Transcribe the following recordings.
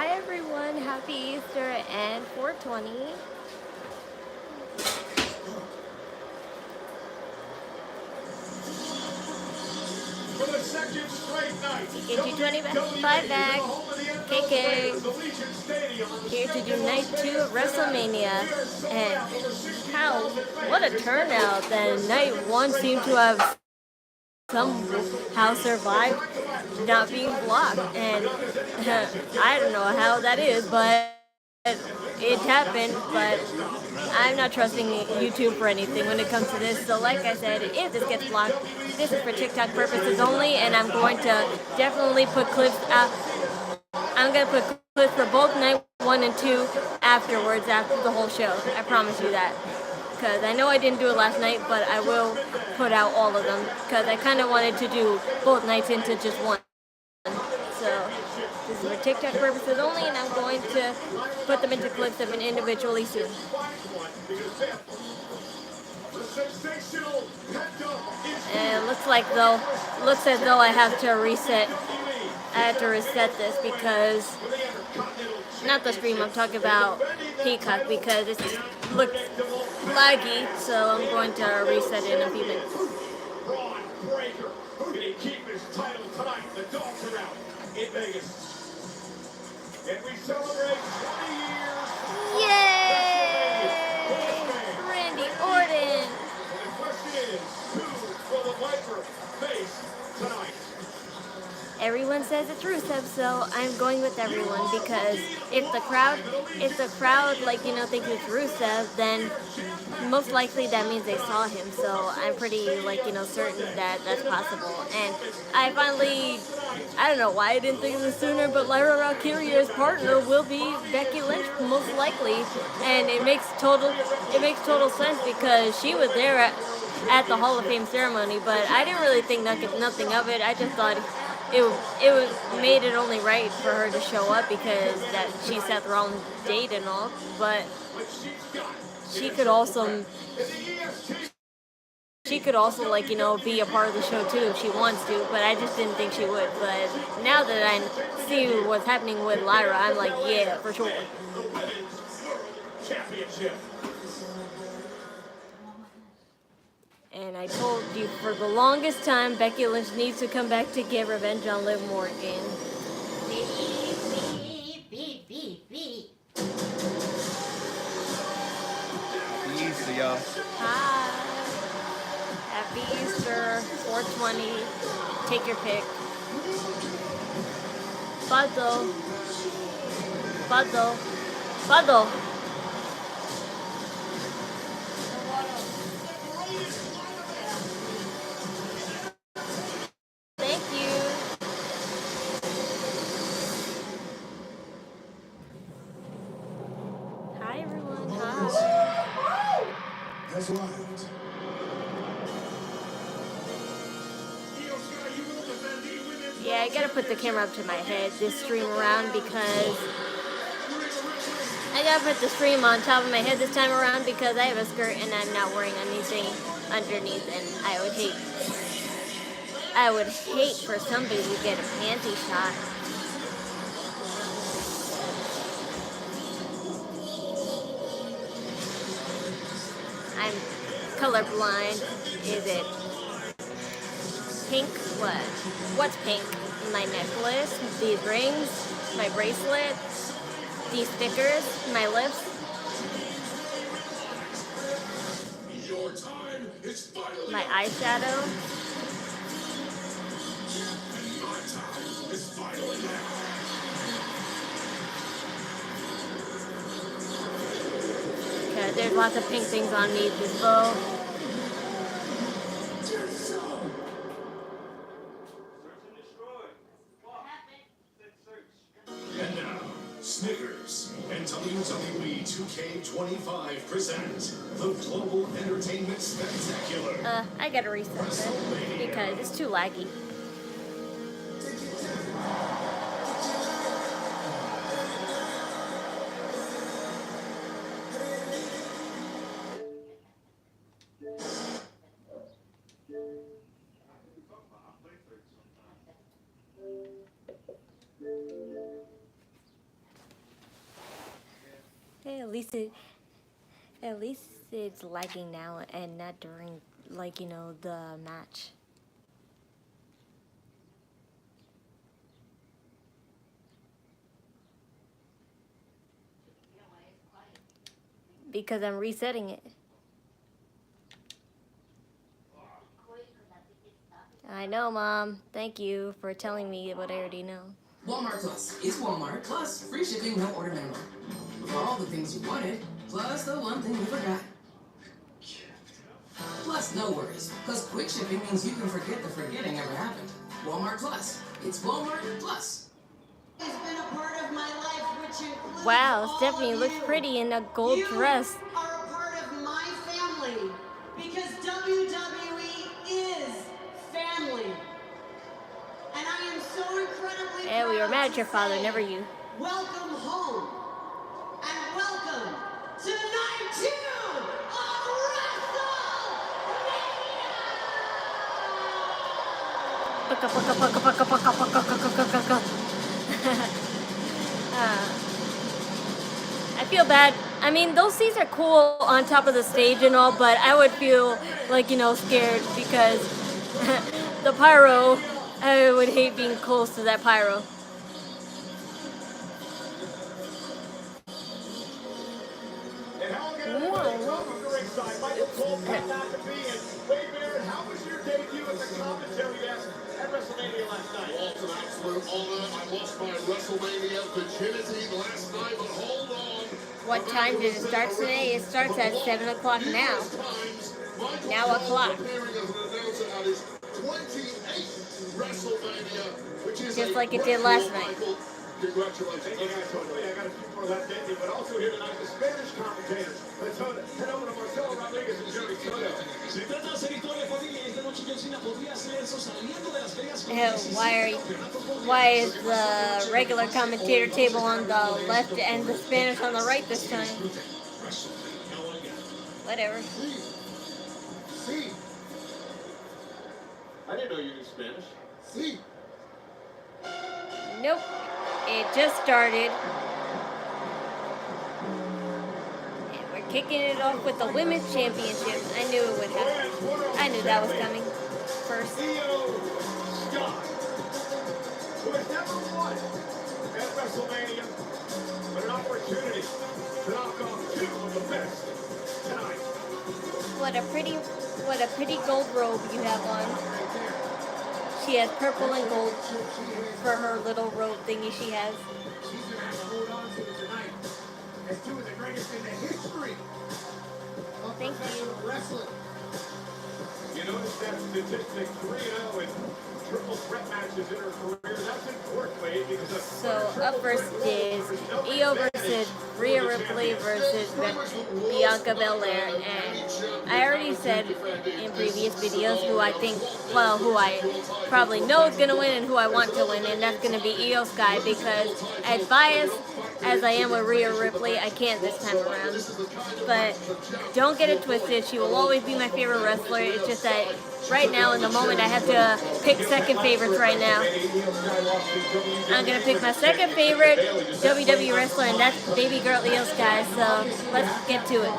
Hi everyone, happy Easter and 420. For the second straight night, TK225 back, KK, here to do night 2 of Wrestlemania. And what a turnout. Then night 1 seemed to have somehow survived not being blocked. And I don't know how that is, but it happened. But I'm not trusting YouTube for anything when it comes to this. So like I said, if this gets blocked, this is for TikTok purposes only, and I'm going to definitely put clips out. I'm going to put clips for both night 1 and 2 afterwards, after the whole show. I promise you that. Because I know I didn't do it last night, but I will put out all of them. Because I kind of wanted to do both nights into just one. So this is for TikTok purposes only, and I'm going to put them into clips of it individually soon. And it looks as though I have to reset. I had to reset this because, not the stream, I'm talking about Peacock, because it looks laggy, so I'm going to reset it in a few minutes. Who can he keep his title tonight? The dogs are out in Vegas. And we celebrate 20 years. Yay! Randy Orton. The question is, who will the Viper face tonight? Everyone says it's Rusev, so I'm going with everyone, because if the crowd thinks it's Rusev, then most likely that means they saw him. So I'm pretty certain that that's possible. And I don't know why I didn't think of this sooner, but Lyra Valkyria's partner will be Becky Lynch most likely, and it makes total sense because she was there at the Hall of Fame ceremony. But I didn't really think nothing of it. I just thought it made it only right for her to show up because that she's Seth Rollins' date and all, but she could also be a part of the show too if she wants to, but I just didn't think she would. But now that I see what's happening with Lyra, I'm like, yeah, for sure. And I told you for the longest time, Becky Lynch needs to come back to get revenge on Liv Morgan. Happy Easter, y'all. Hi. Happy Easter, 420. Take your pick. Fuddle. Fuddle. Fuddle. Thank you. Hi, everyone. Hi. That's right. Yeah, I gotta put the camera up to my head this stream around because I gotta put the stream on top of my head this time around because I have a skirt and I'm not wearing anything underneath, and I would hate for somebody to get a panty shot. I'm colorblind. Is it pink? What? What's pink? My necklace, these rings, my bracelet, these stickers, my lips. Your time is finally my eyeshadow. my time is finally now. Okay, there's lots of pink things on me. This bow. And now, Snickers and WWE 2K25 present the Global Entertainment Spectacular. I gotta reset this because it's too laggy. at least it's lagging now and not during, like, you know, the match. Because I'm resetting it. I know, Mom. Thank you for telling me what I already know. Walmart Plus. It's Walmart Plus. Free shipping, no order minimum. For all the things you wanted, plus the one thing you forgot. Plus, no worries, because quick shipping means you can forget the forgetting ever happened. Walmart Plus. It's Walmart Plus. It's been a part of my life, which includes Wow, all Stephanie of looks you. pretty in a gold dress. You are a part of my family because WWE is family. And I am so incredibly Yeah, we were proud mad at to your father, say, never you. welcome home and welcome to night 2 of I feel bad. I mean, those seats are cool on top of the stage and all, but I would feel like, you know, scared because the pyro, I would hate being close to that pyro. And how again, everybody, welcome to ringside. Michael Cole, Pat McAfee, and Wade Barrett. How was your debut at the commentary desk at WrestleMania last night? Well, it's an absolute honor. I lost my WrestleMania virginity last night, but hold on. What time did it start today? It starts at 7 o'clock now. Now o'clock. Just like it did last night. Congratulations. Thank you guys so much. I got a few more left ending, but also here tonight, the Spanish commentators. Let's head over to Marcelo Rodriguez and Jerry Soto. Se trata de hacer historia, familia, y esta noche John Cena podría hacer eso saliendo de Las Vegas con Why is the regular commentator table on the left and the Spanish on the right this time? Whatever. See. I didn't know you knew Spanish. See. Nope. It just started. And we're kicking it off with the Women's Championship. I knew it would happen. I knew that was coming first. Io Scott, who has never won at WrestleMania, but an opportunity to knock off two of the best tonight. What a pretty gold robe you have on. She has purple and gold for her little robe thingy she has. She's going to have to hold on to it tonight as two of the greatest in the history of Thank professional you. wrestling. You notice that statistic 3-0 in triple threat matches in her career. That's important, Wade, because So up first is Io versus Rhea Ripley versus Bianca Belair, and I already said in previous videos who I think, well, who I probably know is gonna win and who I want to win, and that's gonna be Io Sky, because as biased as I am with Rhea Ripley, I can't this time around. But don't get it twisted, she will always be my favorite wrestler. It's just that right now in the moment I have to pick second favorites right now. I'm gonna pick my second favorite WWE wrestler, and that's baby girl Io Sky. So let's get to it.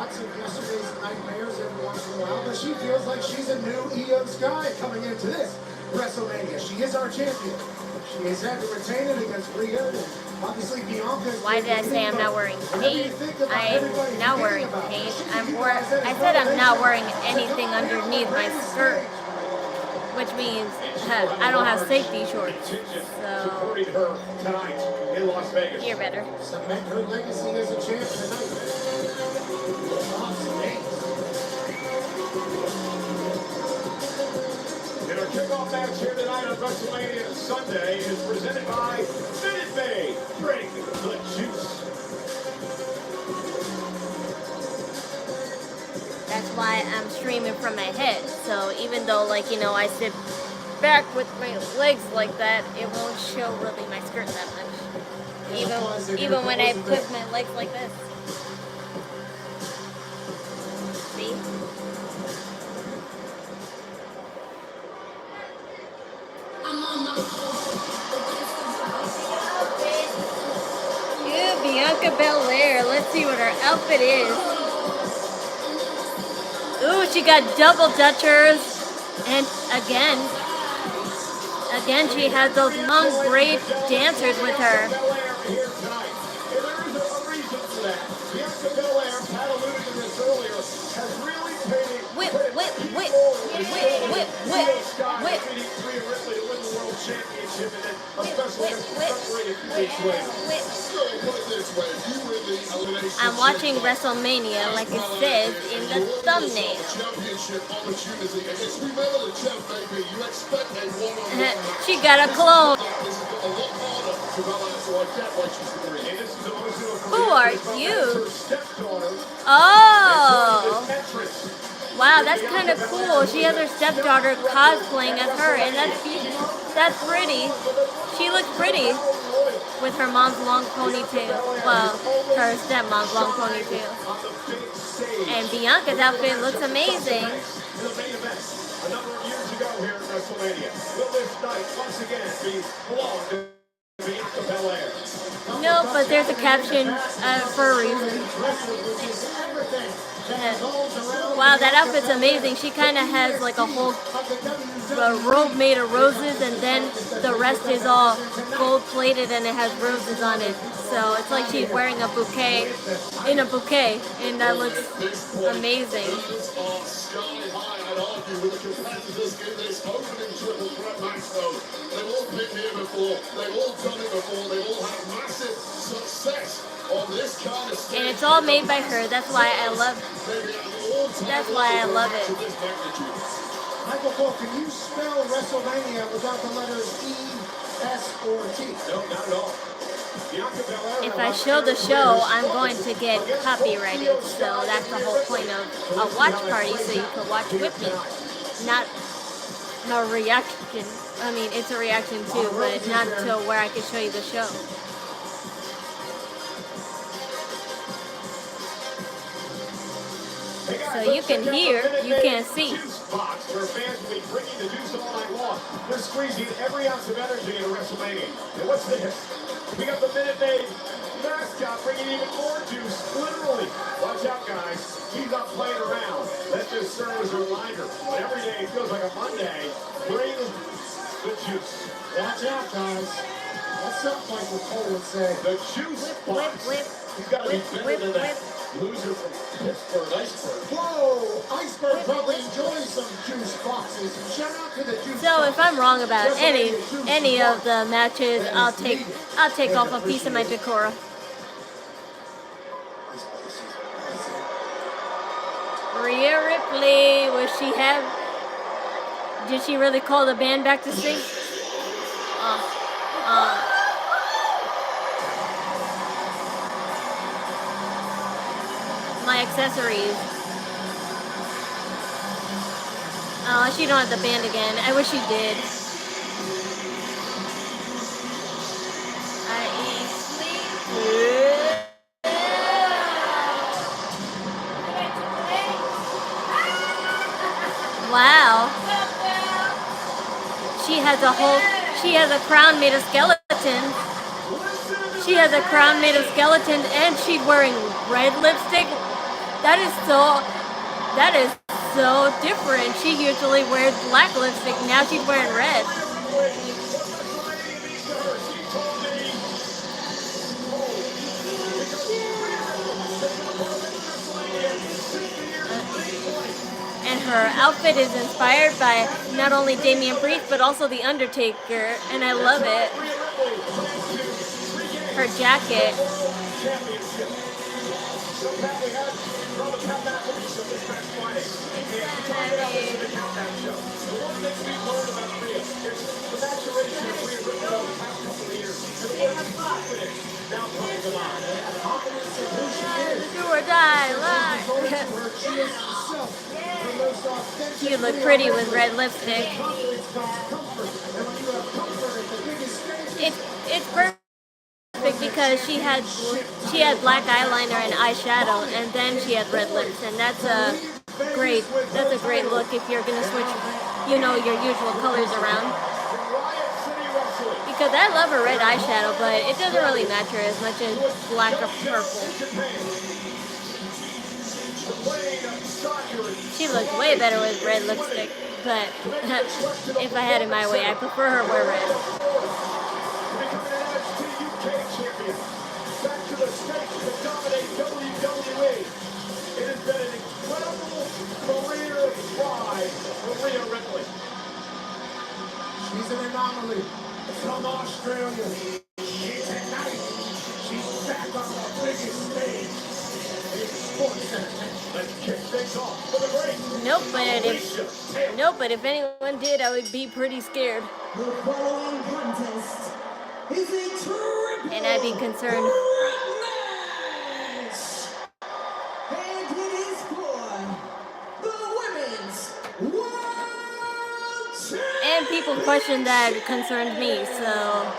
But she feels like she's a new Io Sky coming into this WrestleMania. She is our champion. She has had to retain it against Rhea. Obviously, Bianca. Why did I say I'm not wearing paint? I'm not wearing paint. I said I'm not wearing anything underneath my skirt, which means I don't have safety shorts. So you're better. Cement her legacy as a champ And our kickoff match here tonight on WrestleMania Sunday is presented by Minute Maid. Drink the juice. That's why I'm streaming from my head. So even though, like, you know, I sit back with my legs like that, it won't show really my skirt that much. Even when I put my legs like this. See? You Bianca Belair. Let's see what her outfit is. Ooh, she got double Dutchers. And again, she has those long braid dancers with her. Whip, whip, whip, whip, whip, whip, whip. I'm watching WrestleMania like it says in the thumbnail. She got a clone. Who are you? Oh! Wow, that's kind of cool. She has her stepdaughter cosplaying as her, and that's pretty. She looks pretty with her mom's long ponytail. Well, her stepmom's long ponytail. And Bianca's outfit looks amazing. A number of years ago here at WrestleMania. Will this night once again be belong to Bianca Belair? No, but there's a caption for a reason. Wow, that outfit's amazing. She kind of has like a whole robe made of roses, and then the rest is all gold-plated and it has roses on it. So it's like she's wearing a bouquet in a bouquet, and that looks amazing. I'd argue with the competitors in this opening triple threat match, though. They've all been here before, they've all done it before, they've all had massive success on this kind of stage. And it's all made by her. That's why I love it. Michael Cole, can you spell WrestleMania without the letters E, S, or T? No, not at all. If I show the show, I'm going to get copyrighted. So that's the whole point of a watch party, so you can watch with me. Not a reaction. I mean, it's a reaction too, but not to where I can show you the show. So you can hear, you can't see. Box where fans will be drinking the juice all night long. They're squeezing every ounce of energy into WrestleMania. And what's this? We got the Minute Maid mascot bringing even more juice, literally. Watch out, guys. He's not playing around. Let this serve as a reminder. But every day feels like a Monday. Bring the juice. Watch out, guys. That's something Michael Cole would say. The juice box. Whip, He's got to be better whip, than that whip. loser from Pittsburgh, Iceberg. Whoa! Iceberg probably enjoys some juice boxes. Shout out to the juice So box. if I'm wrong about any of the matches, I'll take off a piece of my decora. Rhea Ripley, did she really call the band back to sing? My accessories. Oh, she don't have the band again. I wish she did. I eat, sleep. Wow. She has a crown made of skeletons. She has a crown made of skeletons, and she's wearing red lipstick. That is so different. She usually wears black lipstick. Now she's wearing red. And her outfit is inspired by not only Damian Priest, but also The Undertaker. And I love it. Her jacket. Do or die, You look pretty with red lipstick. It's perfect because she had black eyeliner and eyeshadow, and then she had red lips, and that's a great look if you're gonna switch, your usual colors around. Because I love her red eyeshadow, but it doesn't really match her as much as black or purple. She looks way better with red lipstick, but if I had it my way, I prefer her wear red. Back to the stage to dominate WWE. It has been an incredible career ride for Rhea Ripley. She's an anomaly from Australia. Tonight, she's back on the biggest stage in sports entertainment. Let's kick things off for the great. Nope, but if anyone did, I would be pretty scared. The following contest is a triple And I'd be concerned. match. And it is for the Women's World Championship. And people question that concerns me, so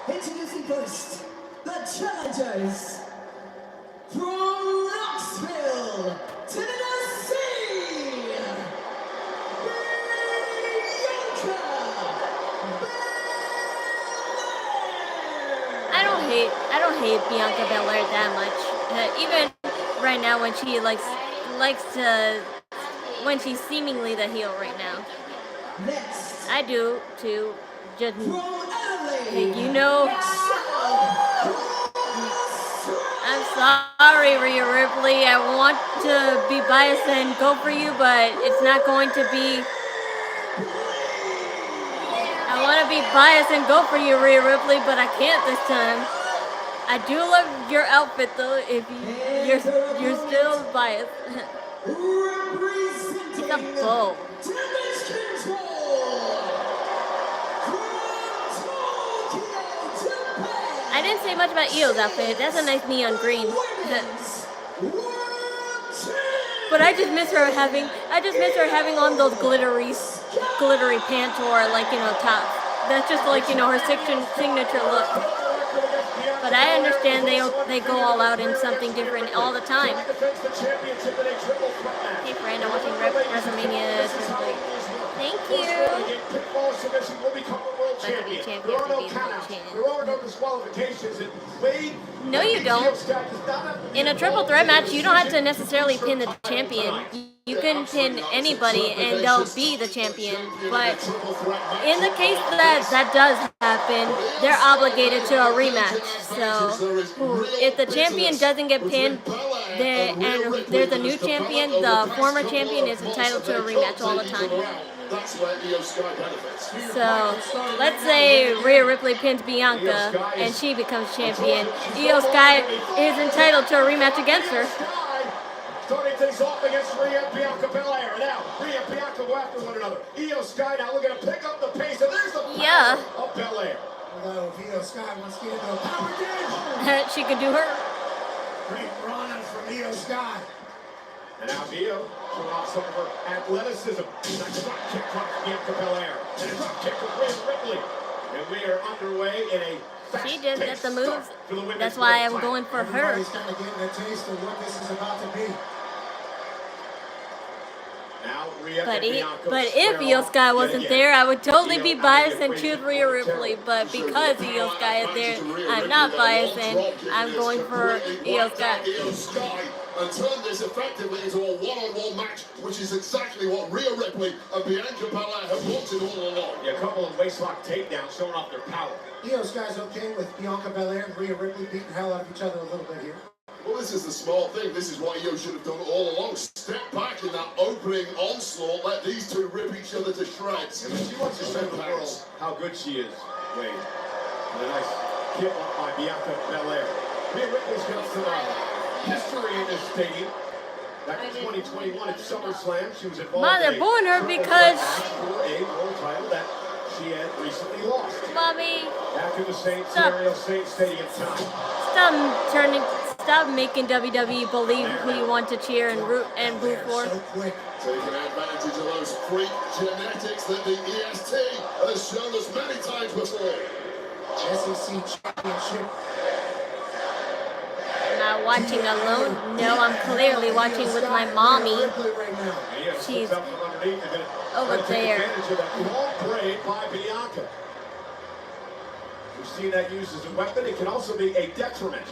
Introducing first, the challengers from Knoxville, Tennessee, Bianca Belair. I don't hate Bianca Belair that much. Even right now, when she likes to, when she's seemingly the heel right now, Next, I do too. Just from Adelaide, you know, I'm sorry, Rhea Ripley. I want to be biased and go for you, but it's not going to be. I want to be biased and go for you, Rhea Ripley, but I can't this time. I do love your outfit though. If you're still biased. It's a bow. Damage Control from Tokyo, Japan. I didn't say much about Io's outfit. That's a nice neon green. Women's World But I just miss her having on those glittery pants or top. That's just her signature look. But I understand they go all out in something different all the time. Hey friend, I'm watching Wrestlemania. Thank you. About to be champion, There are no to be countouts. champion. There are no disqualifications. And Wade, No, you don't. In a triple threat match, you don't have to necessarily pin the champion. You can pin anybody and they'll be the champion. But in the case that does happen, they're obligated to a rematch. So if the champion doesn't get pinned and there's a new champion, the former champion is entitled to a rematch all the time. That's where Io Sky benefits. So let's say Rhea Ripley pins Bianca and she becomes champion. Io Sky is entitled to a rematch against her. Starting things off against Rhea and Bianca Belair. Now, Rhea and Bianca go after one another. Io Sky now looking to pick up the pace, and there's the power of Belair. Although if Io Sky wants to get into a power game, She could do her. great run from Io Sky. And now Io showing off some of her athleticism. Nice drop kick from Bianca Belair. And a drop kick from Rhea Ripley. And we are underway in a She just got the moves. moves. That's why I'm going for her. Everybody's kind of getting a taste of what this is about to be. Now Rhea But and Bianca if Io Sky wasn't there, I would totally be biased and choose Rhea Ripley. But because Io Sky is there, I'm not biased and I'm going for Io Sky. Io Sky and turn this effectively into a one-on-one match, which is exactly what Rhea Ripley and Bianca Belair have wanted all along. Yeah, a couple of waistlock takedowns showing off their power. Io Sky's okay with Bianca Belair and Rhea Ripley beating the hell out of each other a little bit here. Well, this is the smart thing. This is what Io should have done all along. Step back in that opening onslaught. Let these two rip each other to shreds. And she wants to show the world how good she is, Wade. And a nice kick by Bianca Belair. Rhea Ripley's got some history in this stadium. Back in 2021 at SummerSlam, she was involved Mom, they're in booing her because for a world title that she had recently lost. Mommy, After the Saint Stop. Stadium time. stop making WWE believe who you want to cheer and root and boo for. So quick. Taking advantage of those freak genetics that the EST has shown us many times before. SEC Championship. Not not watching alone. No, I'm clearly watching with my mommy. She's over there. We've seen that used as a weapon. It can also be a detriment.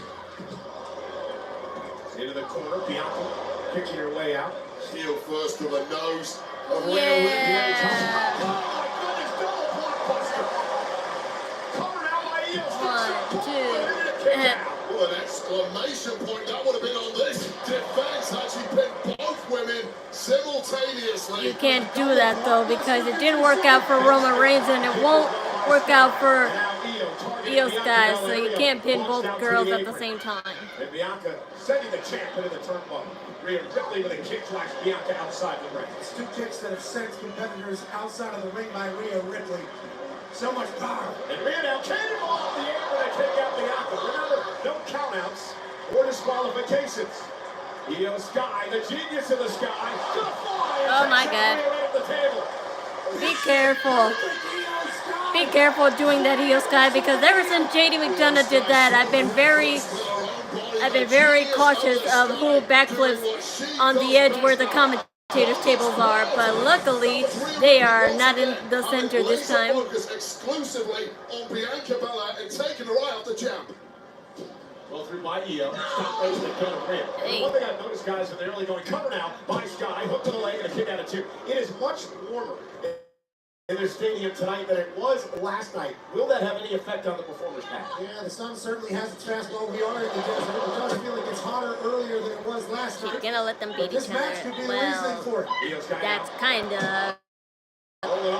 Into the corner, Bianca kicking her way out. Heel first to the nose. Yeah. One, two. Well, an exclamation point that would have been on this defense. Actually pinned both women simultaneously. You can't do that though, because it didn't work out for Roman Reigns and it won't work out for Io Sky, so you can't pin both girls at the same time. And Bianca sending the champ into the turnbuckle. Rhea Ripley with a kick flash Bianca outside the ring. It's two kicks that have sent competitors outside of the ring by Rhea Ripley. So much power. And Rhea now cannonball off the air when they take out Bianca. Remember, no countouts or disqualifications. Io Sky, the genius of the sky, gonna fly. Oh my God. Right at the table. Be careful. Be careful doing that, Io Sky, because ever since JD McDonough did that, I've been very cautious of who backflips on the edge where the commentators' tables are. But luckily, they are not in the center this time. Focus exclusively on Bianca Belair and taking her eye off the champ. Well through by Io. Stop raising the gun of Rhea. Hey. One thing I've noticed, guys, in the early going, cover now by Sky, hook to the leg and a kick out of two. It is much warmer in their stadium tonight than it was last night. Will that have any effect on the performers' pack? Yeah, the sun certainly has its fast while we are in the desert. It does feel like it's hotter earlier than it was last night. You're gonna let them beat This each match could other. be the reason Well, for it. Io Sky that's now. kind of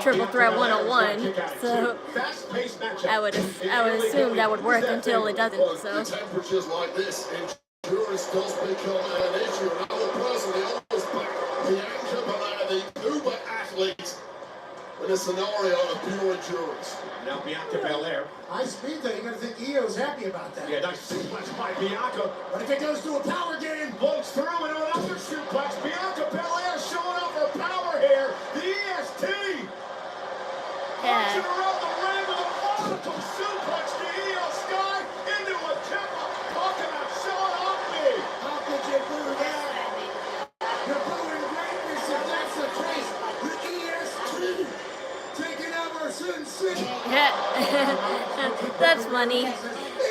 triple threat 101. So Fast-paced matchup. I would assume that would work until it doesn't. Look, So temperatures like this, endurance does become an issue. Another person, the other's back. Bianca Belair, the uber athlete, in a scenario of pure endurance. Now Bianca Belair. High speed though, you gotta think Io's happy about that. Yeah, nice suplex by Bianca. But if it goes to a power game, Blows through into another suplex. Bianca Belair showing off her power here. The EST. yeah. Marching around the ring with a vertical suplex to Io Sky into a temple. Talking about showing off me. how could you boo that? You're booing greatness if that's the case. The EST taking over Sin City. That's funny.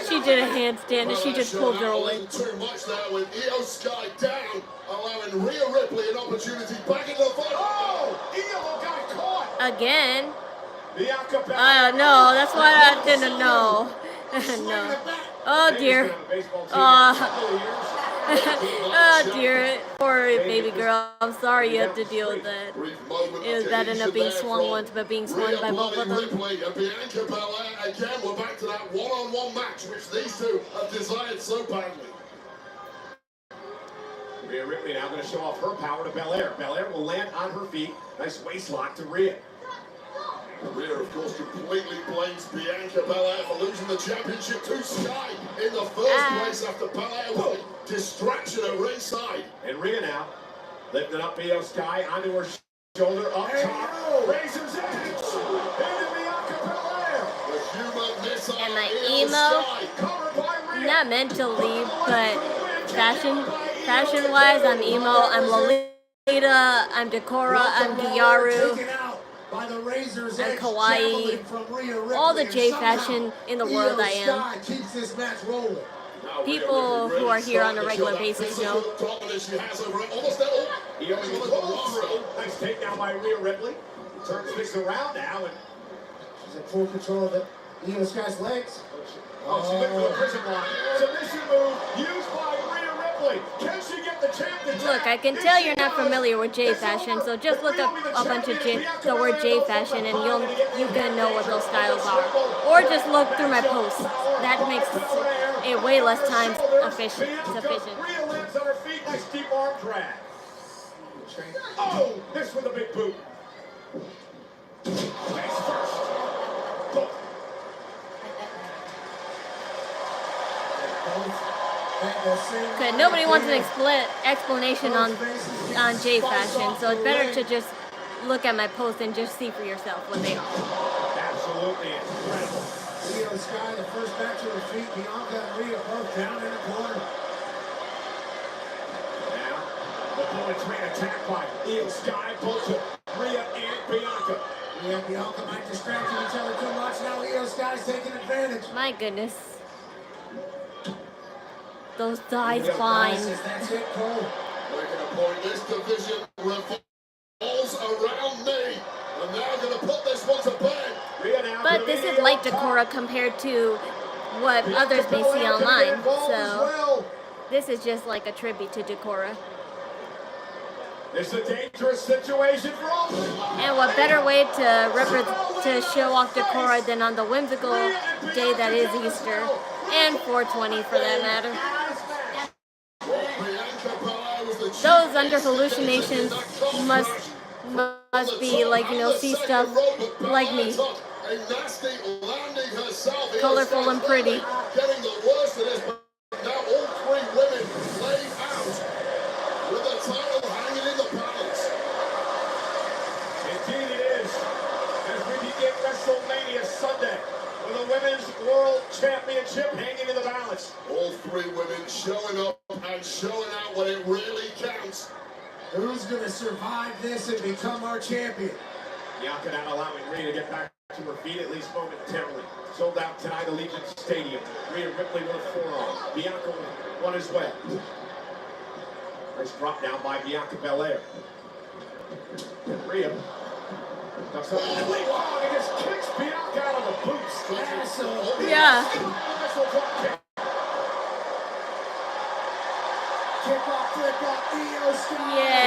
She did a handstand and she just pulled her away. Too much there with Io Sky down, allowing Rhea Ripley an opportunity back in the fight. Oh, Io got caught. Again? Bianca Belair. No, that's why I didn't know. No. Oh dear. Oh dear. Poor baby girl. I'm sorry you have to deal with that. It was bad enough being swung once, but being swung by both of them. Ripley and Bianca Belair again. We're back to that one-on-one match which these two have desired so badly. Rhea Ripley now going to show off her power to Belair. Belair will land on her feet. Nice waist lock to Rhea. Rhea, of course, completely blames Bianca Belair for losing the championship to Sky in the first place after Belair was a distraction at ringside. And Rhea now lifting up Io Sky onto her shoulder, up top, razor's edge, into Bianca Belair. The human missile. And my Io emo, Sky. Covered by Rhea. not meant to leave, but fashion-wise, I'm emo, I'm Lolita, I'm Decora, I'm Kiaru, Taken out by the razor's I'm edge Kawaii. javelin from Rhea Ripley. All the And J somehow fashion in the world Io I am. Sky keeps this match rolling. Now, People Rhea who are here on a starting to regular show that basis physical know. dominance she has over it. Almost there. Io is close. Nice takedown by Rhea Ripley. Turns things around now. And She's in full control of Io Sky's legs. oh, she went for the prison line. Submission move used by Rhea Ripley. Can she get the champ to tap? Look, I can tell you're not familiar with J fashion, so just look up a bunch of the word J fashion and you can know what those styles are. Or just look through my posts. That makes it way less time efficient. Rhea lands on her feet. Nice deep arm drag. Oh, this with a big boot. Face first. Boom. Good. Nobody wants an explanation on J fashion, so it's better to just look at my post and just see for yourself what they are. Absolutely incredible. Io Sky, the first back to her feet. Bianca and Rhea both down in the corner. The opponent's main attack by Io Sky, both to Rhea and Bianca. Rhea and Bianca might distract each other too much. Now Io Sky's taking advantage. My goodness. Those thighs fine. That's it, Cole. Making a point, this division revolves around me. And they're going to put this one to bed. But this is light Decora compared to what others may see online. So this is just like a tribute to Decora. It's a dangerous situation for all. And what better way to show off Decora than on the whimsical day that is Easter, and 420 for that matter. Those under hallucinations must be like, you know, see stuff like me. Colorful and pretty. Getting the worst of this, but now all three women laid out with the title hanging in the balance. Indeed it is. As we begin WrestleMania Sunday with the Women's World Championship hanging in the balance. All three women showing up and showing out when it really counts. Who's going to survive this and become our champion? Bianca not allowing Rhea to get back to her feet, at least momentarily. Sold out tonight at Allegiant Stadium. Rhea Ripley with a forearm. Bianca with one as well. Nice drop down by Bianca Belair. And Rhea. Wow, he just kicks Bianca out of the boots. Yeah. Kick off, flip off, Io Sky. Yeah.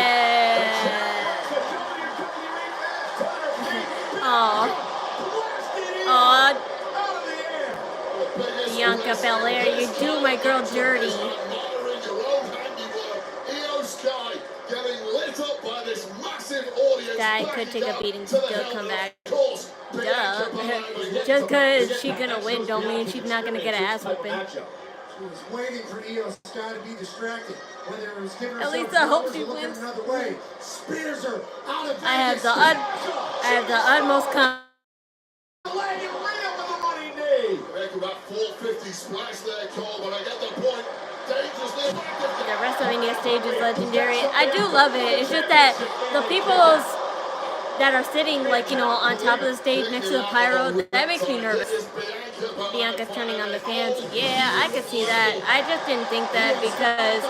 Aw. Aw. Bianca Belair, you do my girl dirty. That could take a beating to still come back. Duh. Just because she's gonna win don't mean she's not gonna get an ass whooping. She was waiting for Io Sky to be distracted. Whether it was giving At herself least I hope rose she or looking wins. another way. Spears her out of I have the utmost confidence. About 450 splash there, Cole, but I get the point. Dangerously effective. The WrestleMania stage is legendary. I do love it. It's just that the people that are sitting, like, you know, on top of the stage next to the pyro, that makes me nervous. Bianca's turning on the fans. Yeah, I could see that. I just didn't think that because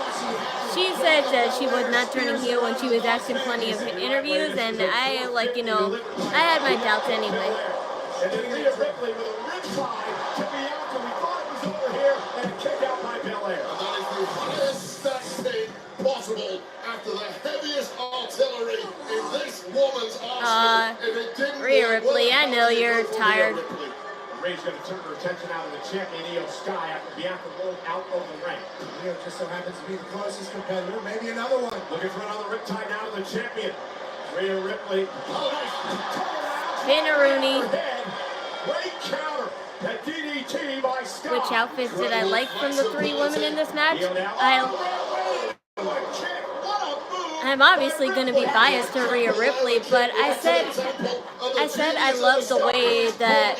she said that she was not turning heel when she was asked in plenty of interviews, and I, like, you know, I had my doubts anyway. And then Rhea Ripley with a riptide to Bianca. We thought it was over here, and a kick out by Belair. And that is the highest stat pin possible after the heaviest artillery in this woman's arsenal. If it didn't Rhea Ripley, I know you're tired. Rhea's going to turn her attention out of the champion, Io Sky, after Bianca rolled out of the ring. Io just so happens to be the closest competitor. Maybe another one. Looking for another riptide now to the champion. Rhea Ripley. Oh, nice. Pin-a-rooney. Great counter. That DDT by Sky. Which outfits did I like from the three women in this match? I'm obviously going to be biased to Rhea Ripley, but I said I love the way that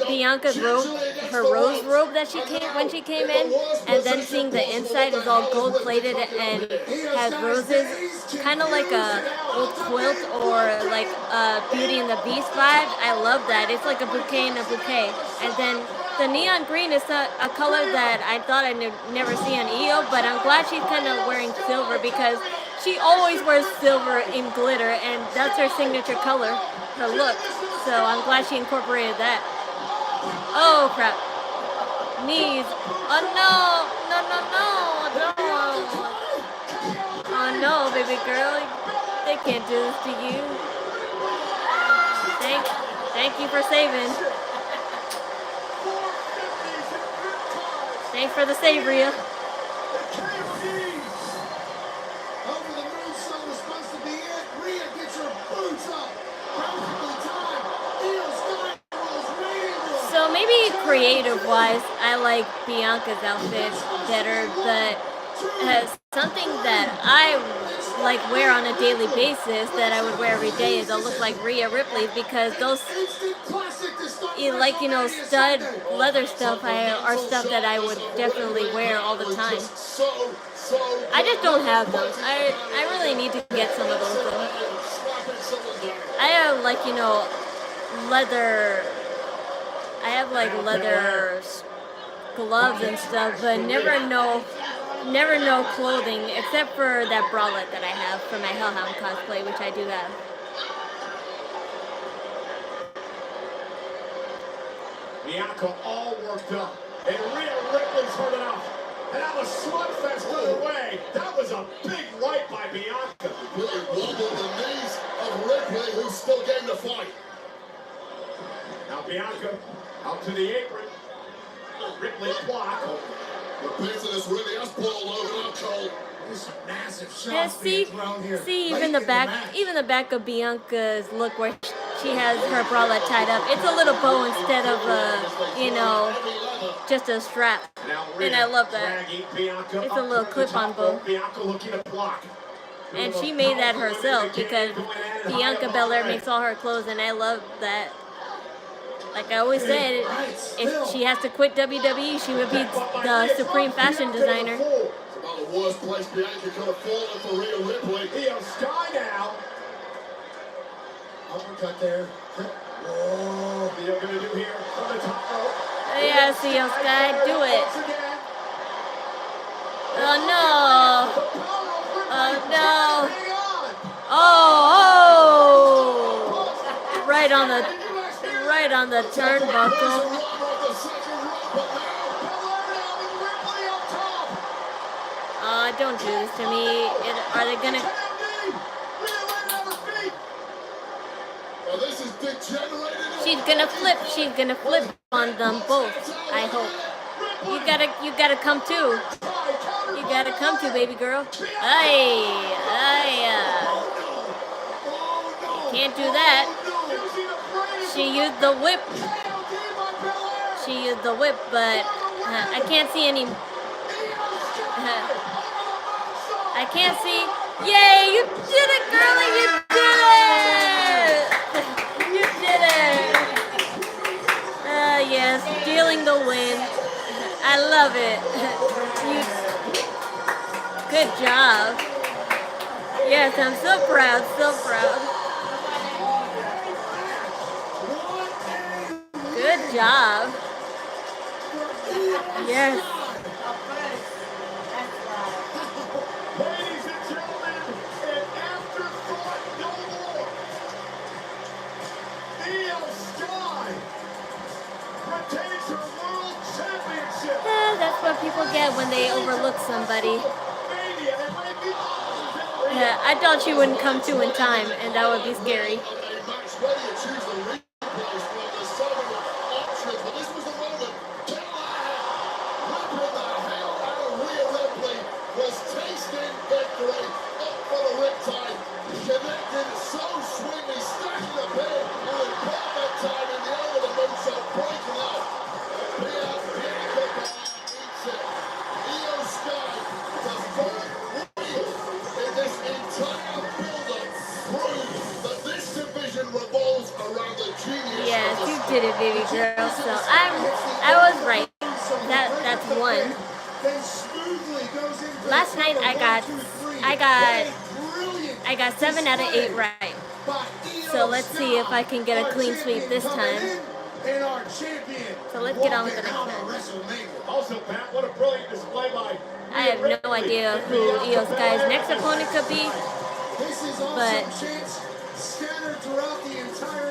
Bianca's robe, her rose robe that she came when she came in, and then seeing the inside is all gold plated and has roses, kind of like a old quilt or like a Beauty and the Beast vibe. I love that. It's like a bouquet in a bouquet. And then the neon green is a color that I thought I'd never see on Io, but I'm glad she's kind of wearing silver because she always wears silver in glitter, and that's her signature color, her look. So I'm glad she incorporated that. Oh crap. Knees. Oh no. No. Oh no, baby girl. They can't do this to you. Thank you for saving. Thanks for the save, Rhea. Over the moonsault was supposed to be it. Rhea gets her boots up. Perfectly timed. Io Sky was waiting. So maybe creative-wise, I like Bianca's outfit better, but something that I like wear on a daily basis that I would wear every day is a look like Rhea Ripley's, because those, like, you know, stud leather stuff are stuff that I would definitely wear all the time. I just don't have them. I really need to get some of those though. I have like, you know, leather. I have like leather gloves and stuff, but never no clothing except for that bralette that I have for my Hellhound cosplay, which I do have. Bianca all worked up, and Rhea Ripley's hurt enough. And now the slugfest underway. That was a big right by Bianca. Really wobbled the knees of Ripley, who's still getting the fight. Now Bianca out to the apron. Ripley block. The business really has boiled over now, Cole. There's some massive shots Yeah, being thrown here. see, late even the in back, match. even the back of Bianca's look where she has her bralette tied up. It's a little bow instead of you know, just a strap, and I love that. It's a little clip-on bow, Bianca looking to block. and she made that herself because Bianca Belair makes all her clothes, and I love that. Like I always said, if she has to quit WWE, she would be the supreme fashion designer. It's about the worst place Bianca could have fallen for Rhea Ripley. Io Sky now. Uppercut there. Whoa. Io gonna do here from the top rope. Yeah, Io Sky, do it. Once again. Oh no! Oh no! Hang on. Oh! Right on the turnbuckle. Don't do this to me. Are they gonna? This is degenerated. She's gonna flip. She's gonna flip on them both. I hope. You gotta come too. You gotta come too, baby girl. Can't do that. She used the whip. But I can't see any. I can't see. Yay! You did it, girlie! You did it! You did it! Yes, stealing the win. I love it. Good job. Yes, I'm so proud, so proud. Good job. Yes. Ladies and gentlemen, an afterthought no more. Io Sky retains her world championship. That's what people get when they overlook somebody. I thought she wouldn't come to in time, and that would be scary. Yes, you did it, baby girl. So I was right. That's one. Last night I got 7 out of 8 right. So let's see if I can get a clean sweep this time. So let's get on with the next match. Also, Pat, what a brilliant display by. I have no idea who Io Sky's next opponent could be, but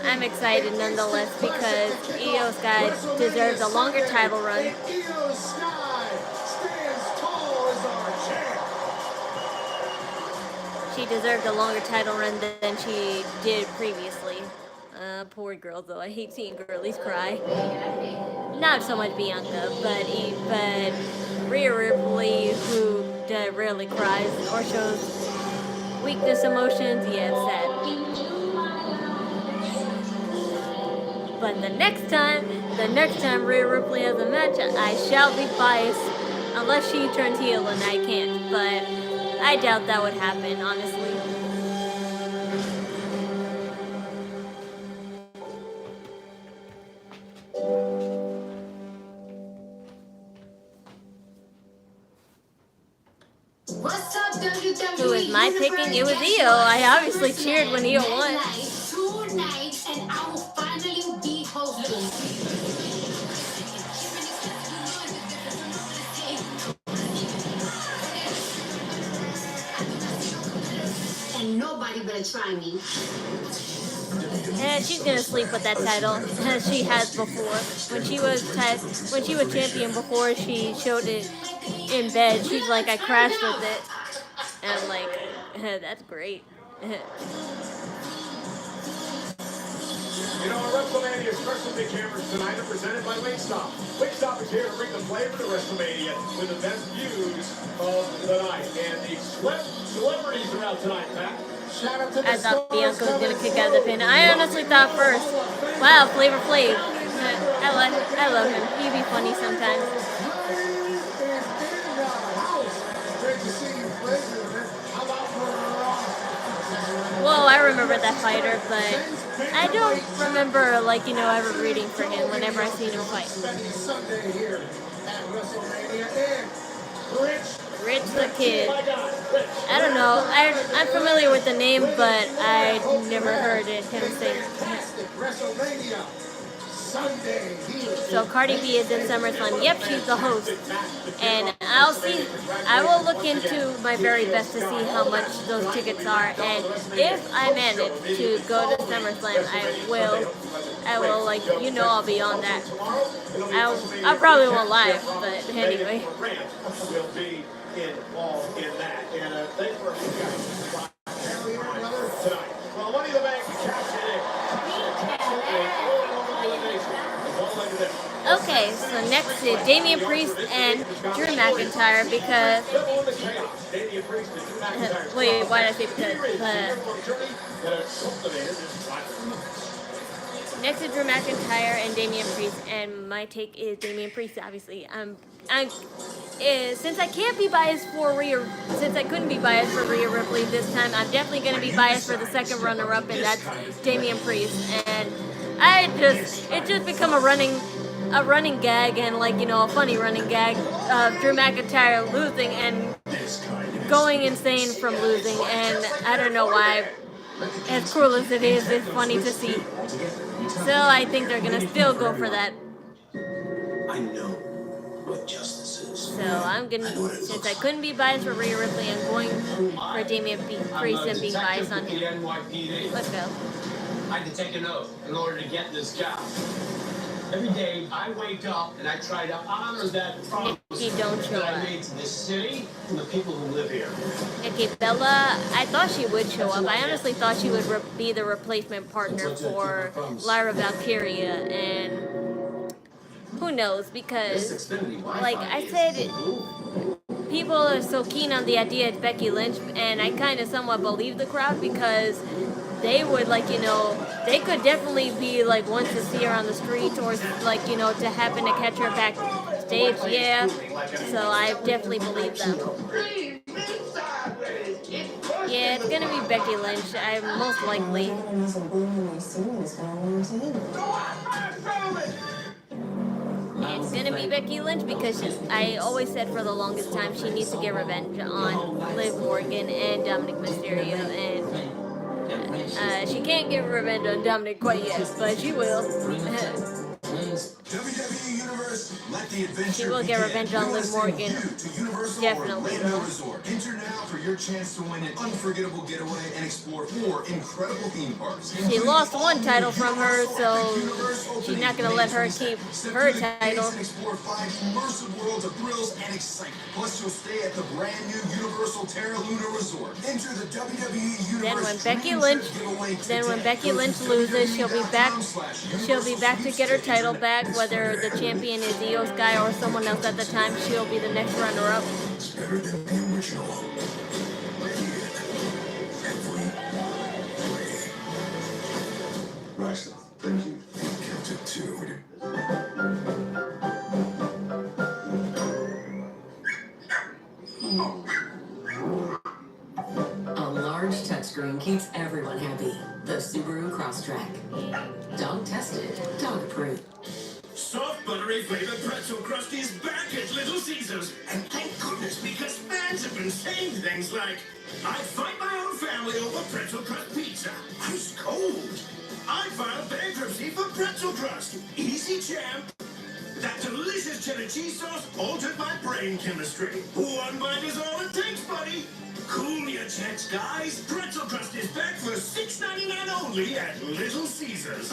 I'm excited nonetheless because Io Sky deserves a longer title run. Io Sky stands tall as our champ. She deserved a longer title run than she did previously. Poor girl, though. I hate seeing girlies cry. Not so much Bianca, but Rhea Ripley, who rarely cries or shows weakness emotions. Yeah, it's sad. But the next time Rhea Ripley has a match, I shall be biased, unless she turns heel and I can't. But I doubt that would happen, honestly. What's up, WWE? Who was my picking? It was Io. I obviously cheered when Io won. Tonight, and I will finally be hosting. And nobody better try me. And she's gonna sleep with that title, as she has before. When she was champion before, she showed it in bed. She's like, I crashed with it, and I'm like, that's great. You know, WrestleMania special big cameras tonight are presented by Wingstop. Wingstop is here to bring the flavor to WrestleMania with the best views of the night. And the celebrities are out tonight, Pat. I thought Bianca was gonna kick out of the pin. I honestly thought first, wow, Flavor Flav. I love him. He'd be funny sometimes. Whoa, I remember that fighter, but I don't remember, like, you know, ever rooting for him whenever I've seen him fight. Rich the Kid. I don't know. I'm familiar with the name, but I never heard him sing. So Cardi B is in SummerSlam. Yep, she's the host. And I will look into my very best to see how much those tickets are. And if I manage to go to SummerSlam, I will, like, you know, I'll be on that. I probably won't live, but anyway. Involved in that. And thanks for tonight. Well, Money in the Bank cashed it in. Okay, so next is Damian Priest and Drew McIntyre because... wait, why did I say because? Next is Drew McIntyre and Damian Priest, and my take is Damian Priest, obviously. Since I can't be biased for since I couldn't be biased for Rhea Ripley this time, I'm definitely going to be biased for the second runner-up, and that's Damian Priest. And it just become a running gag, and, like, you know, a funny running gag of Drew McIntyre losing and going insane from losing, and I don't know why. As cruel as it is, it's funny to see. Still, I think they're going to still go for that. I know what justice is. So I'm going to, since I couldn't be biased for Rhea Ripley, I'm going for Damian Priest and being biased on him. Let's go. I had to take an oath in order to get this job. Every day I wake up and I try to honor that promise that I made to this city and the people who live here. Okay, Bella, I thought she would show up. I honestly thought she would be the replacement partner for Lyra Valkyria, and who knows, because, like I said, people are so keen on the idea it's Becky Lynch, and I kind of somewhat believe the crowd because they would, like, you know, they could definitely be, like, ones to see her on the streets or, like, you know, to happen to catch her backstage, yeah. So I definitely believe them. Yeah, it's gonna be Becky Lynch, most likely. It's gonna be Becky Lynch because I always said for the longest time she needs to get revenge on Liv Morgan and Dominic Mysterio, and she can't get revenge on Dominic quite yet, but she will. She will get revenge on Liv Morgan. Definitely. Enter now for your chance to win an unforgettable getaway and explore 4 incredible theme parks. She lost one title from her, so she's not going to let her keep her title. Explore 5 immersive worlds of thrills and excitement. Plus, you'll stay at the brand new Universal Terra Luna Resort. Enter the WWE Universe. Then when Becky Lynch loses, she'll be back. She'll be back to get her title back, whether the champion is Io Sky or someone else at the time. She'll be the next runner-up. Better than the original. Right. Thank you. Counted 2. A large touchscreen keeps everyone happy. The Subaru Crosstrek. Dog tested, dog approved. Soft, buttery flavored pretzel crust is back at Little Caesars. And thank goodness, because fans have been saying things like, I fight my own family over pretzel crust pizza. Ice cold. I file bankruptcy for pretzel crust. Easy, champ. That delicious cheddar cheese sauce altered my brain chemistry. One bite is all it takes, buddy. Cool your jets, guys. Pretzel crust is back for $6.99 only at Little Caesars.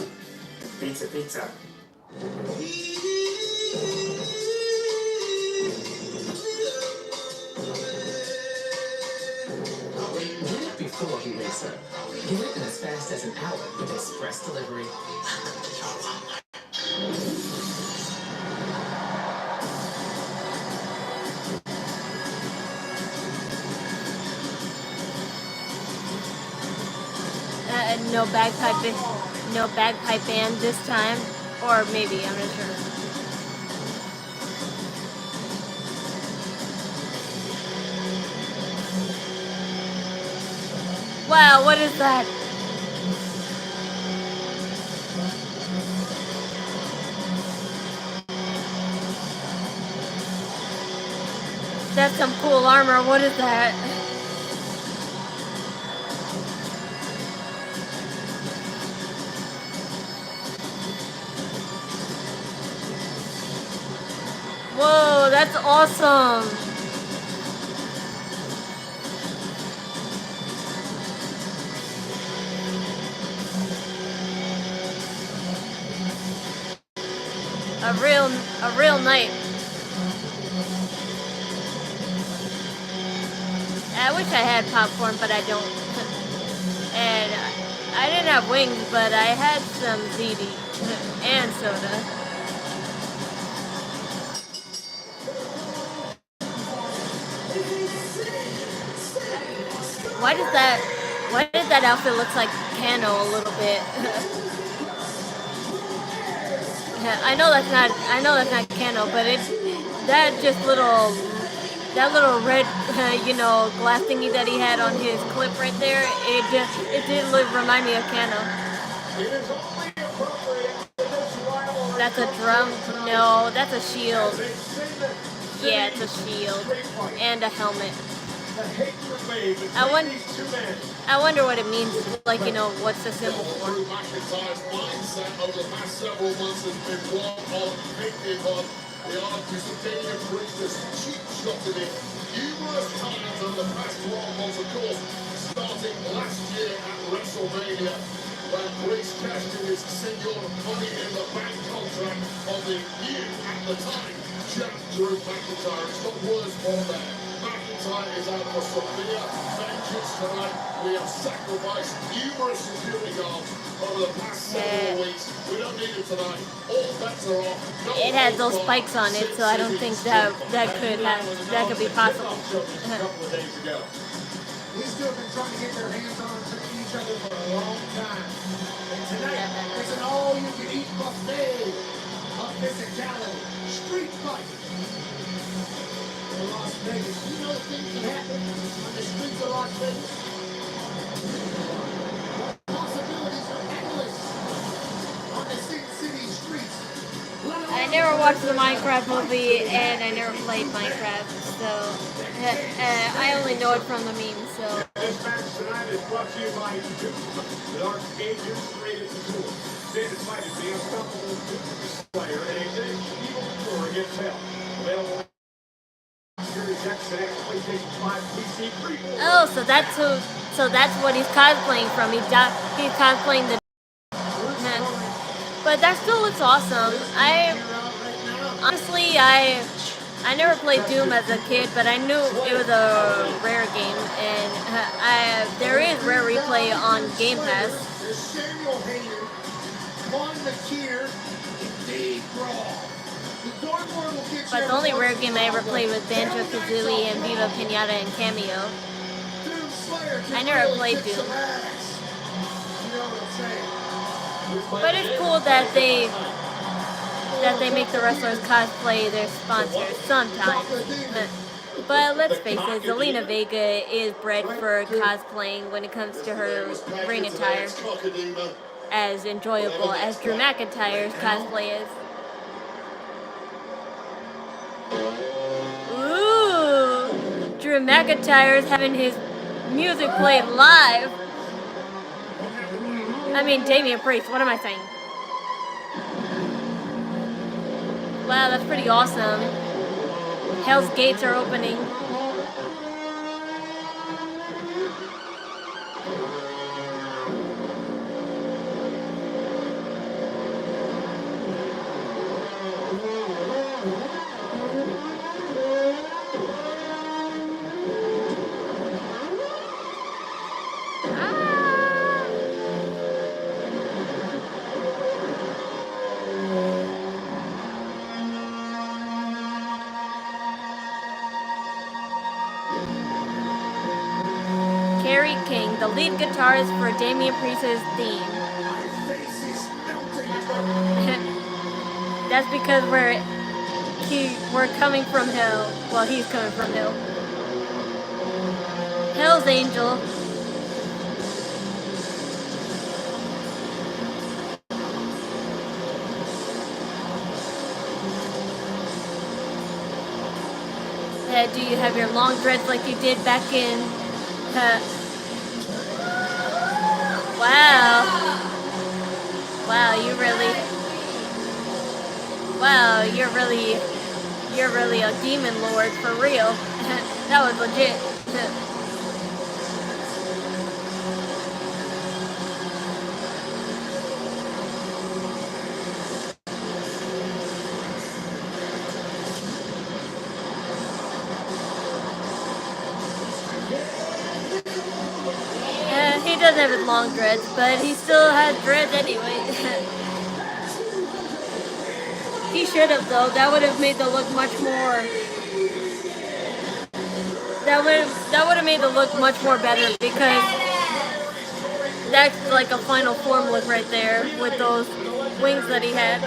Pizza, pizza. Before he wakes up, get it in as fast as an hour with express delivery. No bagpipe band this time, or maybe, I'm not sure. Wow, what is that? That's some cool armor. What is that? Whoa, that's awesome. A real knight. I wish I had popcorn, but I don't. And I didn't have wings, but I had some ziti and soda. Why did that outfit look like Kano a little bit? I know that's not Kano, but that little red, glass thingy that he had on his clip right there, it did remind me of Kano. That's a drum? No, that's a shield. Yeah, it's a shield. And a helmet. I wonder what it means, like, what's the symbol for. McIntyre's mindset over the past several months has been one of victim of the anticipated Priestess cheap shotted it numerous times over the past 12 months, of course, starting last year at Wrestlemania, when Priest cashed in his single Money in the Bank contract on the new, at the time, champ Drew McIntyre. It's got words for there. McIntyre is out for severe vengeance tonight. We have sacrificed numerous security guards over the past several weeks. We don't need it tonight. All bets are off. It had those spikes on it, so I don't think that could be possible. These two have been trying to get their hands on each other for a long time. And tonight, it's an all-you-can-eat buffet of physicality, street fight. In Las Vegas, you know things can happen on the streets of Las Vegas. Possibilities are endless on the Sin City streets. I never watched the Minecraft movie, and I never played Minecraft, so I only know it from the memes. So. This match tonight is brought to you by Duke, the dark agents rated to cool. David Fight is the unstoppable Duke player in a big evil tour against hell. Available. Oh, so that's what he's cosplaying from. He's cosplaying the. But that still looks awesome. I never played Doom as a kid, but I knew it was a rare game, and there is rare replay on Game Pass. But the only rare game I ever played was Banjo-Kazooie and Viva Pinata and Cameo. I never played Doom. But it's cool that they make the wrestlers cosplay their sponsors sometimes. But let's face it, Zelina Vega is bred for cosplaying when it comes to her ring attire. As enjoyable as Drew McIntyre's cosplay is. Ooh, Drew Drew McIntyre's having his music played live. I mean, Damian Priest, what am I saying? Wow, that's pretty awesome. Hell's Gates are opening. Kerry King, the lead guitarist for Damian Priest's theme. That's because we're coming from hell. Well, he's coming from hell. Hell's Angel. Do you have your long dreads like you did back in? Wow. Wow, you're really a demon lord for real. That was legit. He doesn't have his long dreads, but he still has dreads anyway. He should have though. That would have made the look much more. That would have made the look much more better because that's like a final form look right there with those wings that he had.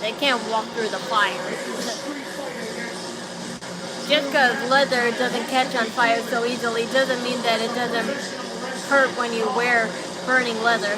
They can't walk through the fire. Just because leather doesn't catch on fire so easily doesn't mean that it doesn't hurt when you wear burning leather.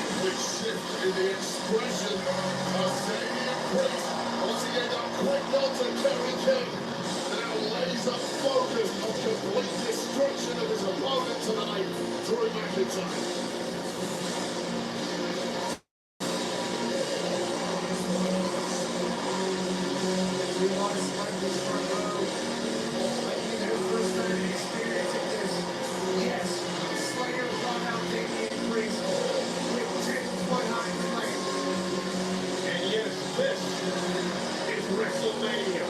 Wrestlemania.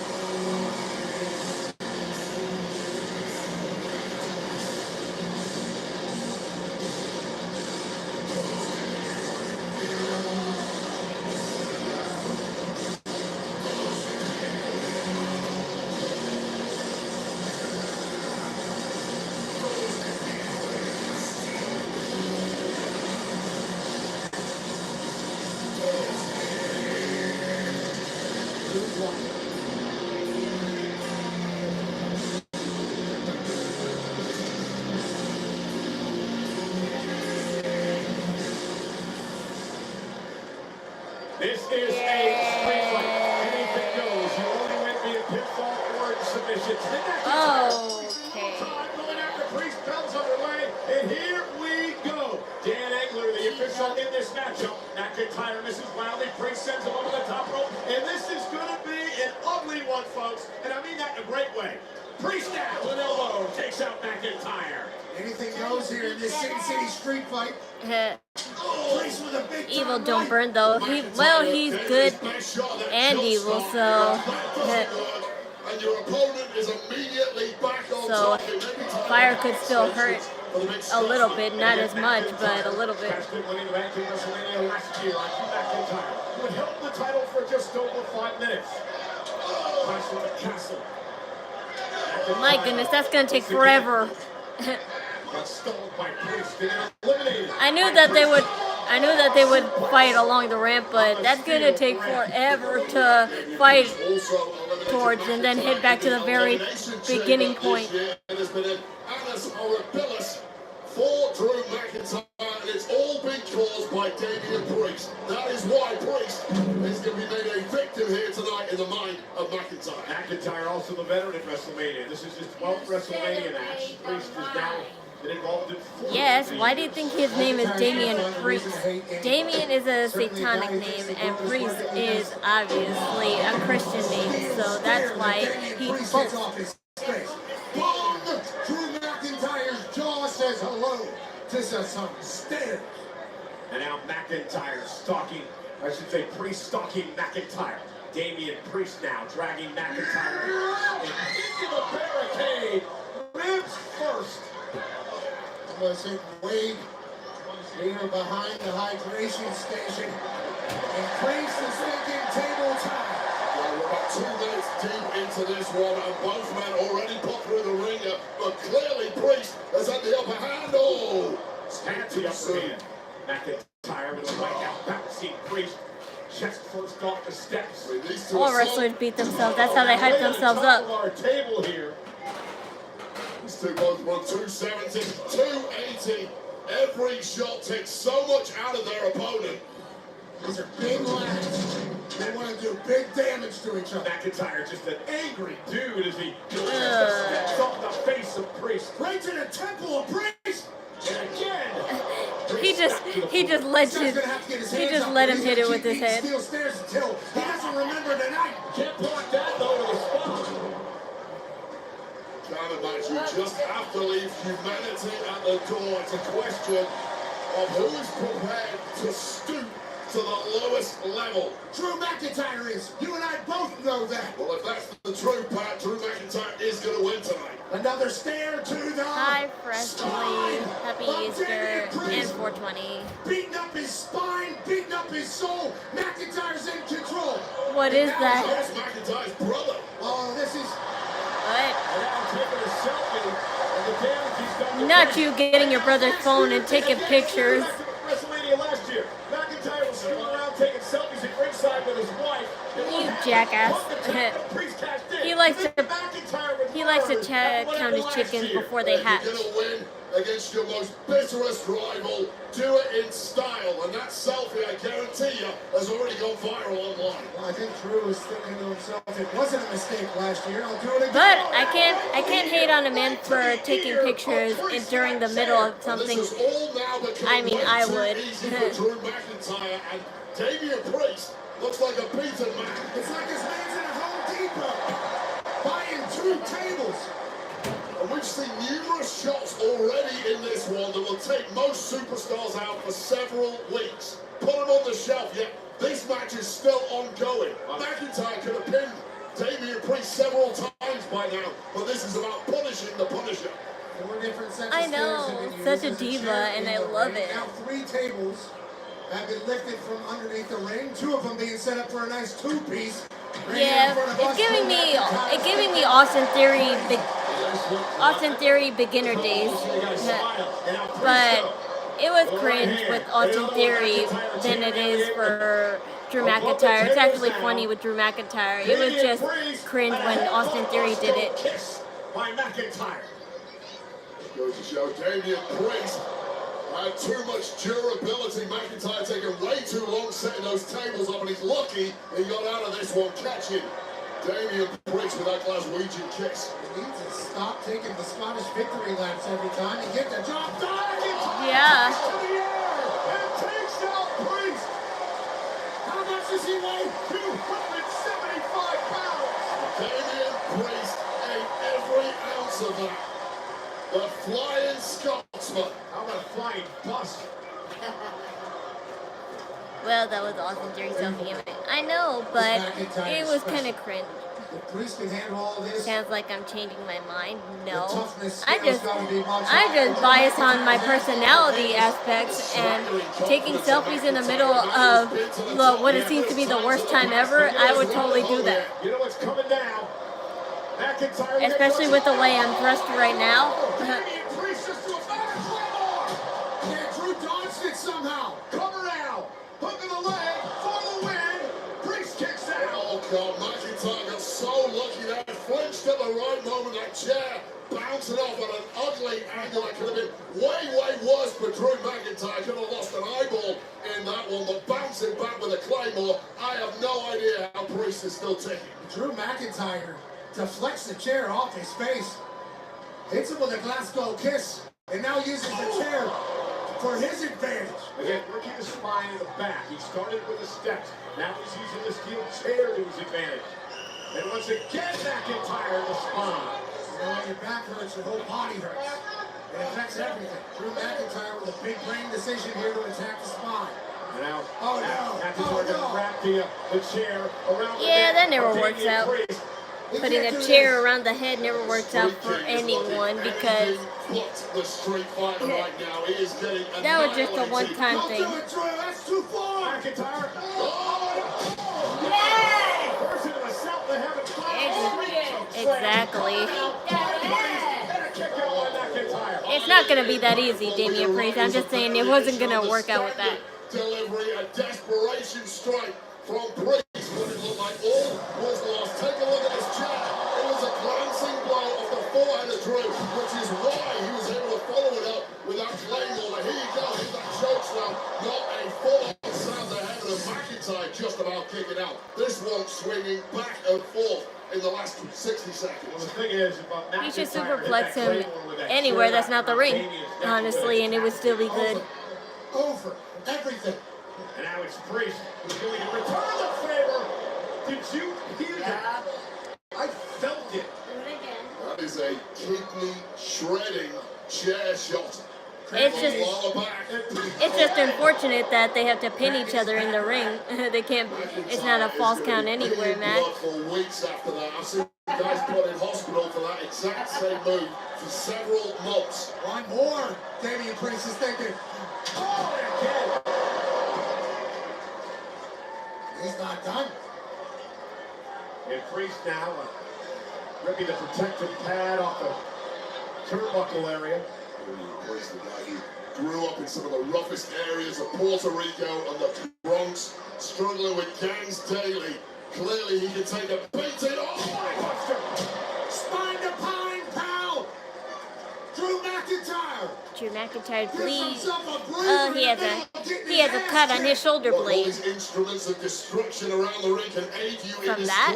This is a street fight. Anything goes. You only win via pinfall or submission. Okay. Going after Priest, bells underway, and here we go. Dan Engler, the official in this matchup. McIntyre misses wildly. Priest sends him over the top rope, and this is going to be an ugly one, folks. And I mean that in a great way. Priest down, an elbow, takes out McIntyre. Anything goes here in this City Street fight. Evil don't burn though. He's good and evil, so fire could still hurt a little bit, not as much, but a little bit. Would help the title for just over 5 minutes. My goodness, that's gonna take forever. I knew that they would fight along the ramp, but that's gonna take forever to fight towards and then head back to the very beginning point. There's been an annus horribilis for Drew McIntyre, and it's all been caused by Damian Priest. That is why Priest is going to be made a victim here tonight in the mind of McIntyre. McIntyre, also the veteran at WrestleMania. This is his 12th WrestleMania match. Priest is now been involved in 4. Yes, why do you think his name is Damian Priest? Damian is a satanic name, and Priest is obviously a Christian name, so that's why he's both. Bong! Drew McIntyre's jaw says hello to some stairs. And now McIntyre stalking, I should say Priest stalking McIntyre. Damian Priest now dragging McIntyre into the barricade. Ribs first. Listen, Wade here behind the hydration station. And Priest is thinking table time. Well, we're about 2 minutes deep into this one, and both men already put through the ringer, but clearly Priest has had the upper hand. Oh! Stand to the upper hand. McIntyre with a right out bouncing Priest. Chest first off the steps. All wrestlers beat themselves. That's how they hype themselves up. Our table here. These two both run 270, 280. Every shot takes so much out of their opponent. These are big lads. They want to do big damage to each other. McIntyre just an angry dude as he steps off the face of Priest. Right to the temple of Priest. And again. He just let him hit it with his head. Steel stairs until he doesn't remember tonight. Can't block that though to the spot. Countermatch, you just have to leave humanity at the door. It's a question of who's prepared to stoop to the lowest level. Drew McIntyre is. You and I both know that. Well, if that's the truth, Pat, Drew McIntyre is going to win tonight. Another stare to the Hi, Presley. Happy Easter and 420. Beating up his spine, beating up his soul. McIntyre's in control. What is that? That's McIntyre's brother. Oh, this is... What? And Not you getting your brother's phone and taking pictures. WrestleMania last year. McIntyre was screwing around taking selfies at ringside with his wife. You jackass. He likes to count his chickens before they hatch. You're going to win against your most bitterest rival. Do it in style. And that selfie, I guarantee you, has already gone viral online. Well, I think Drew is thinking to himself, it wasn't a mistake last year. I'll do it again. But I can't hate on a man for taking pictures during the middle of something. I mean, I would. Drew McIntyre and Damian Priest looks like a beaten man. It's like his man's in a Home Depot buying 2 tables. And we've seen numerous shots already in this one that will take most superstars out for several weeks. Put them on the shelf, yet this match is still ongoing. McIntyre could have pinned Damian Priest several times by now, but this is about punishing the Punisher. 4 different sets I of know, stairs have been such a used as diva, chair and I in the love ring. it. Now 3 tables have been lifted from underneath the ring. 2 of them being set up for a nice 2-piece. Yeah, it's giving me Austin Theory beginner days. But it was cringe with Austin Theory than it is for Drew McIntyre. It's actually funny with Drew McIntyre. It was just cringe when Austin Theory did it. By McIntyre. Goes to show Damian Priest had too much durability. McIntyre taking way too long setting those tables up, and he's lucky he got out of this one catching Damian Priest with that Glaswegian kiss. He needs to stop taking the Scottish victory laps every time and get the job done. Yeah. And takes out Priest. How much does he weigh? 275 pounds. Damian Priest ate every ounce of that. The Flying Scotsman. How about a flying bus? Well, that was Austin Theory's self-gimmick. I know, but it was kind of cringe. If Priest can handle all this, Sounds like I'm changing my mind. No, the toughness I'm scale's gotta be much just biased on my personality aspects, and taking selfies in the middle of what it seems to be the worst time ever. I would totally do that, You know what's coming now? McIntyre. especially with the way I'm dressed right now. Damian Priest just to a back claymore. Yeah, Drew dodged it somehow. Cover now. Hook of the leg for the win. Priest kicks out. Oh God, McIntyre got so so lucky there. Flinched at the right moment. That chair bouncing off at an ugly angle. That could have been way, way worse for Drew McIntyre. Could have lost an eyeball in that one. But bouncing back with a Claymore, I have no idea how Priest is still ticking. Drew McIntyre deflects the chair off his face, hits him with a Glasgow kiss, and now uses the chair for his advantage. Again, working the spine in the back. He started with the steps. Now he's using the steel chair to his advantage. And once again, McIntyre in the spine. You know, when your back hurts, your whole body hurts. It affects everything. Drew McIntyre with a big brain decision here to attack the spine. Now, McIntyre gonna wrap the chair around the Yeah, neck that never of works Damian out. Priest. Putting a chair around the head never works out for anyone because that was just a one-time thing. Don't do it, Drew. That's too far. McIntyre. Exactly. It's not going to be that easy, Damian Priest. I'm just saying it wasn't going to work out with that. Delivery, a desperation strike from Priest when it looked like all was lost. Take a look at this chair. It was a glancing blow of the forehead of Drew, which is why he was able to follow it up with that Claymore. But here you go, here's that choke slam. Not a full sound to heaven of McIntyre just about kicking out. This one swinging back and forth in the last 60 seconds. Well, the thing is, he should superplex him anywhere that's not the ring, honestly, and it would still be good. Over everything. And now it's Priest who's going to return the favor. Did you hear that? I felt it. That is a kidney shredding chair shot. It's just unfortunate that they have to pin each other in the ring. They can't. It's not a false count anywhere, man. For weeks after that, I've seen guys put in hospital for that exact same move for several months. One more. Damian Priest is thinking. Oh, again. He's not done. And Priest now ripping the protective pad off the turnbuckle area. Priest, the guy who grew up in some of the roughest areas of Puerto Rico and the Bronx, struggling with gangs daily. Clearly he can take a beating. Oh, spine to pine, pal. Drew McIntyre. Drew McIntyre bleeds. Oh, he has a cut on his shoulder blade. From that?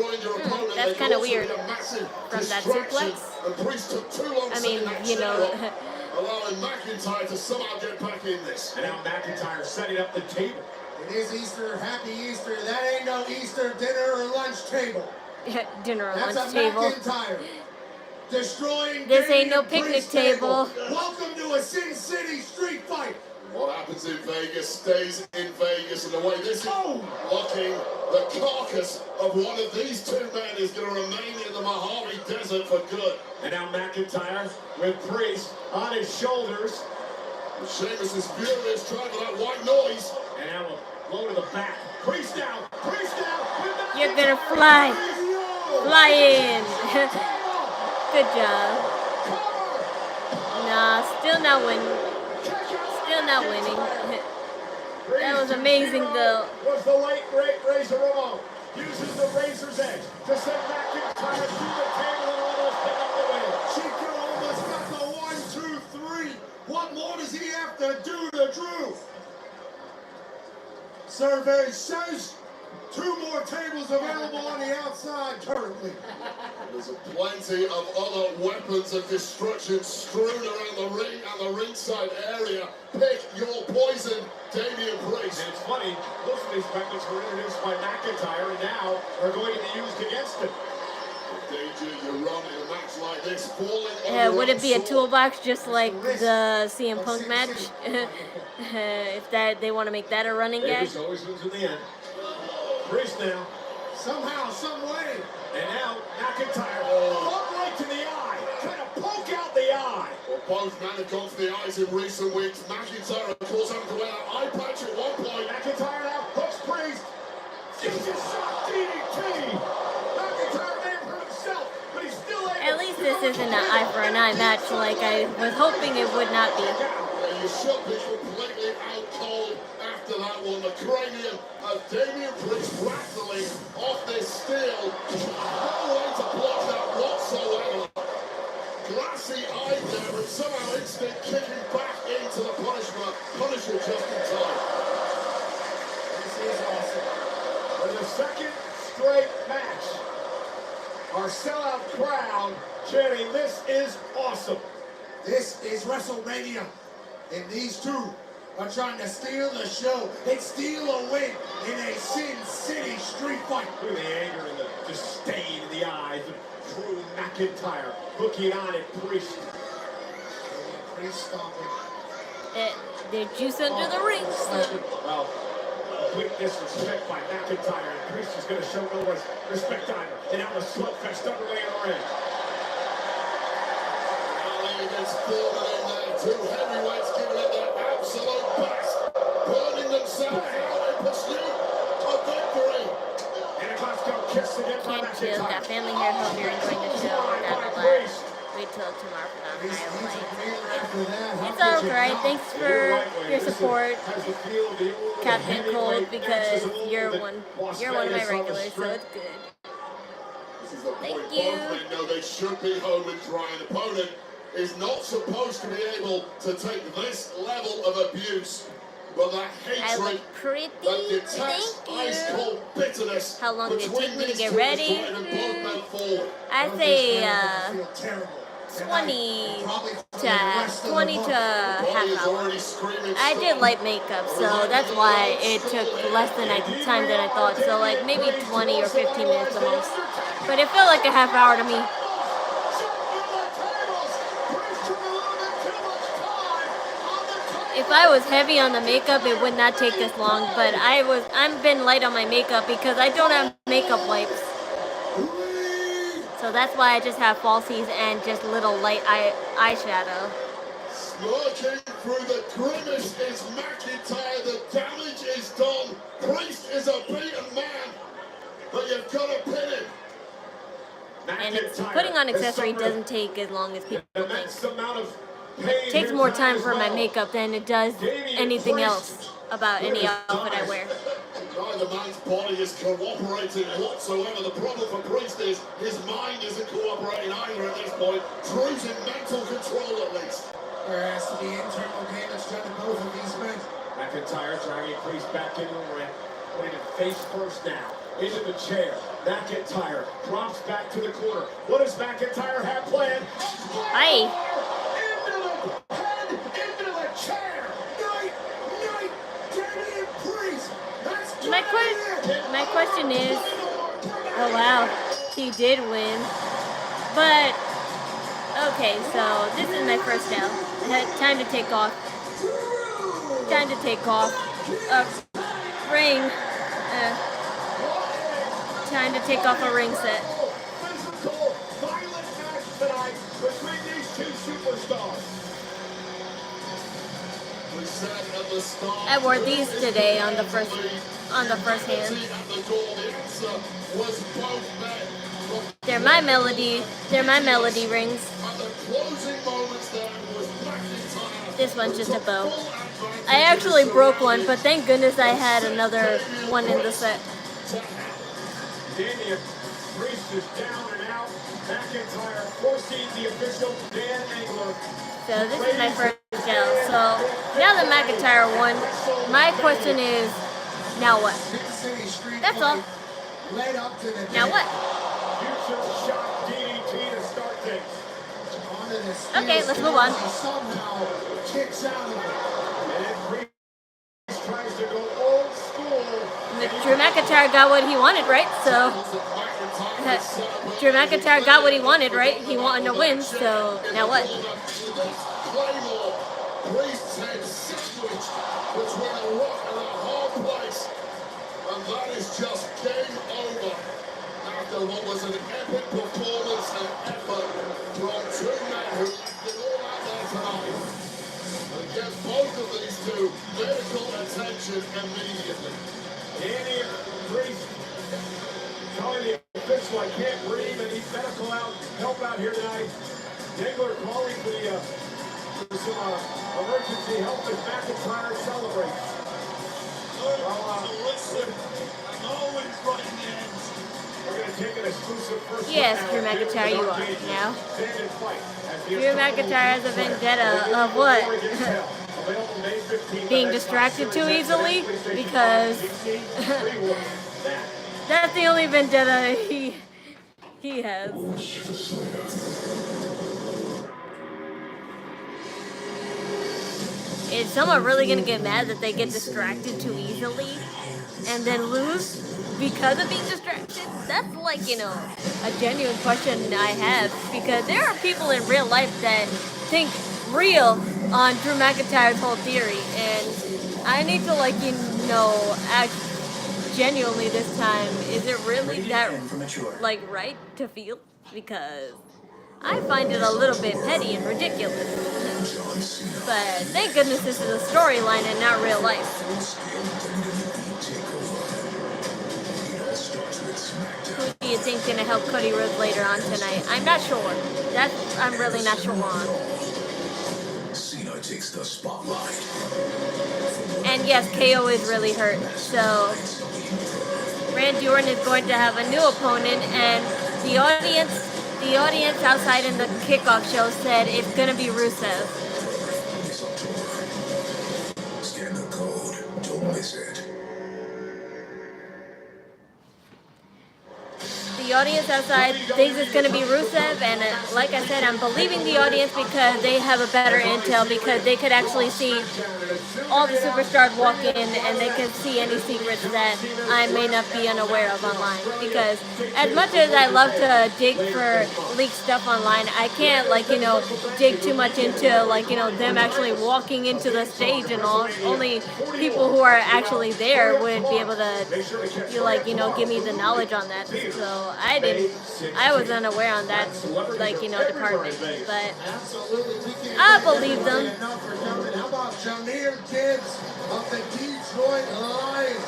That's kind of weird. From that suplex? I mean, you know. Allowing McIntyre to somehow get back in this. And now McIntyre setting up the table. It is Easter. Happy Easter. That ain't no Easter dinner or lunch table. Dinner or lunch That's a table. McIntyre. Destroying this ain't no picnic table. Welcome to a Sin City street fight. What happens in Vegas stays in Vegas, and the way this is looking, the carcass of one of these two men is going to remain in the Mojave Desert for good. And now McIntyre with Priest on his shoulders. Sheamus is furious, trying for that white noise. And now a blow to the back. Priest down. Priest down. You're going to fly. Fly in. Good job. Nah, still not winning. Still not winning. That was amazing, though. Was the late great Razor Ramon uses the razor's edge to send McIntyre through the table and almost pick up the win. Chico almost got the 1, 2, 3. What more does he have to do to Drew? Survey says 2 more tables available on the outside currently. There's plenty of other weapons of destruction strewn around the ring and the ringside area. Pick your poison, Damian Priest. And it's funny, most of these weapons were introduced by McIntyre and now are going to be used against him. The danger you run in a match like this, falling would it be a toolbox just like the CM Punk match? If they want to make that a running gag? Davis always wins in the end. Priest now. Somehow, some way. And now McIntyre. Bump right to the eye. Trying to poke out the eye. Well, both men have gone for the eyes in recent weeks. McIntyre, of course, having to wear that eye patch at one point. McIntyre now hooks Priest. Jesus shot DDT. McIntyre may have hurt himself, but he's still able. At least this isn't an eye for an eye match like I was hoping it would not be. Yeah, you should be completely out cold after that one. The cranium of Damian Priest rattling off this steel. No way somehow instinct kicking back into the Punisher just in time. This is awesome. For the second straight match, our sellout crowd chanting, "This is awesome." This is WrestleMania, and these two are trying to steal the show and steal a win in a Sin City street fight. Look at the anger and the disdain in the eyes of Drew McIntyre looking on at Priest. Priest stomping. The juice under the ring. Well, complete disrespect by McIntyre, and Priest is going to show no respect either. And now the slugfest underway in the ring. Gets fielded in there. Two heavyweights giving it their absolute best, burning themselves out in pursuit of victory. And a Glasgow kiss again from Can't chill. McIntyre. Got family here. Hope you're enjoying the show. Not a lot. Wait till tomorrow for the highlight. It's alright. Thanks for your support, Captain Cold, because you're one of my regulars, so it's good. This is the Thank point you. both men know they should be home and dry. An opponent is not supposed to be able to take this level of abuse, but that I hatred, look pretty. that detached, Thank ice-cold you. bitterness How long did it between take me to these get two is ready? driving both men forward. I say I feel terrible. 20 Probably for the to rest of the 20 to month. half Body is hour. already screaming I did stop. light makeup, so that's why it took less than time than I thought. So like maybe 20 or 15 minutes the most. But it felt like a half hour to me. If I was heavy on the makeup, it would not take this long. But I'm been light on my makeup because I don't have makeup wipes. So that's why I just have falsies and just little light eyeshadow. Smirking through the grimace is McIntyre. The damage is done. Priest is a beaten man, but you've got to pin him. And putting on accessory doesn't take as long as people think. It takes more time for my makeup than it does anything else about any outfit I wear. Neither man's body is cooperating whatsoever. The problem for Priest is his mind isn't cooperating either at this point. Drew's in mental control at least. There has to be internal damage done to both of these men. McIntyre dragging Priest back into the ring. Putting him face first now. Into the chair. McIntyre drops back to the corner. What does McIntyre have planned? Hi. Into the head, into the chair. Night, Damian Priest. That's My question is, oh wow, he did win. But okay, so this is my first down. Time to take off. Time to take off. Ring. Time to take off a ring set. Physical, violent match tonight between these two superstars. We said at the start, I wore these today on the first hand. at the door, the answer was both men. They're my melody rings. At the closing moments there was McIntyre. This one's just a bow. I actually broke one, but thank goodness I had another one in the set. Damian Priest is down and out. McIntyre forcing the official Dan Engler. So this is my first gel. So now that McIntyre won, my question is, now what? That's all. Led up to the Now what? Future shot DDT to start things. Okay, let's move on. He somehow kicks out of it. And Priest tries to go old school. Drew McIntyre got what he wanted, right? So Drew McIntyre got what he wanted, right? He wanted to win, so now what? Claymore, Priest's head sandwiched between a rock and a hard place. And that is just game over. After what was an epic performance and effort from two men who left it all out there tonight. And get both of these two medical attention immediately. Danny Priest telling the official, I can't breathe, and he's medical help out here tonight. Engler calling for some emergency help as McIntyre celebrates. Listen, I'm always right in the end. Yes, Drew McIntyre, you are now. Drew McIntyre has a vendetta of what? Being distracted too easily? Because that's the only vendetta he has. Is someone really gonna get mad that they get distracted too easily and then lose because of being distracted? That's like, you know, a genuine question I have, because there are people in real life that think real on Drew McIntyre's whole theory, and I need to, like, you know, act genuinely this time. Is it really that, like, right to feel? Because I find it a little bit petty and ridiculous. But thank goodness this is a storyline and not real life. Who do you think's gonna help Cody Rhodes later on tonight? I'm not sure. I'm really not sure on. Cena takes the spotlight. And yes, KO is really hurt. So Randy Orton is going to have a new opponent, and the audience outside in the kickoff show said it's gonna be Rusev. Scan the code. Don't miss it. The audience outside thinks it's going to be Rusev, and like I said, I'm believing the audience because they have a better intel, because they could actually see all the superstars walk in and they can see any secrets that I may not be unaware of online. Because as much as I love to dig for leaked stuff online, I can't, like, you know, dig too much into, like, you know, them actually walking into the stage and all. Only people who are actually there would be able to, like, you know, give me the knowledge on that. So I was unaware on that, like, you know, department, but I believe them. How about Jameer Gibbs of the Detroit Lions?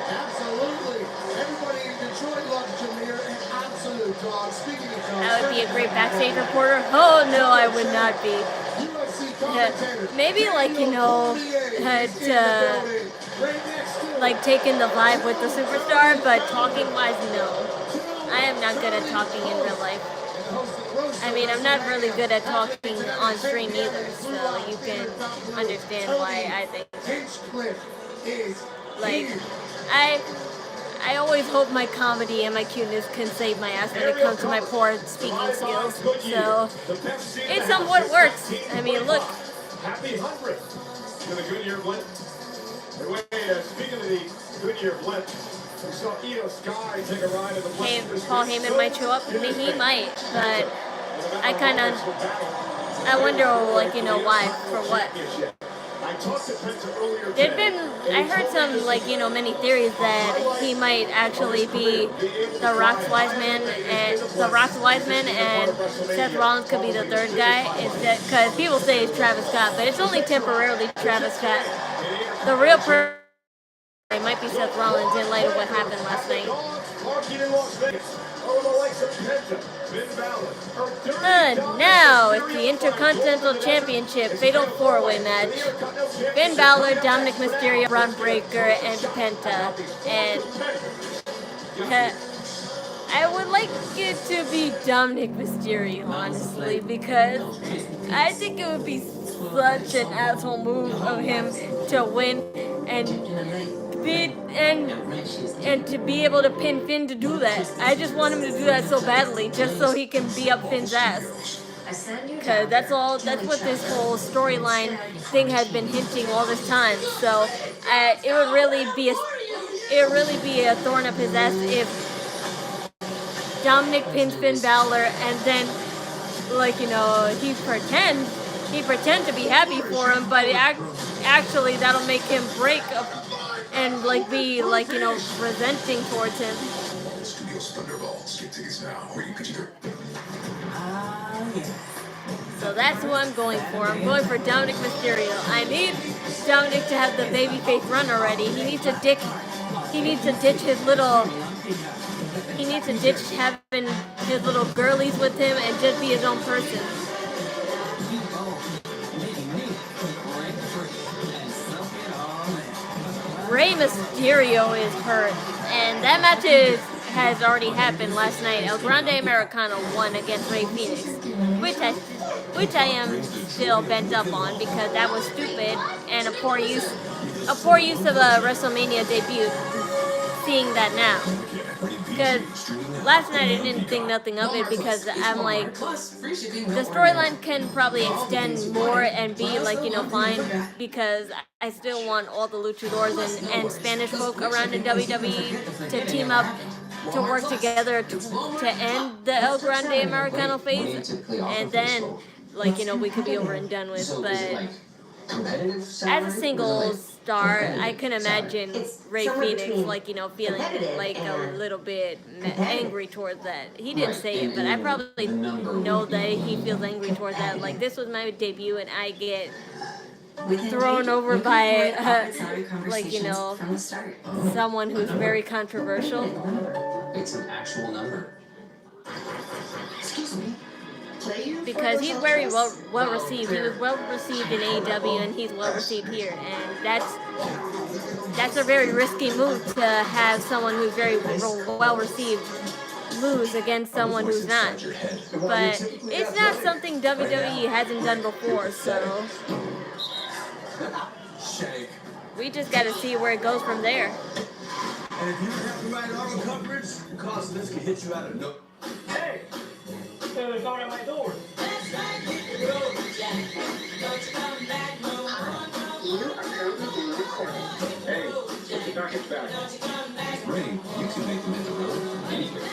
Absolutely. Everybody in Detroit loves Jameer, an absolute dog. Speaking of dogs, I would be a great backstage reporter. Oh no, I would not be. Maybe, like, you know, like taking the vibe with the superstar, but talking wise, no. I am not good at talking in real life. I mean, I'm not really good at talking on stream either, so you can understand why I think. Like, I always hope my comedy and my cuteness can save my ass when it comes to my poor speaking skills. So it somewhat works. I mean, look. Happy 100th to the Goodyear Blimp. Speaking of the Goodyear Blimp, we saw Io Sky take a ride in the Blimp. Paul Heyman might show up. I mean, he might, but I wonder, like, you know, why, for what. I heard some, like, you know, many theories that he might actually be the Rock's wise man, and Seth Rollins could be the third guy. Because people say it's Travis Scott, but it's only temporarily Travis Scott. The real person might be Seth Rollins in light of what happened last night. Now it's the Intercontinental Championship Fatal 4-Way match. Finn Balor, Dominic Mysterio, Braun Breaker, and Penta. And I would like it to be Dominic Mysterio, honestly, because I think it would be such an asshole move of him to win and to be able to pin Finn to do that. I just want him to do that so badly, just so he can be up Finn's ass. Because that's what this whole storyline thing has been hinting all this time. So it would really be a thorn up his ass if Dominic pins Finn Balor and then, like, you know, he pretend to be happy for him, but actually that'll make him break up and, like, be, like, you know, resenting towards him. So that's who I'm going for. I'm going for Dominic Mysterio. I need Dominic to have the babyface run already. He needs to ditch having his little girlies with him and just be his own person. Rey Mysterio is hurt, and that match is has already happened last night. El Grande Americano won against Rey Fenix, which I am still bent up on because that was stupid and a poor use of a WrestleMania debut. Seeing that now, because last night I didn't think nothing of it because I'm like, the storyline can probably extend more and be like, fine, because I still want all the luchadors and Spanish folk around in WWE to team up to work together to end the El Grande Americano phase, and then we could be over and done with. But as a singles star, I can imagine Rey Fenix, feeling like a little bit angry towards that. He didn't say it, but I probably know that he feels angry towards that. Like, this was my debut, and I get thrown over by, someone who's very controversial. It's an actual number. Excuse me. Because he's very well received. He was well received in AEW, and he's well received here, and that's a very risky move to have someone who's very well received lose against someone who's not. But it's not something WWE hasn't done before, so we just got to see where it goes from there. And if you have the right auto coverage, the cost of this can hit you out of no. Hey! They're going at my door. You are currently being recorded. Hey, put the package back. Ray, you can make them hit the road anywhere.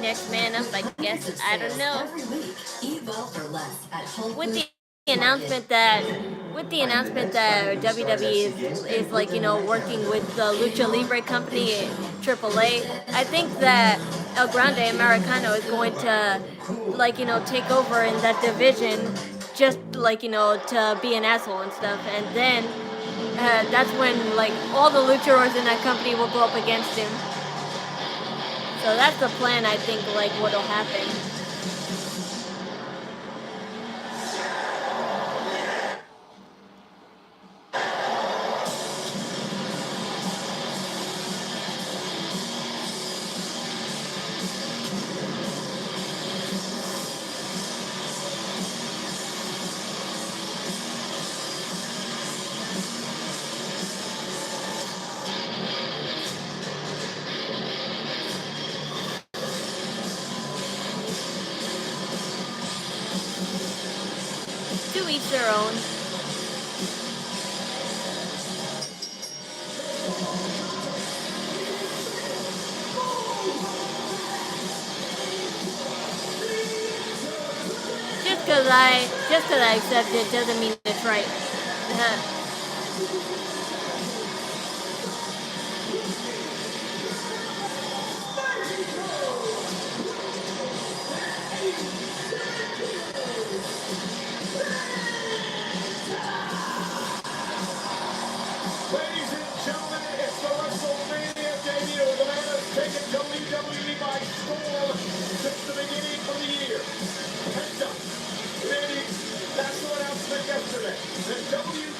Next man up, I guess. I don't know. Every week, eat well for less at Whole With Foods. the announcement that WWE is working with the Lucha Libre company, AAA, I think that El Grande Americano is going to take over in that division, just to be an asshole and stuff, and then that's when all the luchadors in that company will go up against him. So that's the plan, I think, what'll happen. 2 each their own. Just cause I accept it doesn't mean it's right. Ladies and gentlemen, it's the WrestleMania debut. The man has taken WWE by storm since the beginning of the year. Penta, maybe that's the announcement yesterday. The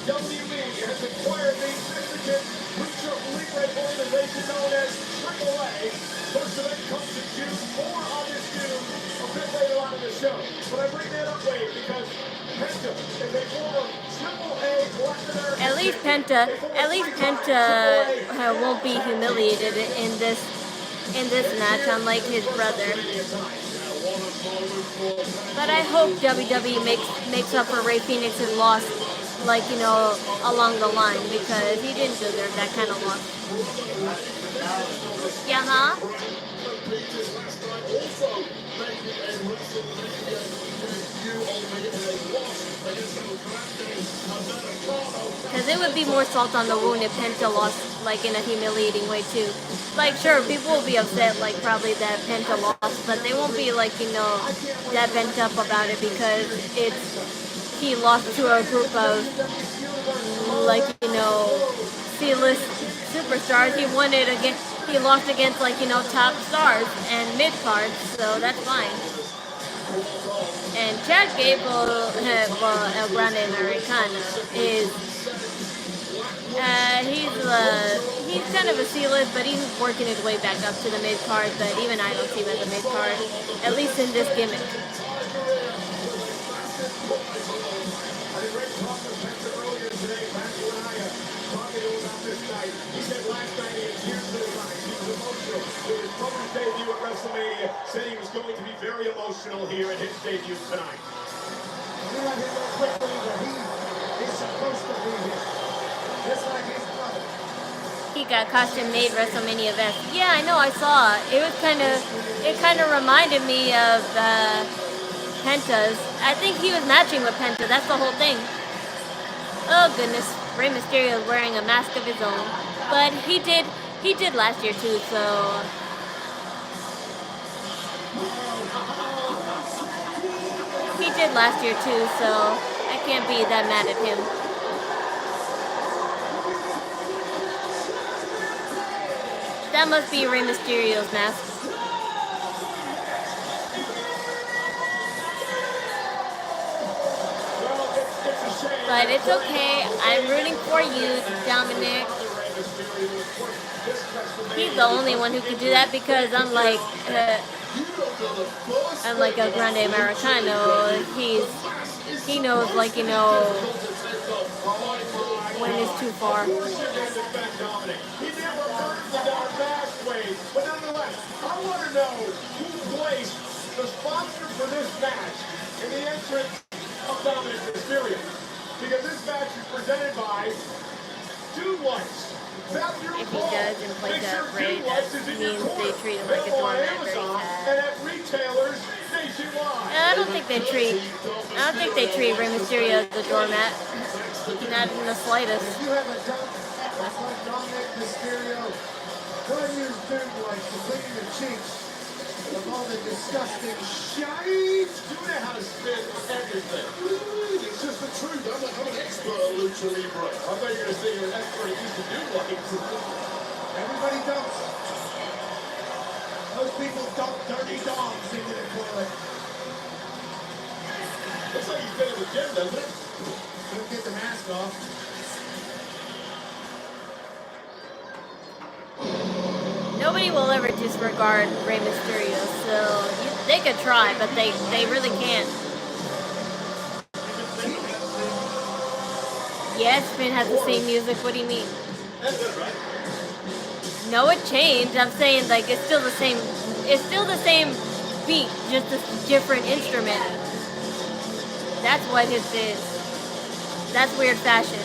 WWE has acquired the Mexican Lucha Libre organization known as AAA. First event comes in June, more on this June, a bit later on in the show. But I bring that up, Wade, because Penta is a former AAA Latin At least Penta won't be humiliated in this match, unlike his brother. But I hope WWE makes up for Rey Fenix's loss, along the line, because he didn't deserve that kind of loss. Yeah, huh? Because it would be more salt on the wound if Penta lost, in a humiliating way, too. Sure, people will be upset, probably that Penta lost, but they won't be, that bent up about it because he lost to a group of, C-list superstars. He lost against, top stars and mid-cards, so that's fine. And Chad Gable, well, El Grande Americano, is he's kind of a C-list, but he's working his way back up to the mid card. But even I don't see him as a mid card, at least in this gimmick. He said last night he had tears in his eyes. He was emotional with his brother's debut at WrestleMania. Said he was going to be very emotional here at his debut tonight. We let him know quickly that he is supposed to be here. Just like his brother. He got custom-made WrestleMania vest. Yeah, I know. I saw it. It kind of reminded me of Penta's. I think he was matching with Penta. That's the whole thing. Oh goodness, Rey Mysterio is wearing a mask of his own, but he did last year too. So he did last year too. So I can't be that mad at him. That must be Rey Mysterio's mask. But it's okay. I'm rooting for you, Dominic. He's the only one who can do that because unlike El Grande Americano, he knows, like, you know, when it's too far. He never heard the dark matchways, but nonetheless, I want to know who placed the sponsor for this match in the entrance of Dominic Mysterio. Because this match is presented by Dude Lights. If he does and plays that Rey, that means they treat him like a doormat very bad. And at retailers nationwide. I don't think they treat Rey Mysterio as a doormat. Not in the slightest. If you have a Dominic Mysterio, what do you do like to clean the cheeks of all the disgusting shite? You know how to spin everything. It's just the truth. I'm an expert at lucha libre. I thought you were going to say you're an expert at using Dude Lights. Everybody dumps. Those people dump dirty dogs into the toilet. Looks like you've been in the gym, doesn't it? Don't get the mask off. Nobody will ever disregard Rey Mysterio, so they could try, but they really can't. Yeah, Spin has the same music. What do you mean? No, it changed. I'm saying, like, it's still the same. It's still the same beat, just a different instrument. That's what this is. That's weird fashion.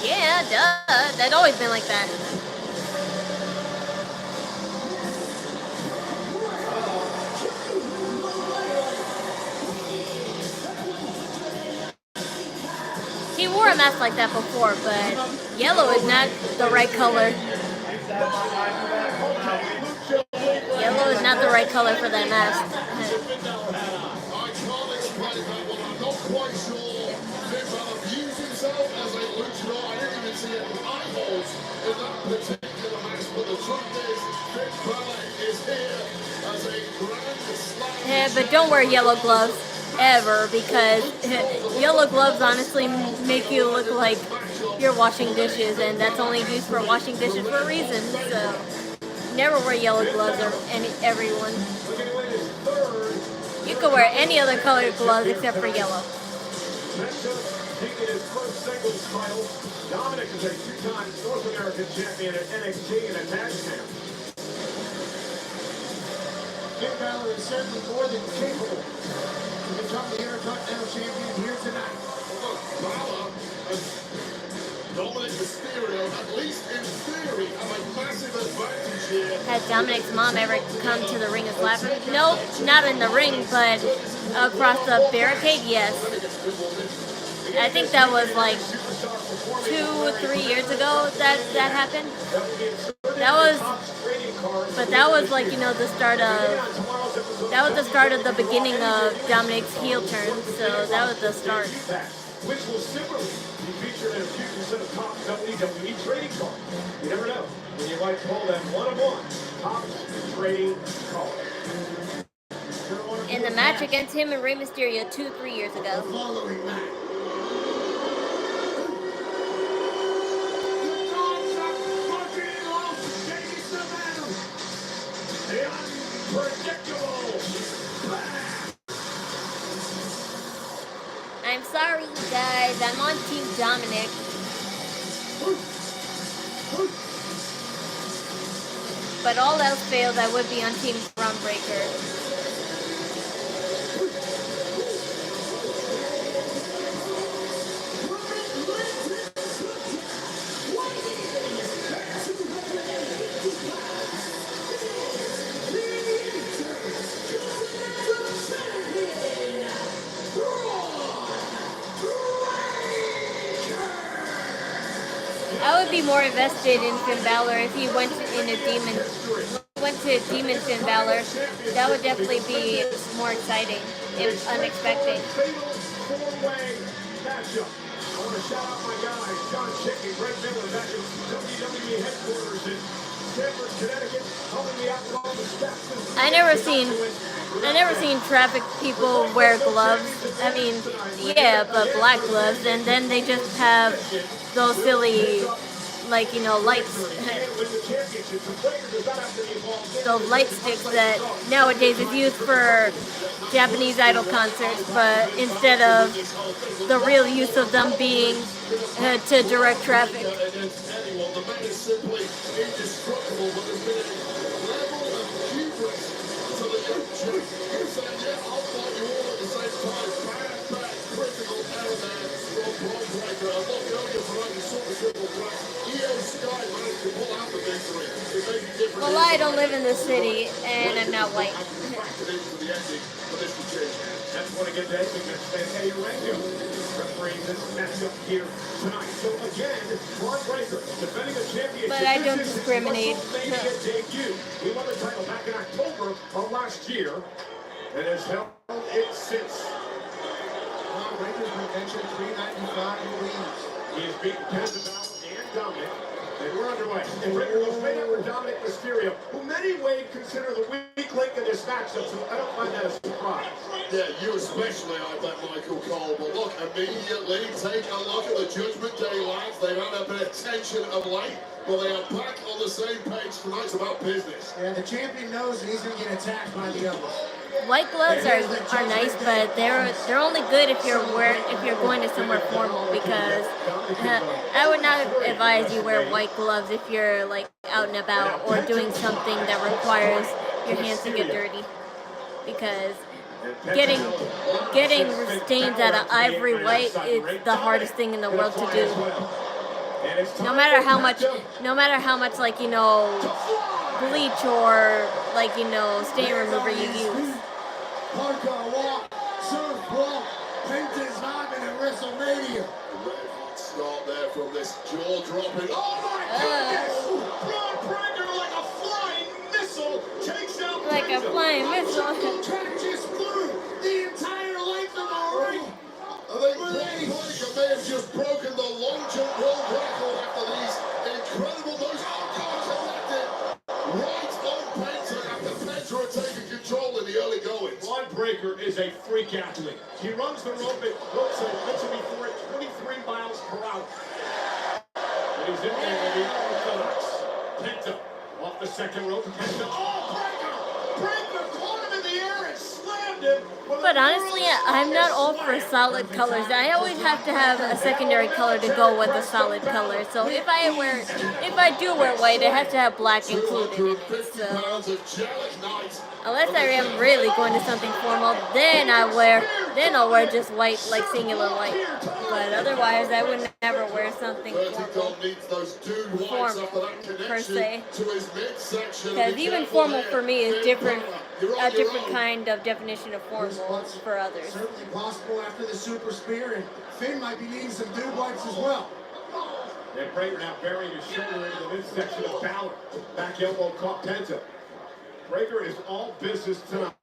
Yeah, duh. That's always been like that. He wore a mask like that before, but yellow is not the right color. Yellow is not the right color for that mask. I can't explain that one. I'm not quite sure. Finn Balor views himself as a luchador. I didn't even see any eyeballs in that particular match, but the truth is, Finn Balor is here as a grand slam. Yeah, but don't wear yellow gloves ever, because yellow gloves honestly make you look like you're washing dishes, and that's only used for washing dishes for a reason. So never wear yellow gloves, or everyone. You can wear any other colored gloves except for yellow. Taking his first singles title. Dominic is a two-time North American champion at NXT and a tag champ. Finn Balor is certainly more than capable to become the Intercontinental Champion here tonight. Look, Balor and Dominic Mysterio, at least in theory, have a massive advantage here. Has Dominic's mom ever come to the ring and slap him? Nope, not in the ring, but across the barricade, yes. I think that was like 2 or 3 years ago that happened. That was like, you know, the start of the beginning of Dominic's heel turn. So that was the start. Which will similarly be featured in a future set of top WWE trading cards. You never know when you might call them one-of-one top trading cards. match against him and Rey Mysterio 2-3 years ago. Following that. I'm sorry, guys. I'm on Team Dominic. But all else fails, I would be on Team Braun Breaker. I would be more invested in Finn Balor if he went to Demon Finn Balor. That would definitely be more exciting if unexpected. Four-way matchup. I want to shout out my guys, John Chick and Greg Miller, back at WWE headquarters in Stamford, Connecticut, helping me out with all the steps. I never seen traffic people wear gloves. I mean, yeah, but black gloves, and then they just have those silly, like, you know, lights. Those light sticks that nowadays is used for Japanese idol concerts, but instead of the real use of them being to direct traffic. Well, I don't live in the city, and I'm not white. That's what I get to Hey, Radio. Refereeing this matchup here tonight. So again, Braun Breaker defending the championship. But I don't discriminate. Debut. He won the title back in October of last year, and has held it since. Braun Breaker's been mentioned 395 wins. He has beaten Penta and Dominic. And we're underway. And Breaker goes right after Dominic Mysterio, who many would consider the weak link in this matchup, so I don't find that a surprise. Yeah, you especially, I bet, Michael Cole. But look, immediately take a look at the Judgment Day lads. They've had a bit of tension of late, but they are back on the same page tonight. It's about business. Yeah, the champion knows that he's going to get attacked by the others. White gloves are nice, but they're only good if you're going to somewhere formal, because I would not advise you wear white gloves if you're like out and about or doing something that requires your hands to get dirty, because getting stains out of ivory white is the hardest thing in the world to do. No matter how much like, you know, bleach or like, you know, stain remover you use. Hardcore walk, surf walk, Penta's Hagen at WrestleMania. Start there from this jaw-dropping. Oh my goodness! Braun Breaker like a flying missile takes out like a flying missile. The track just flew the entire length of our ring. I think Braun Breaker may have just broken the long jump world record after these incredible moves. Oh God, connected right on Penta after Penta had taken control in the early goings. Braun Breaker is a freak athlete. He runs the rope at, I mentioned before, at 23 miles per hour. And he's in there with the orthodox. Penta off the second rope. Penta, oh, Breaker caught him in the air and slammed him. But honestly, I'm not all for solid colors. I always have to have a secondary color to go with a solid color. So if I do wear white, I have to have black included in it. So unless I am really going to something formal, then I'll wear just white, like singular white. But otherwise, I would never wear something formal per se. Because even formal for me is a different kind of definition of formal for others. Certainly possible after the super spear, and Finn might be needing some dude wipes as well. And Breaker now burying his shoulder into the midsection of Balor. Back elbow caught Penta. Breaker is all business tonight.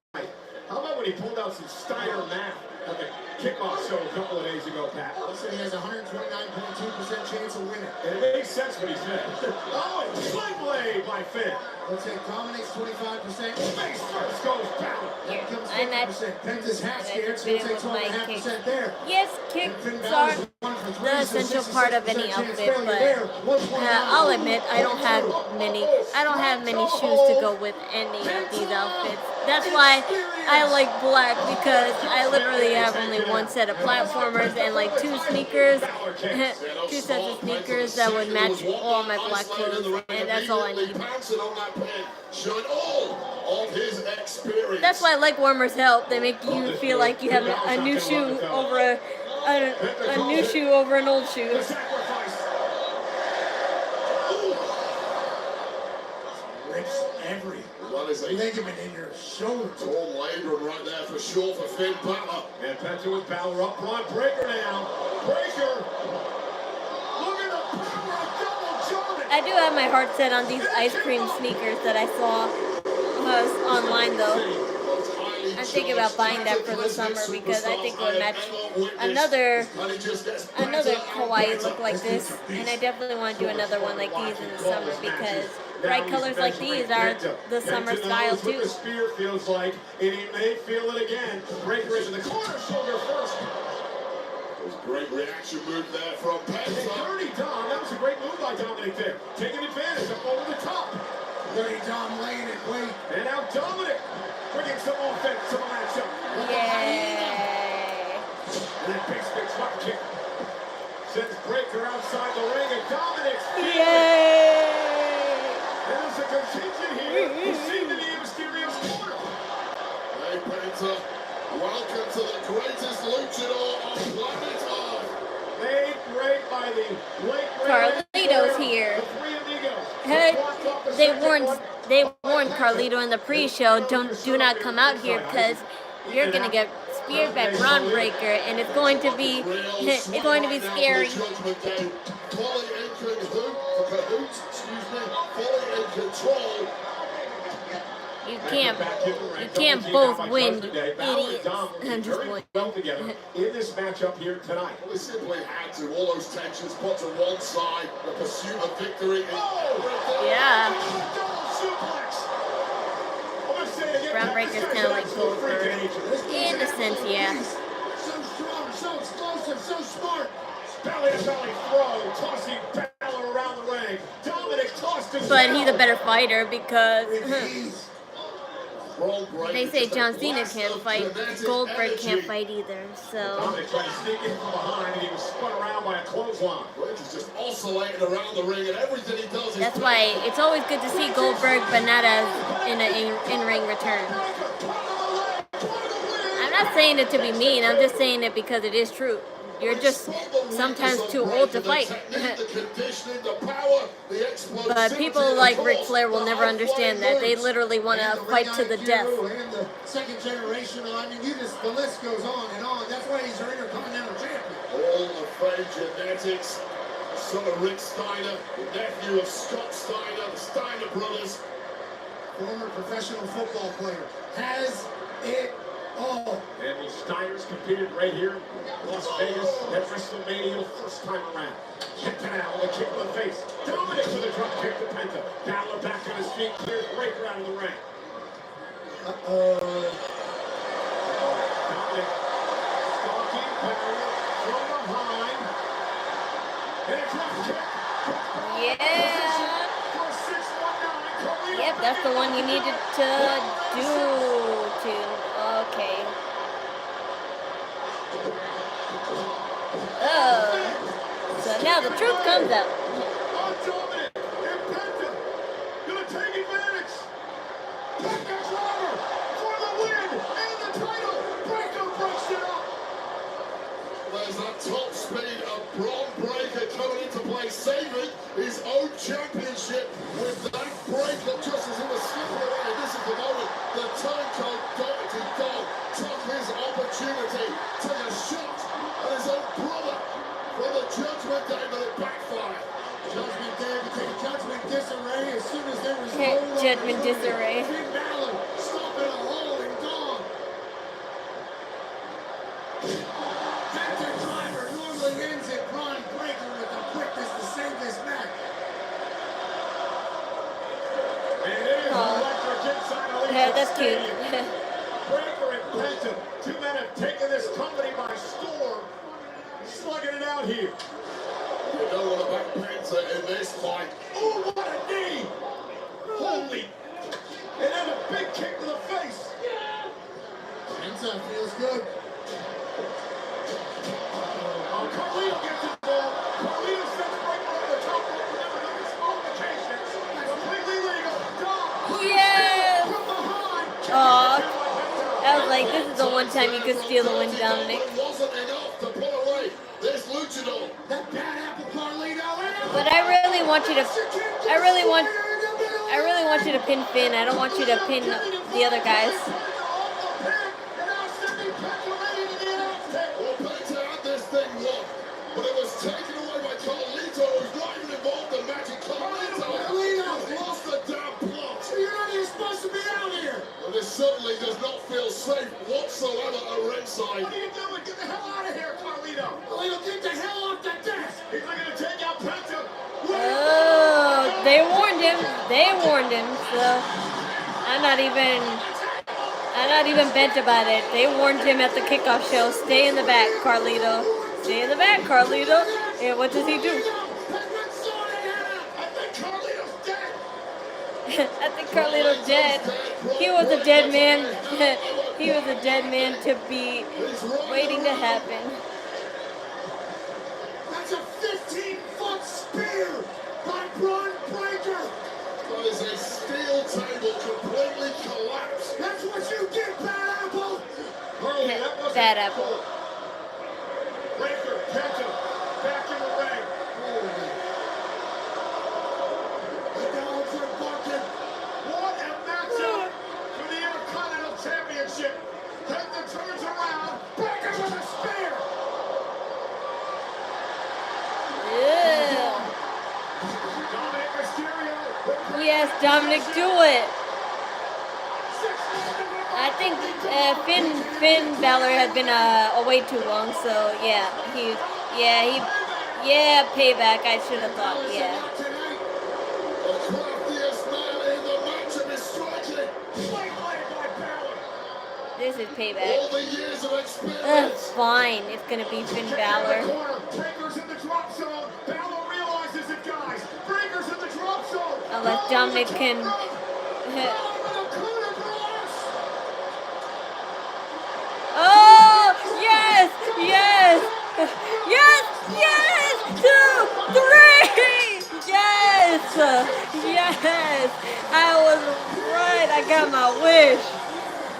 How about when he pulled out some Steiner math on the kickoff show a couple of days ago, Pat? Listen, he has a 129.2% chance of winning. And it makes sense what he said. Oh, and swing blade by Finn. Let's say Dominic's 25%. Face first goes Balor. Here comes I'm at 50%. Penta's half this scared, so video let's say with my kicks. 12.5% there. Yes, kicks are the essential part of any outfit, but I'll admit I don't have many shoes to go with any of these outfits. That's why I like black, because I literally have only one set of platformers and like two sneakers, two sets of sneakers that would match all my black clothes, and that's all I need. That's why I like Warmers Help. They make you feel like you have a new shoe over a new shoe over an old shoe. Rips every ligament in your shoulder. Torn labrum right there for sure for Finn Balor. And Penta with Balor up front. Breaker now. Breaker. Look at the power of double German. I do have my heart set on these ice cream sneakers that I saw online though. I'm thinking about buying that for the summer because I think it would match another kawaii look like this, and I definitely want to do another one like these in the summer because bright colors like these are the summer style too. The spear feels like, and he may feel it again. Breaker into the corner, shoulder first. There's a great reaction move there from Penta. Dirty Dom, that was a great move by Dominic there. Taking advantage up over the top. Dirty Dom laying it, wait. And now Dominic bringing some offense to the matchup. Yay! And then big drop kick. Sends Breaker outside the ring, and Dominic's Yay! There's a contingent here who seem to be in Mysterio's corner. Hey Penta, welcome to the greatest luchador on planet Earth. Made great by the late Carlito's here. The three amigos. Hey, they warned Carlito in the pre-show, do not come out here because you're gonna get speared by Braun Breaker, and it's going to be scary. Folly and control. You can't both win, you idiots. I'm just playing. Well together in this matchup here tonight. Well, they simply had to. All those tensions put to one side. The pursuit of victory. Yeah. Braun Breaker's kind of like Goldberg. In a sense, yeah. So strong, so explosive, so smart. Belly to belly throw, tossing Balor around the ring. Dominic tossed his But he's a better fighter because they say John Cena can't fight, Goldberg can't fight either. So Dominic tried to sneak in from behind, and he was spun around by a clothesline. He's just oscillating around the ring, and everything he does is. that's why it's always good to see Goldberg, but not as in an in-ring return. I'm not saying it to be mean. I'm just saying it because it is true. You're just sometimes too old to fight. But people like Ric Flair will never understand that. They literally want to fight to the death. And the second generation, I mean, the list goes on and on. That's why he's our Intercontinental Champion. All the fake genetics. Son of Rick Steiner, the nephew of Scott Steiner, the Steiner brothers. Former professional football player. Has it all. And the Steiners competed right here in Las Vegas at Wrestlemania first time around. Penta now with a kick to the face. Dominic with a drop kick to Penta. Balor back on his feet, clears Breaker out of the ring. Dominic stalking Balor from behind. And a drop kick. Yeah. For a 619. Yep, that's the one you needed to do. Okay. Oh. So now the truth comes out. Dominic and Penta gonna take advantage. Penta driver for the win and the title. Breaker breaks it up. There's that top speed of Braun Breaker coming into play, saving his own championship with that breaker just as he was slipping away. This is the moment the turncoat Dirty Dog took his opportunity, took a shot at his own brother from the Judgment Day, but it backfired. Judgment Day became Judgment Disarray as soon as there was no Judgment Disarray. Finn Balor stomping a hole in Dawn. Penta driver normally ends at Braun Breaker with the quickness to save this match. And it cute. Breaker and Penta, two men have taken this company by storm. Slugging it out here. You know what about Penta in this fight? Oh, what a knee! Holy! And then a big kick to the face. Penta feels good. Oh, Carlito gets involved. Carlito sends Breaker over the top rope. Remember, no disqualification. Completely legal. Dom. Yes! From behind. Aw. I was like, this is the one time you could steal the win, Dominic. It wasn't enough to pull away this luchador. That bad apple Carlito. But I really want you to pin Finn. I don't want you to pin the other guys. Well, Penta had this thing won, but it was taken away by Carlito, who's not even involved in magic. Carlito's lost the damn plot. You're not even supposed to be out here. And this certainly does not feel safe whatsoever at ringside. What are you doing? Get the hell out of here, Carlito. Carlito, get the hell off the desk. He's looking to take out Penta. Oh, they warned him. They warned him. So I'm not even bent about it. They warned him at the kickoff show. Stay in the back, Carlito. Stay in the back, Carlito. And what does he do? I think Carlito's dead. He was a dead man. He was a dead man to be waiting to happen. That's a 15-foot spear by Braun Breaker. That is a steel table completely collapsed. That's what you get, Bad Apple. Bad Apple. Breaker, Penta, back in the ring. The dogs are barking. What a matchup for the Intercontinental Championship. Penta turns around, Breaker with a spear. Yeah. Dominic Mysterio. Yes, Dominic, do it. I think Finn Balor had been away too long, so yeah, payback. I should have thought, yeah. The craftiest man in the match and is striking. This is payback. All the years of experience. Fine, it's gonna be Finn Balor. Breaker's in the drop zone. Balor realizes it, guys. Breaker's in the drop zone. Unless Dominic can. Oh yes, yes, yes, yes. 2, 3. Yes, yes. I was right. I got my wish.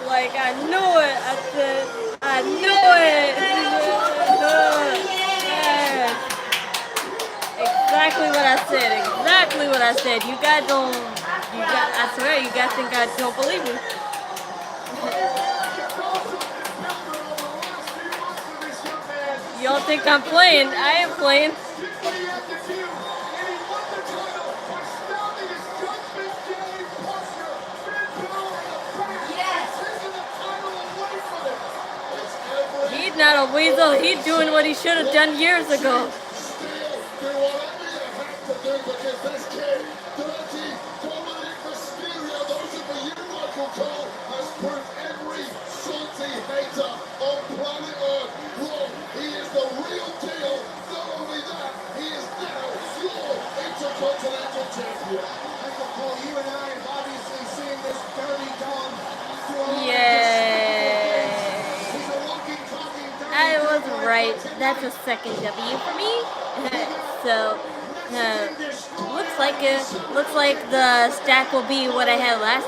Like I knew it. I knew it. Yes. Exactly what I said. Exactly what I said. You guys don't. I swear, you guys think I don't believe me. Y'all think I'm playing? I ain't playing. He's not a weasel. He's doing what he should have done years ago. I was right. That's a second W for me. So looks like the stack will be what I had last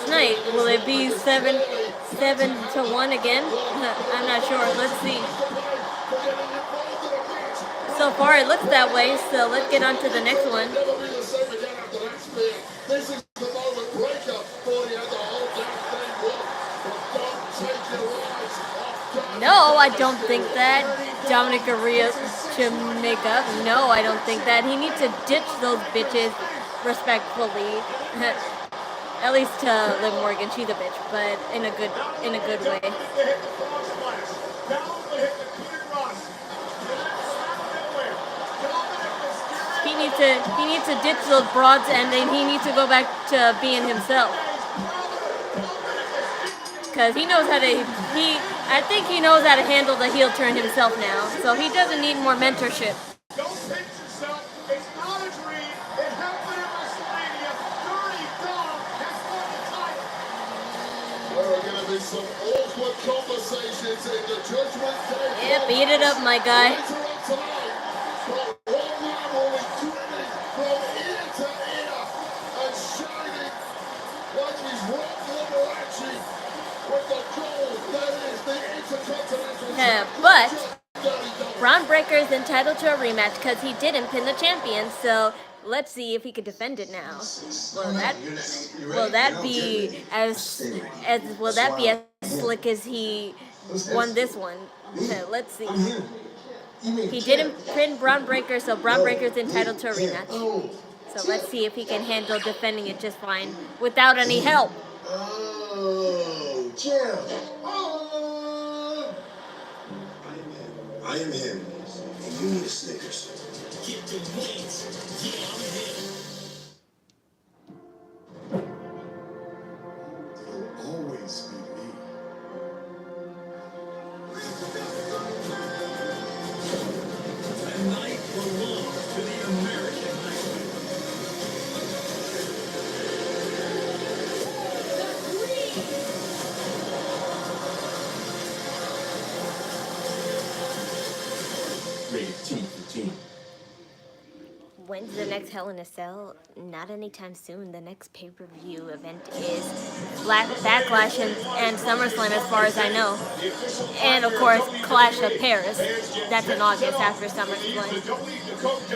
night. Will it be 7-1 again? I'm not sure. Let's see. So far it looks that way. So let's get on to the next one. This is the moment Breaker thought he had the whole damn thing won. But don't take your eyes off. No, I don't think that. Dominic Aria should make up. No, I don't think that. He needs to ditch those bitches respectfully. At least to Liv Morgan, she's a bitch, but in a good way. He needs to ditch those broads, and then he needs to go back to being himself. because he knows how to. I think he knows how to handle the heel turn himself now, so he doesn't need more mentorship. Don't pinch yourself. It's not a dream. It happened at WrestleMania. Dirty Dom has won the title. There are going to be some awkward conversations in the Judgment Day. Yeah, beat it up, my guy. Later on tonight, but one man will be grinning from ear to ear and shining like he's Rob Liberace with the gold that is the Intercontinental But Dirty Dom. Braun Breaker is entitled to a rematch because he didn't pin the champion. So let's see if he could defend it now. Will that be as slick as he won this one? Let's see. He didn't pin Braun Breaker, so Braun Breaker's entitled to a rematch. So let's see if he can handle defending it just fine without any help. Oh, Jim. Oh. I am him, and you need a Snickers. Get the wings. Yeah, I'm him. You'll always be me. Tonight belongs to the American Nightmare. Rated T for Teen. When's the next Hell in a Cell? Not anytime soon. The next pay-per-view event is Backlash and SummerSlam, as far as I know. And of course, Clash of Paris. That's in August after SummerSlam. The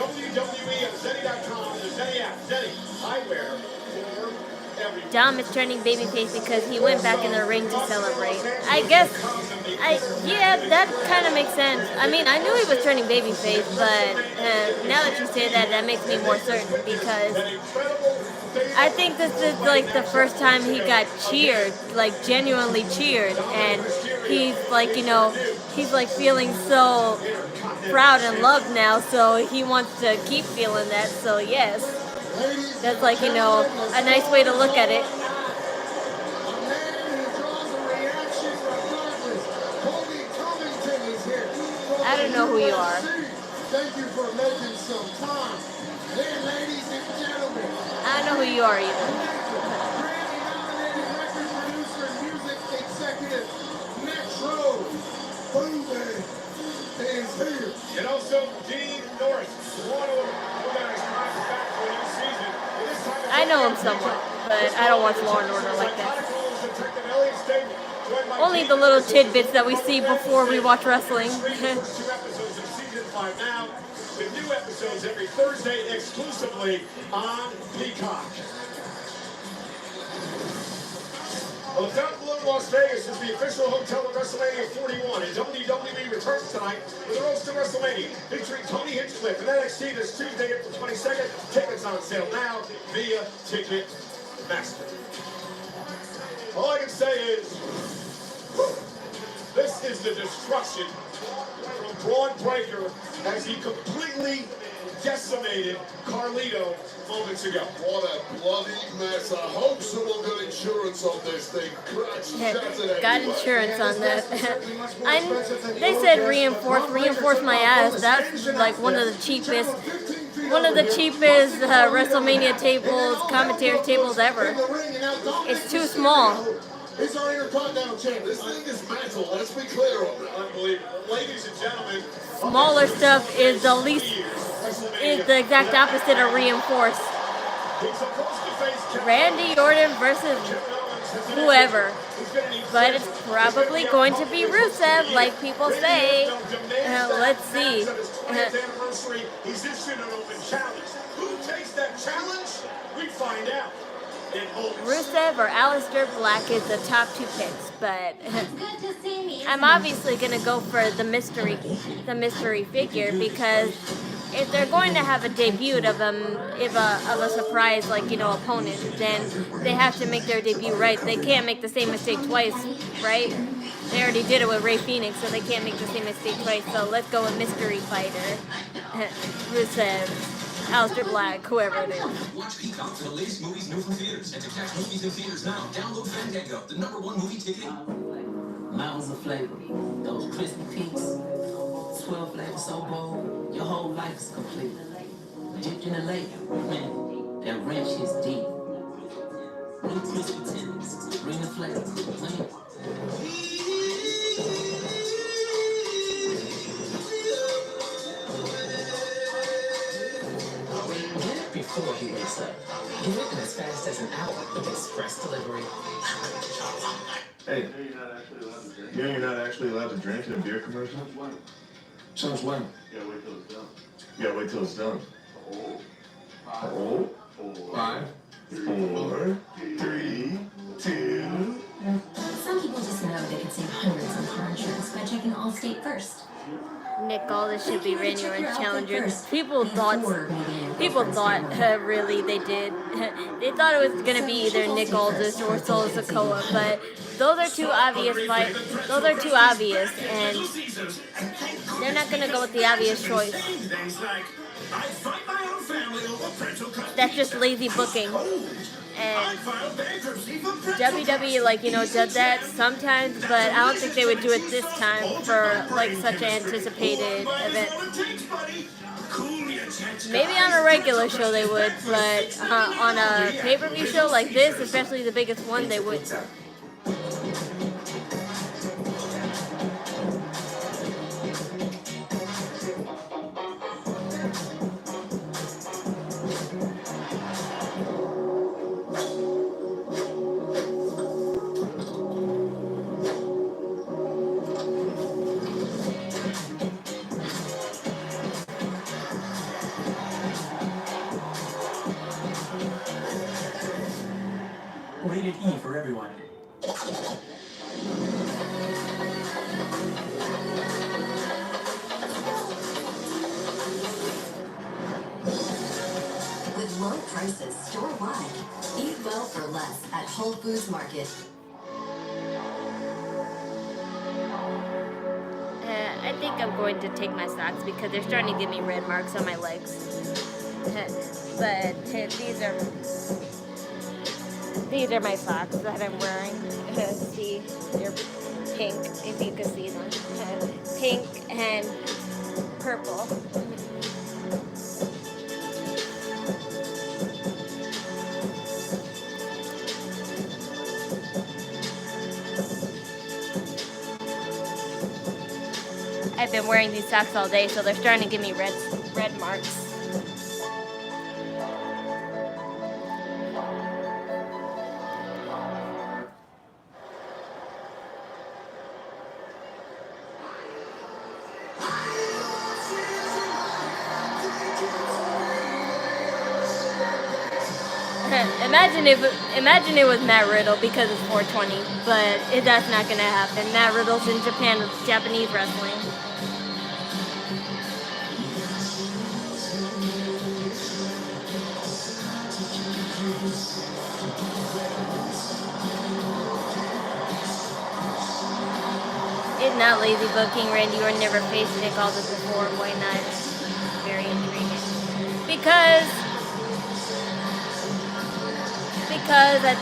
WWE at Zenny.com, the Zenny app, Zenny eyewear for everyone. Dom is turning babyface because he went back in the ring to celebrate. I guess, yeah, that kind of makes sense. I mean, I knew he was turning babyface, but now that you say that, that makes me more certain because I think this is like the first time he got cheered, like genuinely cheered, and he's like, you know, he's like feeling so proud and loved now, so he wants to keep feeling that, so yes. That's like, you know, a nice way to look at it. I don't know who you are. Thank you for making some time. Then, ladies and gentlemen, I don't know who you are either. Grammy-nominated record producer and music executive Metro Boomin is here. And also Dean Norris, one of the organized crimes back for a new season. And this time I know him somewhat, but I don't watch Law and Order like that. Only the little tidbits that we see before we watch wrestling. 2 episodes of season 5 now, with new episodes every Thursday exclusively on Peacock. Well, the Fountain of Las Vegas is the official hotel of WrestleMania 41, and WWE returns tonight with the roast of WrestleMania, featuring Tony Hinchcliffe and NXT this Tuesday, April 22nd. Tickets on sale now via Ticketmaster. All I can say is, this is the destruction from Braun Breaker as he completely decimated Carlito moments ago. What a bloody mess. I hope someone got insurance on this thing. Got insurance on that. They said reinforce my ass. That's like one of the cheapest WrestleMania tables, commentator tables ever. It's too small. It's our Intercontinental Champion. This thing is metal. Let's be clear on that. Unbelievable. Ladies and gentlemen, Smaller stuff is the exact opposite of reinforce. he's supposed to face Randy Orton versus whoever. But it's probably going to be Rusev, like people say. Let's see. He's issued an open challenge. Who takes that challenge? We find out. Rusev or Aleister Black is the top 2 picks, but I'm obviously gonna go for the mystery figure because if they're going to have a debut of a surprise, like, you know, opponent, then they have to make their debut right. They can't make the same mistake twice, right? They already did it with Rey Fenix, so they can't make the same mistake twice. So let's go with mystery fighter Rusev. Aleister Black, whoever it is. Watch Peacock for the latest movies new from theaters. And to catch movies in theaters now, download Fandango, the #1 movie ticketing. Mountains of flavor, those crispy peaks, 12 flavors so bold, your whole life is complete. Dipped in a lake, man, that ranch is deep. New crispy tenders, bring the flavor, man. Get it before he wakes up. Get it in as fast as an hour with express delivery. Hey, you're not actually allowed to drink in a beer commercial? Since when? Yeah, wait till it's done. Yeah, wait till it's done. Oh, 5, 4, 3, 2. Some people just know they can save hundreds on car insurance by checking Allstate first. Nick Aldis should be Randy Orton challenger. People thought really they did. They thought it was gonna be either Nick Aldis or Solo Sikoa, but those are too obvious fights. Those are too obvious, and they're not gonna go with the obvious choice. That's just lazy booking. And WWE, like, did that sometimes, but I don't think they would do it this time for, like, such an anticipated event. Maybe on a regular show they would, but on a pay-per-view show like this, especially the biggest one, they would. Rated E for everyone. With low prices store-wide, eat well for less at Whole Foods Market. I think I'm going to take my socks because they're starting to give me red marks on my legs. But these are my socks that I'm wearing. See, they're pink, if you can see them. Pink and purple. I've been wearing these socks all day, so they're starting to give me red marks. Imagine it was Matt Riddle because it's 420, but that's not gonna happen. Matt Riddle's in Japan with Japanese wrestling. It's not lazy booking. Randy Orton never faced Nick Aldis before. Why not? Very intriguing. Because I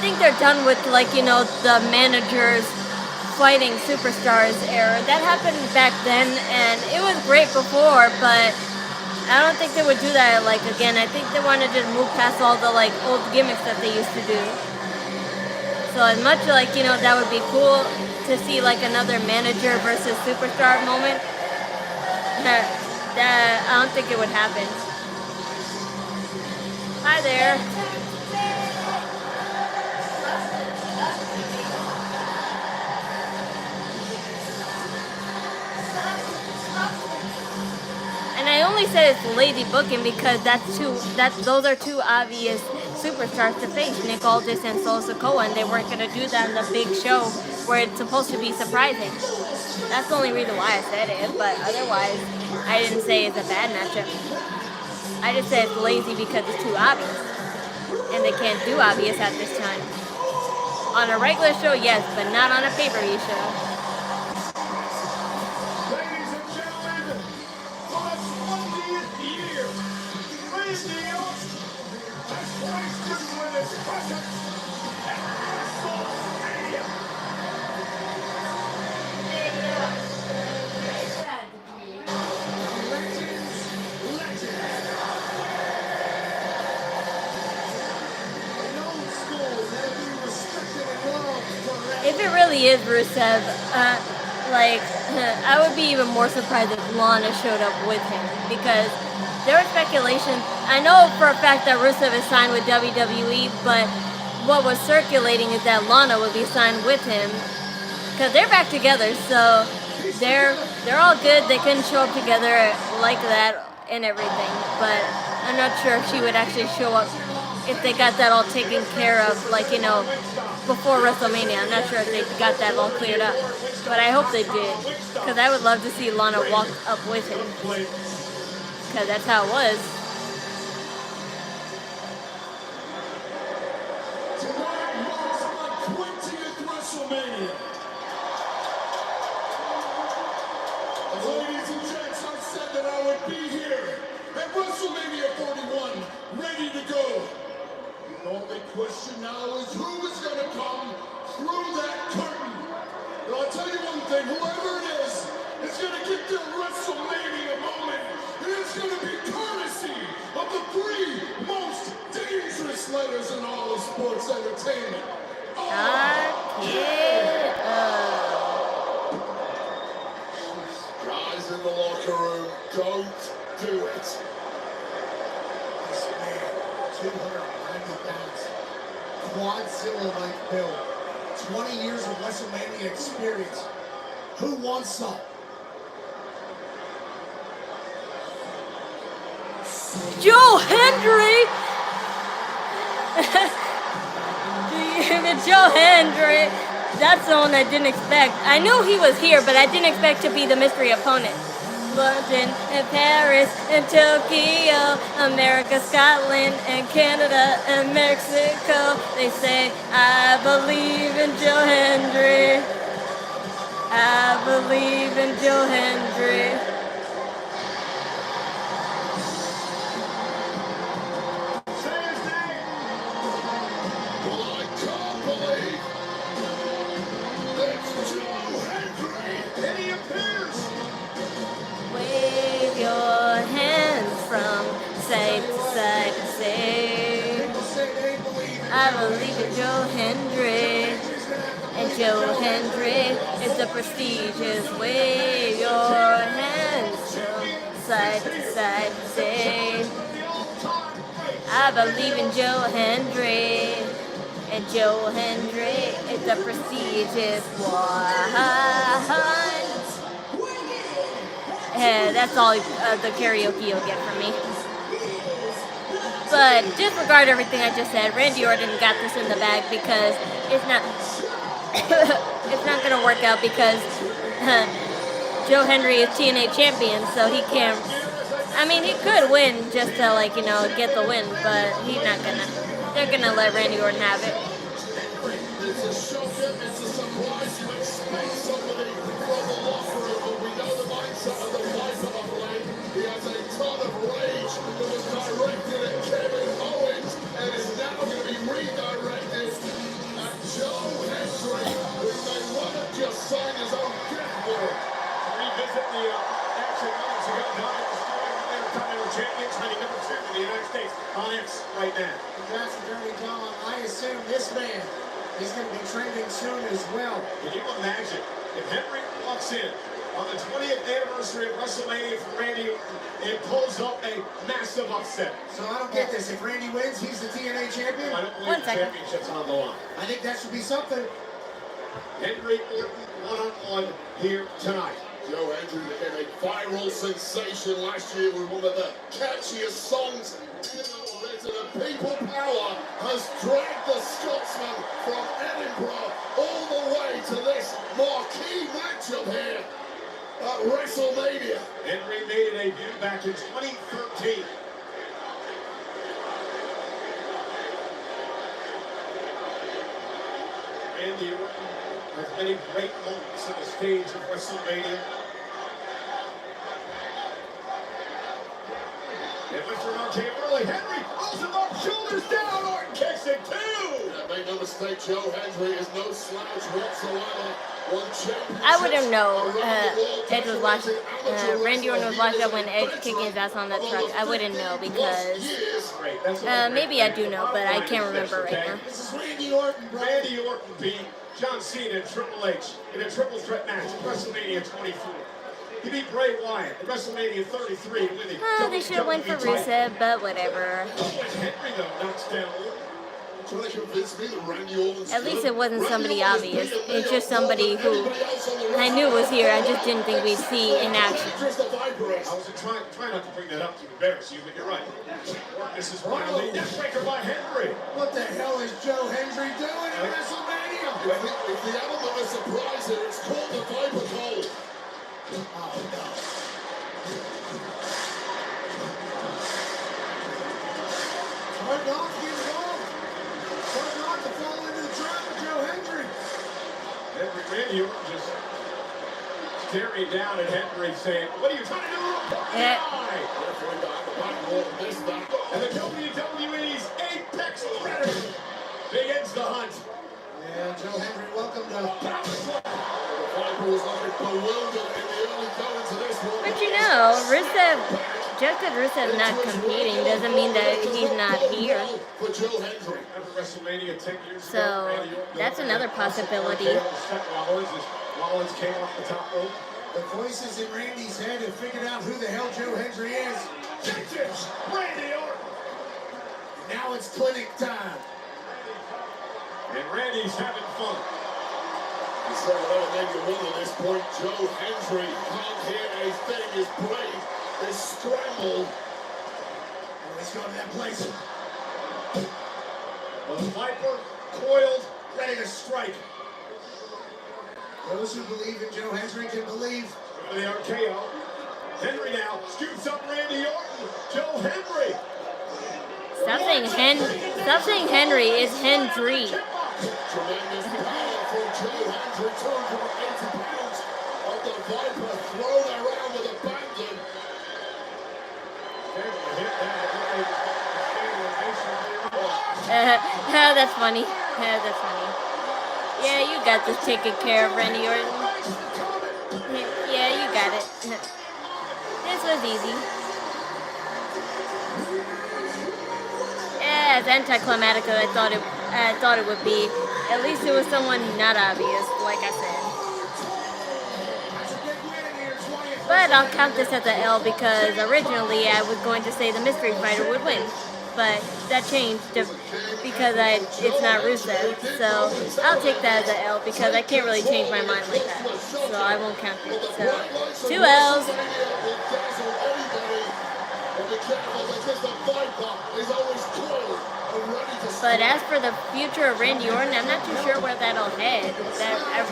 think they're done with, like, the managers fighting superstars era. That happened back then, and it was great before, but I don't think they would do that, like, again. I think they want to just move past all the, like, old gimmicks that they used to do. So as much, like, that would be cool to see, like, another manager versus superstar moment, that I don't think it would happen. Hi there. And I only said it's lazy booking because those are two obvious superstars to face, Nick Aldis and Solo Sikoa, and they weren't going to do that in the big show where it's supposed to be surprising. That's the only reason why I said it, but otherwise, I didn't say it's a bad matchup. I just said it's lazy because it's too obvious, and they can't do obvious at this time. On a regular show, yes, but not on a pay-per-view show. If it really is Rusev, I would be even more surprised if Lana showed up with him, because there was speculation. I know for a fact that Rusev is signed with WWE, but what was circulating is that Lana would be signed with him, because they're back together, so they're all good. They couldn't show up together like that and everything, but I'm not sure if she would actually show up if they got that all taken care of, before WrestleMania. I'm not sure if they got that all cleared up, but I hope they did, because I would love to see Lana walk up with him, because that's how it was. Tonight marks my 20th WrestleMania. Ladies and gents, I said that I would be here at WrestleMania 41, ready to go. The only question now is who is going to come through that curtain. And I'll tell you one thing, whoever it is going to get their WrestleMania moment. And it's going to be courtesy of the 3 most dangerous letters in all of sports entertainment. Guys in the locker room, don't do it. This man, 290 pounds, quadzilla-like build, 20 years of WrestleMania experience. Who wants some? Joe Hendry! The Joe Hendry. That's the one I didn't expect. I knew he was here, but I didn't expect to be the mystery opponent. London and Paris and Tokyo, America, Scotland and Canada and Mexico. They say, I believe in Joe Hendry. I believe in Joe Hendry. Wave your hands from side to side and say, I believe in Joe Hendry. And Joe Hendry is the prestigious. Wave your hands from side to side and say, I believe in Joe Hendry. And Joe Hendry is the prestigious one. That's all the karaoke you'll get from me. But disregard everything I just said. Randy Orton got this in the bag because it's not it's not gonna work out because Joe Hendry is TNA champion, so he can't. I mean, he could win just to get the win, but he's not gonna. They're gonna let Randy Orton have it. It's a shocker, it's a surprise. You expect somebody from the locker room, but we know the mindset of the Viper of late. He has a ton of rage that was directed at Kevin Owens and is now going to be redirected at Joe Hendry, who may well have just signed his own death warrant. Revisit the action moments ago. Dominic destroying the Intercontinental Champion, trying number 2 in the United States on X right now. Congrats to Dirty Dom. I assume this man is going to be trending soon as well. Can you imagine if Henry walks in on the 20th anniversary of WrestleMania for Randy and pulls up a massive upset? So I don't get this. If Randy wins, he's the TNA champion? I don't believe the championship's on the line. I think that should be something. Henry Orton one-on-one here tonight. Joe Hendry became a viral sensation last year with one of the catchiest songs in the People Power has dragged the Scotsman from Edinburgh all the way to this marquee matchup here at WrestleMania. Henry made a debut back in 2013. Randy Orton has many great moments on the stage of WrestleMania. And Mr. RJ early, Henry, awesome up, shoulders down, Orton kicks it, 2. no mistake, Joe Hendry is no slouch whatsoever. I wouldn't know. Edge was locked. Randy Orton was locked up when Edge kicking his ass on that truck. I wouldn't know because maybe I do know, but I can't remember right now. This is Randy Orton. Randy Orton beat John Cena and Triple H in a triple threat match at WrestleMania 24. He beat Bray Wyatt at WrestleMania 33 winning. They should have went for Rusev, but whatever. Henry though knocks down Orton. At least it wasn't somebody obvious. It's just somebody who I knew was here. I just didn't think we'd see in action. I was trying not to bring that up to embarrass you, but you're right. This is finally neckbreaker by Henry. What the hell is Joe Hendry doing in WrestleMania? If the element of surprise here, it's called the Viper Code. Oh no. Hard not to get involved. Hard not to fall into the trap of Joe Hendry. Randy Orton just staring down at Henry saying, what are you trying to do? And the WWE's Apex Predator begins the hunt. Yeah, Joe Hendry, welcome to But you know, Rusev, just because Rusev's not competing doesn't mean that he's not here. So that's another possibility. Rollins came off the top rope. The voices in Randy's head have figured out who the hell Joe Hendry is. Vintage Randy Orton. Now it's clinic time. And Randy's having fun. So maybe a win at this point. Joe Hendry can't hear a thing. His brain is scrambled. Oh, he's going to that place. The Viper coiled, ready to strike. Those who believe in Joe Hendry can believe. Over the RKO. Henry now scoops up Randy Orton. Joe Hendry. Stop saying Henry is Hendry. Tremendous power from Joe Hendry. 280 pounds of the Viper thrown around with abandon. That's funny. That's funny. Yeah, you got this taken care of, Randy Orton. Yeah, you got it. This was easy. Yeah, as anticlimactic as I thought it would be. At least it was someone not obvious, like I said. But I'll count this as an L because originally I was going to say the mystery fighter would win. But that changed because it's not Rusev. So I'll take that as an L because I can't really change my mind like that. So I won't count it. So 2 L's. But as for the future of Randy Orton, I'm not too sure where that'll head.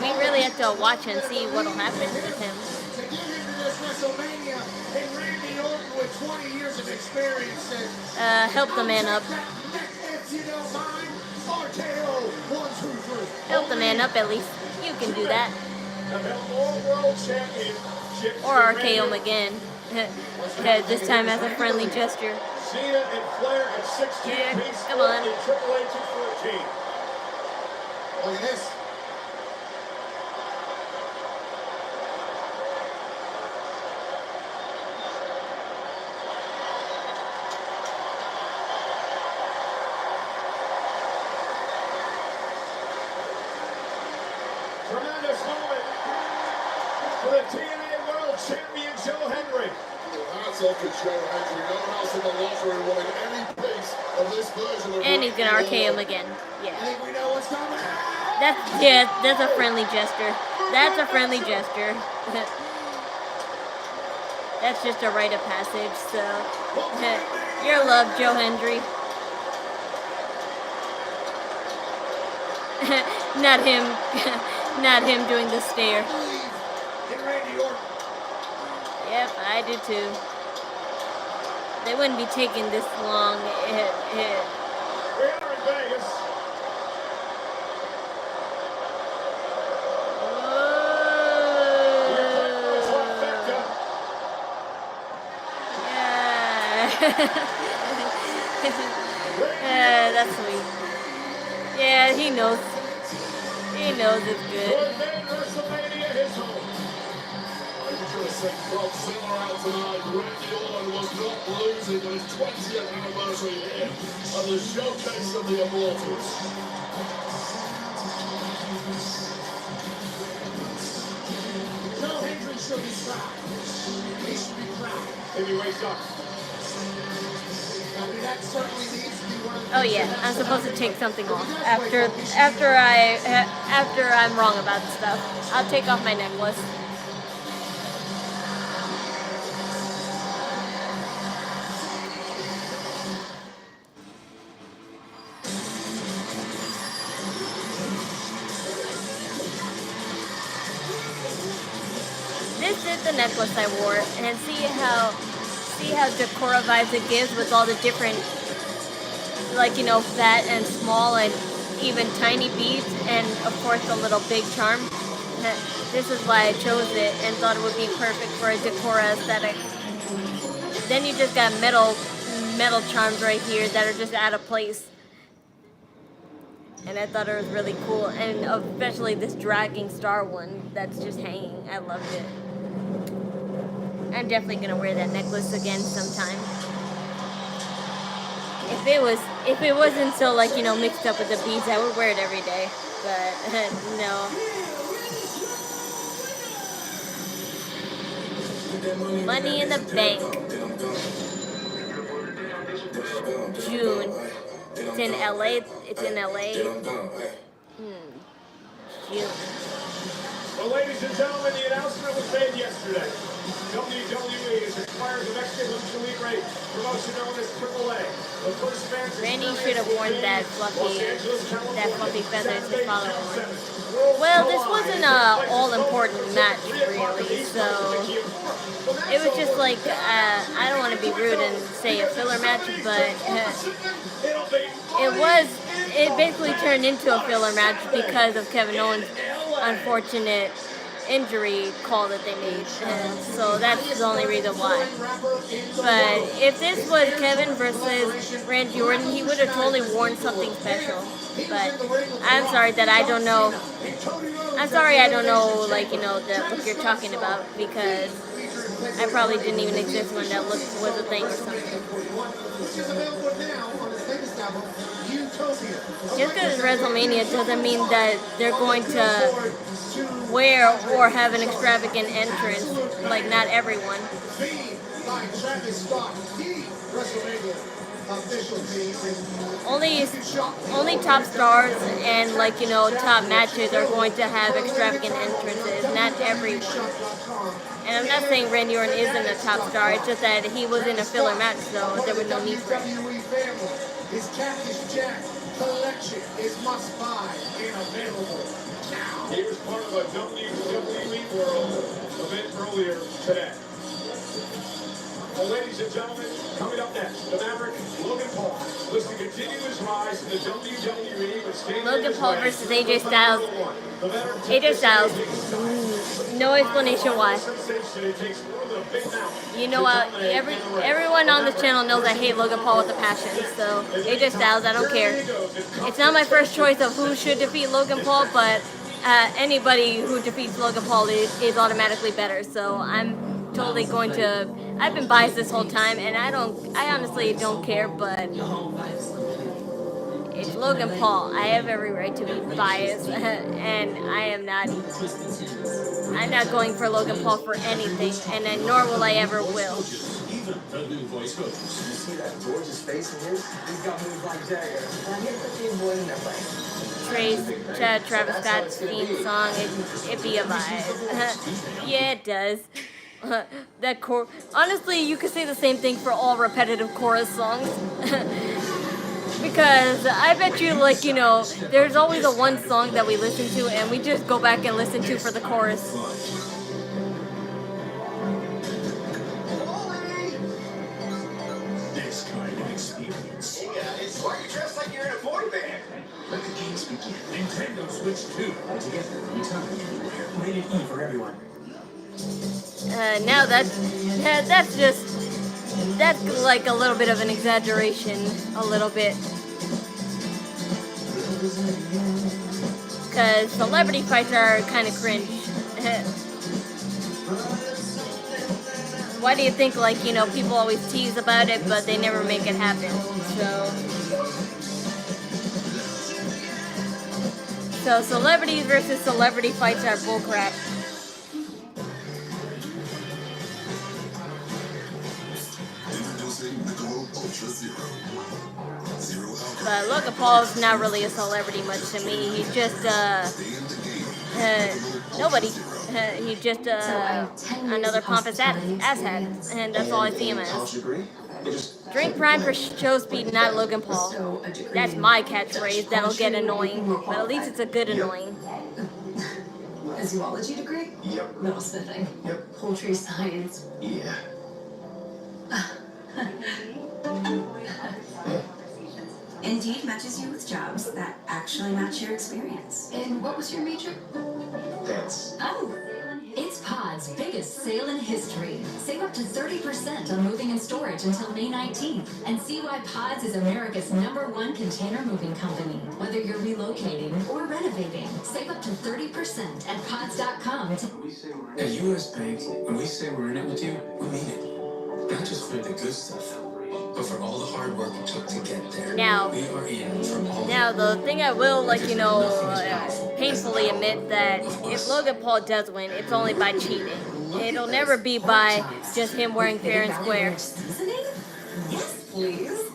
We really have to watch and see what'll happen with him. To get into this WrestleMania, and Randy Orton with 20 years of experience and help the man up. if you don't mind, RKO 1, 2, 3. Help the man up at least. You can do that. World Championship. Or RKO him again. This time as a friendly gesture. Cena and Flair at 16. Yeah, come on. Triple H at 14. Look at this. Tremendous moment for the TNA World Champion Joe Hendry. Hats off to Joe Hendry. No one else in the locker room wanted any piece of this version of And he's gonna RKO him again. Yeah. I think we know what's coming. That's a friendly gesture. That's a friendly gesture. That's just a rite of passage, so your love, Joe Hendry. Not him. Not him doing the stare. Yep, I do too. They wouldn't be taking this long. We are in Vegas. Yeah. That's sweet. Yeah, he knows. He knows it's good. WrestleMania his home. I'm just saying, Godzilla out tonight. Randy Orton was not losing for his 20th anniversary here of the showcase of the Immortals. Joe Hendricks should be proud. He should be proud. Heavyweight up. I mean, that certainly needs to be one of the Oh yeah, I'm supposed to take something off after I'm wrong about stuff. I'll take off my necklace. This is the necklace I wore, and see how Decora vibes it gives with all the different, like, you know, fat and small and even tiny beads, and of course the little big charm. This is why I chose it and thought it would be perfect for a Decora aesthetic. Then you just got metal charms right here that are just out of place. And I thought it was really cool, and especially this dragging star one that's just hanging. I loved it. I'm definitely gonna wear that necklace again sometime. If it wasn't so, like, you know, mixed up with the beads, I would wear it every day. But no. Money in the Bank. June. It's in LA. It's in LA. June. Well, ladies and gentlemen, the announcement was made yesterday. WWE has acquired the Mexican Lucha Libre promotion known as AAA. The first fans Randy should have worn that fluffy feathers to follow on. Well, this wasn't a all-important match, really, so it was just like, I don't want to be rude and say a filler match, but it basically turned into a filler match because of Kevin Owens' unfortunate injury call that they made, and so that's the only reason why. But if this was Kevin versus Randy Orton, he would have totally worn something special. But I'm sorry that I don't know. I'm sorry I don't know, like, you know, what you're talking about, because I probably didn't even exist when that was a thing or something. Just because it's WrestleMania doesn't mean that they're going to wear or have an extravagant entrance. Like, not everyone. Only top stars and, like, you know, top matches are going to have extravagant entrances. Not everyone. And I'm not saying Randy Orton isn't a top star. It's just that he was in a filler match, so there was no need for it. His Cactus Jack collection is must buy and available now. He was part of a WWE World event earlier today. Well, ladies and gentlemen, coming up next, the Maverick, Logan Paul, looks to continue his rise in the WWE. Logan Paul versus AJ Styles. AJ Styles. No explanation why. You know what? Everyone on this channel knows I hate Logan Paul with a passion. So AJ Styles, I don't care. It's not my first choice of who should defeat Logan Paul, but anybody who defeats Logan Paul is automatically better. So I'm totally going to. I've been biased this whole time, and I honestly don't care, but it's Logan Paul. I have every right to be biased, and I'm not going for Logan Paul for anything, and nor will I ever will. Even the new voice coach. You see that gorgeous face of his? He's got moves like Jagger. Here's a few boys in their place. Travis Scott's theme song, it'd be a vibe. Yeah, it does. Honestly, you could say the same thing for all repetitive chorus songs. Because I bet you, like, you know, there's always a one song that we listen to and we just go back and listen to for the chorus. This kind of experience. Hey guys, why are you dressed like you're in a boy band? Let the games begin. Nintendo Switch 2. Together, anytime, anywhere. Rated E for everyone. Now that's like a little bit of an exaggeration, a little bit. Because celebrity fights are kind of cringe. Why do you think, like, you know, people always tease about it, but they never make it happen? So celebrities versus celebrity fights are bullcrap. But Logan Paul's not really a celebrity much to me. He's just nobody. He's just another pompous asshat, and that's all I see him as. Drink Prime for show speed, not Logan Paul. That's my catchphrase. That'll get annoying, but at least it's a good annoying. A zoology degree? Yep. Metalsmithing? Yep. Poultry science? Yeah. Indeed matches you with jobs that actually match your experience. And what was your major? That's. Oh, it's Pod's biggest sale in history. Save up to 30% on moving and storage until May 19th. And see why Pods is America's #1 container moving company. Whether you're relocating or renovating, save up to 30% at pods.com. At US Bank, when we say we're in it with you, we mean it. Not just for the good stuff, but for all the hard work it took to get there. Now, we are in for all the thing I will, like, you know, painfully admit that if Logan Paul does win, it's only by cheating. It'll never be by just him wearing fair and square. Yes, please.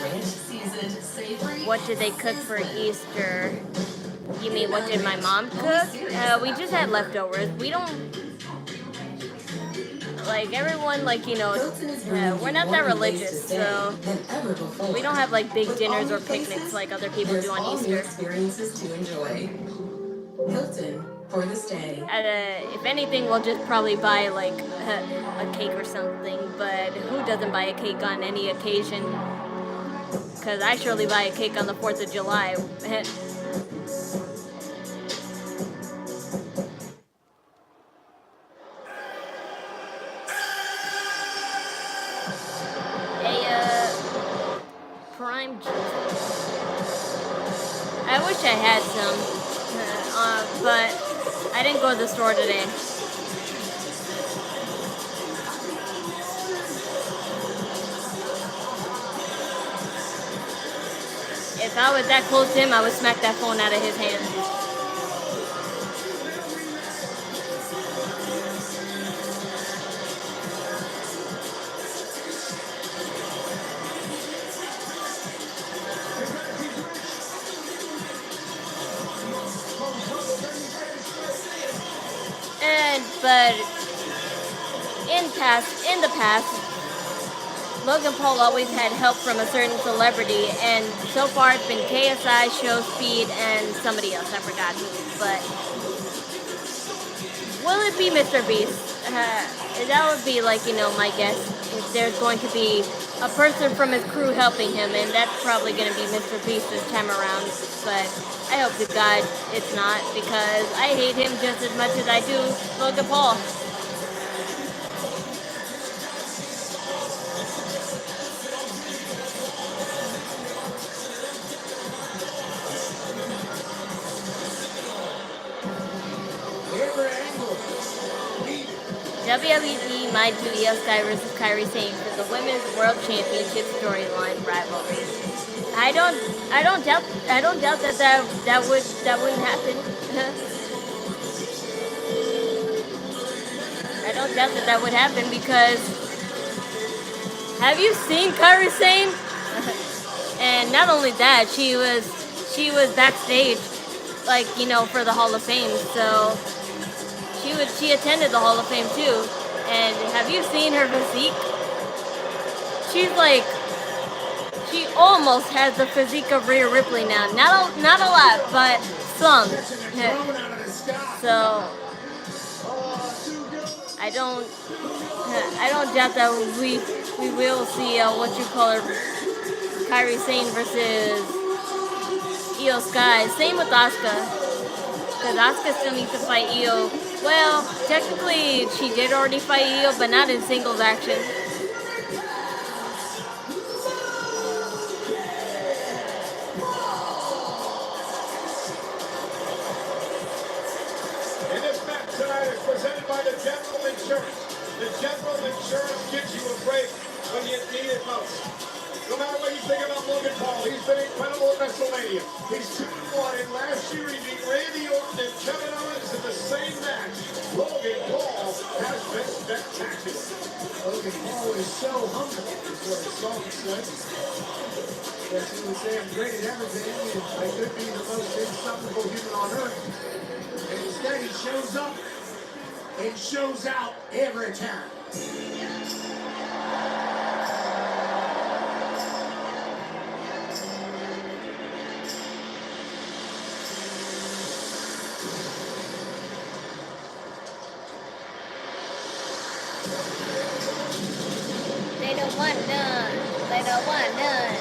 Ranch seasoned savory. What did they cook for Easter? You mean, what did my mom cook? We just had leftovers. We don't... Like, everyone, like, you know, we're not that religious, so we don't have, like, big dinners or picnics like other people do on Easter. Experiences to enjoy. Hilton for this day. If anything, we'll just probably buy, like, a cake or something, but who doesn't buy a cake on any occasion? Because I surely buy a cake on the 4th of July. Prime juice. I wish I had some, but I didn't go to the store today. If I was that close to him, I would smack that phone out of his hand. But in the past, Logan Paul always had help from a certain celebrity, and so far it's been KSI, Show Speed, and somebody else. I forgot who. But will it be Mr. Beast? That would be, like, you know, my guess. If there's going to be a person from his crew helping him, and that's probably going to be Mr. Beast this time around. But I hope to God it's not, because I hate him just as much as I do Logan Paul. WWE might do Io Sky versus Kairi Sane for the Women's World Championship storyline rivalry. I don't doubt that wouldn't happen. I don't doubt that would happen, because have you seen Kairi Sane? And not only that, she was backstage, like, you know, for the Hall of Fame. So she attended the Hall of Fame too. And have you seen her physique? She's like, she almost has the physique of Rhea Ripley now. Not a lot, but some. So I don't doubt that we will see what you call her, Kairi Sane versus Io Sky. Same with Asuka, because Asuka still needs to fight Io. Well, technically she did already fight Io, but not in singles action. The General Insurance gives you a break when you need it most. No matter what you think about Logan Paul, he's been incredible at Wrestlemania. He's 2-1, and last year he beat Randy Orton and Kevin Owens in the same match. Logan Paul has been spectacular. Logan Paul is so humble, is what his song says. Yes, he would say I'm great at everything, and I could be the most insufferable human on earth. And instead he shows up and shows out every time. They don't want none. They don't want none.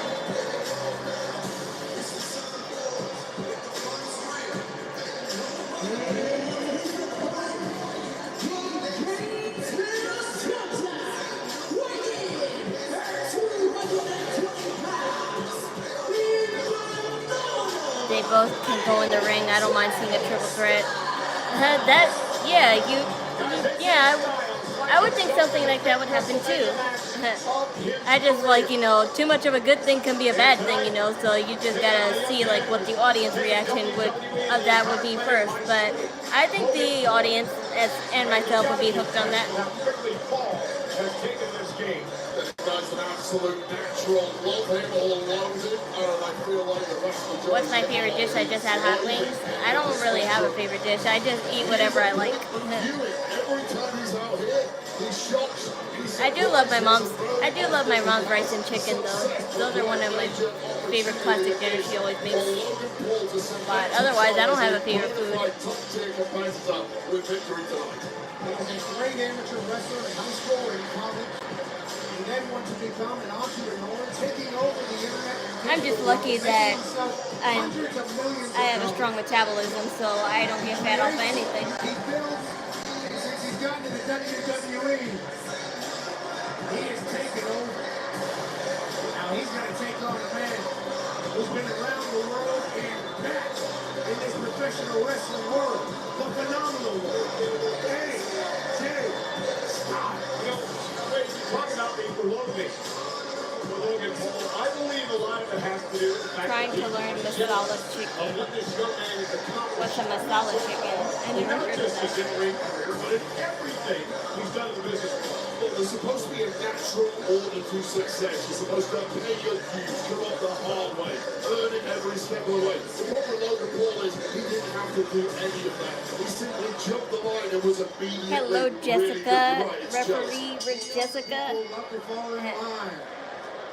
They both can go in the ring. I don't mind seeing a triple threat. I would think something like that would happen too. I just like, too much of a good thing can be a bad thing, so you just gotta see like what the audience reaction of that would be first. But I think the audience and myself would be hooked on that. What's my favorite dish? I just had hot wings. I don't really have a favorite dish. I just eat whatever I like. I do love my mom's rice and chicken though. Those are one of my favorite classic dinners she always makes. But otherwise, I don't have a favorite food. He was a great amateur wrestler in high school and in college. He then went to become an entrepreneur, taking over the internet. I'm just lucky that I have a strong metabolism, so I don't get fat off of anything. He builds, and since he's gotten to the WWE, he has taken over. Now he's going to take on a man who's been around the world and back in this professional wrestling world, the phenomenal world. Talk about the loathing for Logan Paul. I believe a lot of it has to do with the fact Trying to learn masala chicken. What's a masala chicken? I never heard of that. But in everything he's done in the business. There's supposed to be a natural order to success. You're supposed to pay your dues, come up the hard way, earn it every step of the way. The problem with Logan Paul is he didn't have to do any of that. He simply jumped the line and was immediately Hello, Jessica. Referee Jessica.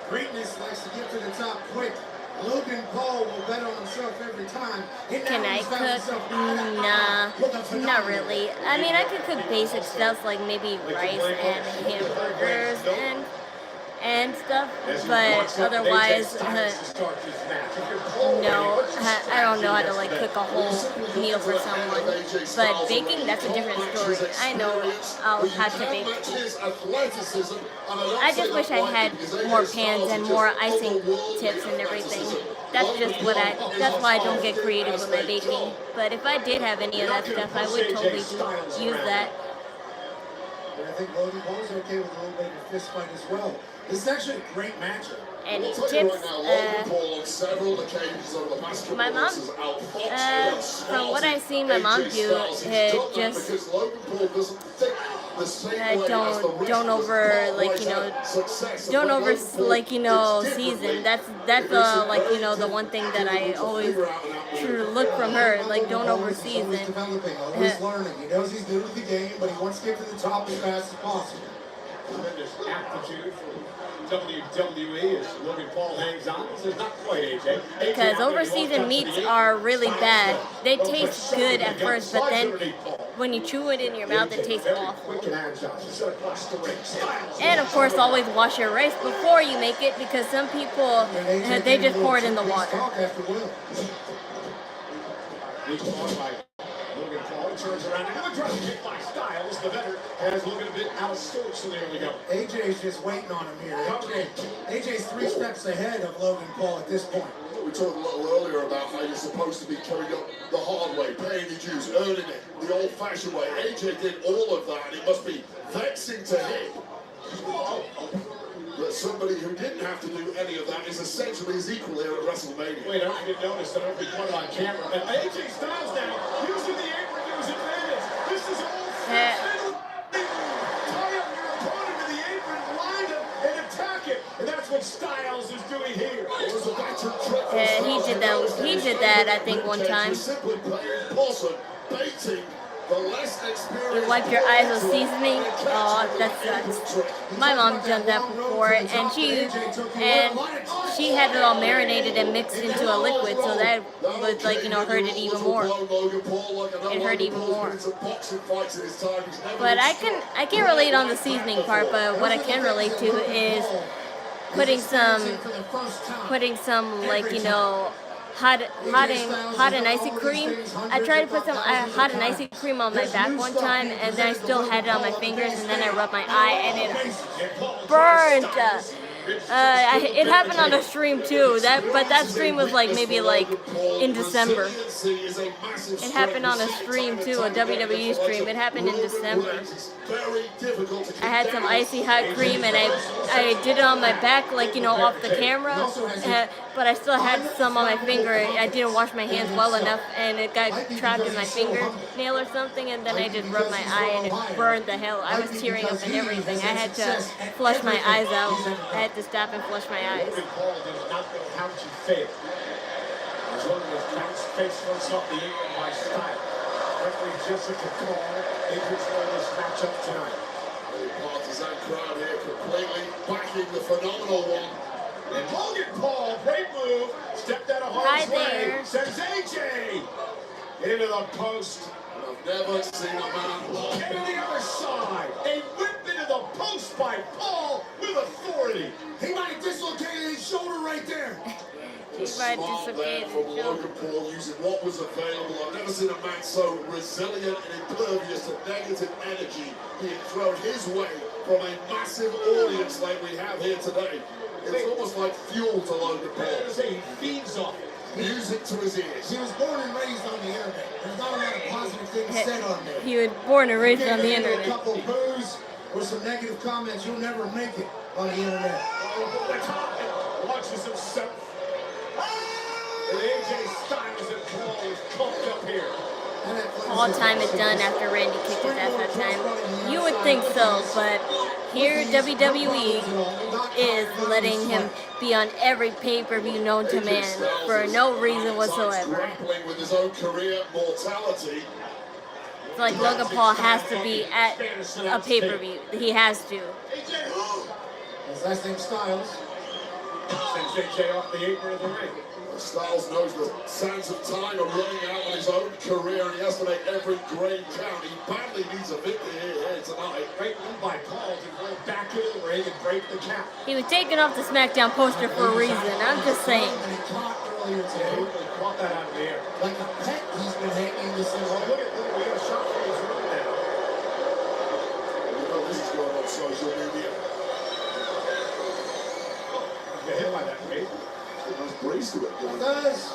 Greatness likes to get to the top quick. Logan Paul will bet on himself every time. Can I cook? Nah, not really. I mean, I could cook basic stuff like maybe rice and hamburgers and stuff, but otherwise, no, I don't know how to like cook a whole meal for someone. But baking, that's a different story. I know how to bake. I just wish I had more pans and more icing tips and everything. That's just that's why I don't get creative with my baking. But if I did have any of that stuff, I would totally use that. And I think Logan Paul's okay with a little bit of a fist fight as well. This is actually a great matchup. Any tips? My mom, from what I've seen my mom do, just don't over season. That's the one thing that I always look from her. Like, don't over season. He's developing, always learning. He knows he's new to the game, but he wants to get to the top as fast as possible. Tremendous aptitude for WWE as Logan Paul hangs on. This is not quite AJ. Because overseason meats are really bad. They taste good at first, but then when you chew it in your mouth, it tastes awful. And of course, always wash your rice before you make it, because some people, they just pour it in the water. Logan Paul turns around and another drop kick by Styles. The veteran has Logan a bit out of sorts, so there we go. AJ's just waiting on him here. AJ's 3 steps ahead of Logan Paul at this point. We talked a little earlier about how you're supposed to be carried up the hard way, paying your dues, earning it, the old-fashioned way. AJ did all of that, and it must be vexing to him. But somebody who didn't have to do any of that is essentially his equal here at WrestleMania. Wait, I don't get noticed. I don't be caught on camera. And AJ Styles now using the apron to his advantage. This is all tie up your opponent to the apron, line him, and attack it. And that's what Styles is doing here. He did that, I think, one time. You wipe your eyes with seasoning. Oh, that sucks. My mom done that before, and she had it all marinated and mixed into a liquid, so that was like, hurt it even more. It hurt even more. But I can't relate on the seasoning part. But what I can relate to is putting some like hot and icy cream. I tried to put some hot and icy cream on my back one time, and then I still had it on my fingers, and then I rubbed my eye, and it burned. It happened on a stream too. But that stream was maybe in December. It happened on a stream too, a WWE stream. It happened in December. I had some icy hot cream, and I did it on my back, off the camera. But I still had some on my finger. I didn't wash my hands well enough, and it got trapped in my fingernail or something. And then I just rubbed my eye, and it burned the hell. I was tearing up and everything. I had to flush my eyes out. I had to stop and flush my eyes. Jessica Cole in control of this matchup tonight. The partisan crowd here completely backing the phenomenal one. And Logan Paul, great move, stepped out of harm's way, sends AJ into the post. I've never seen a man block. And to the other side, a whip into the post by Paul with authority. He might have dislocated his shoulder right there. Just smart there from Logan Paul using what was available. I've never seen a man so resilient and impervious to negative energy being thrown his way from a massive audience like we have here today. It's almost like fuel to Logan Paul. He feeds off it. Music to his ears. He was born and raised on the internet. There's not a lot of positive things said on there. He was born and raised on the internet. A couple of boos or some negative comments, you'll never make it on the internet. Launches himself. And AJ Styles and Paul is pumped up here. All time is done after Randy kicked his ass that time. You would think so, but here WWE is letting him be on every pay-per-view known to man for no reason whatsoever. Grappling with his own career mortality. It's like Logan Paul has to be at a pay-per-view. He has to. His last name Styles. Sends AJ off the apron of the ring. Styles knows the sands of time are running out on his own career, and he has to make every grade count. He badly needs a victory here tonight. Great move by Paul to go back into the ring and break the count. He was taken off the SmackDown poster for a reason. I'm just saying. He caught that out of the air. Like a pet, he's been hanging this thing. Look at, we got a shot for his room now. You know this is going on social media. Get hit by that, mate. Nice brace to it. It does.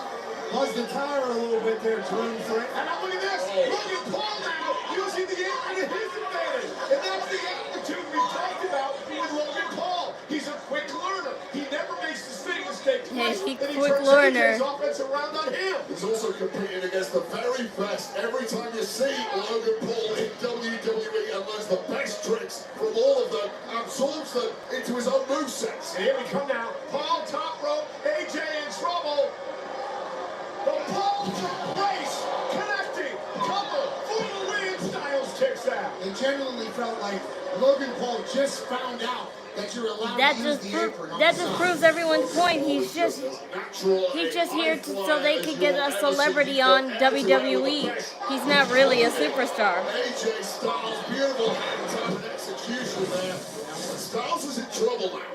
Buzz the tire a little bit there, Twin Frank. And now look at this. Logan Paul now using the apron to his advantage. And that's the attitude we've talked about with Logan Paul. He's a quick learner. He never makes the same mistake twice. He's a quick learner. His offense around on him. He's also competing against the very best. Every time you see Logan Paul in WWE and learns the best tricks from all of them, absorbs them into his own movesets. And here we come now. Paul top rope. AJ in trouble. The Paul race connecting. Couple for the win. Styles kicks out. It genuinely felt like Logan Paul just found out that you're allowed to use the apron. That just proves everyone's point. He's just here so they could get a celebrity on WWE. He's not really a superstar. AJ Styles, beautiful hand time and execution there. Styles is in trouble now.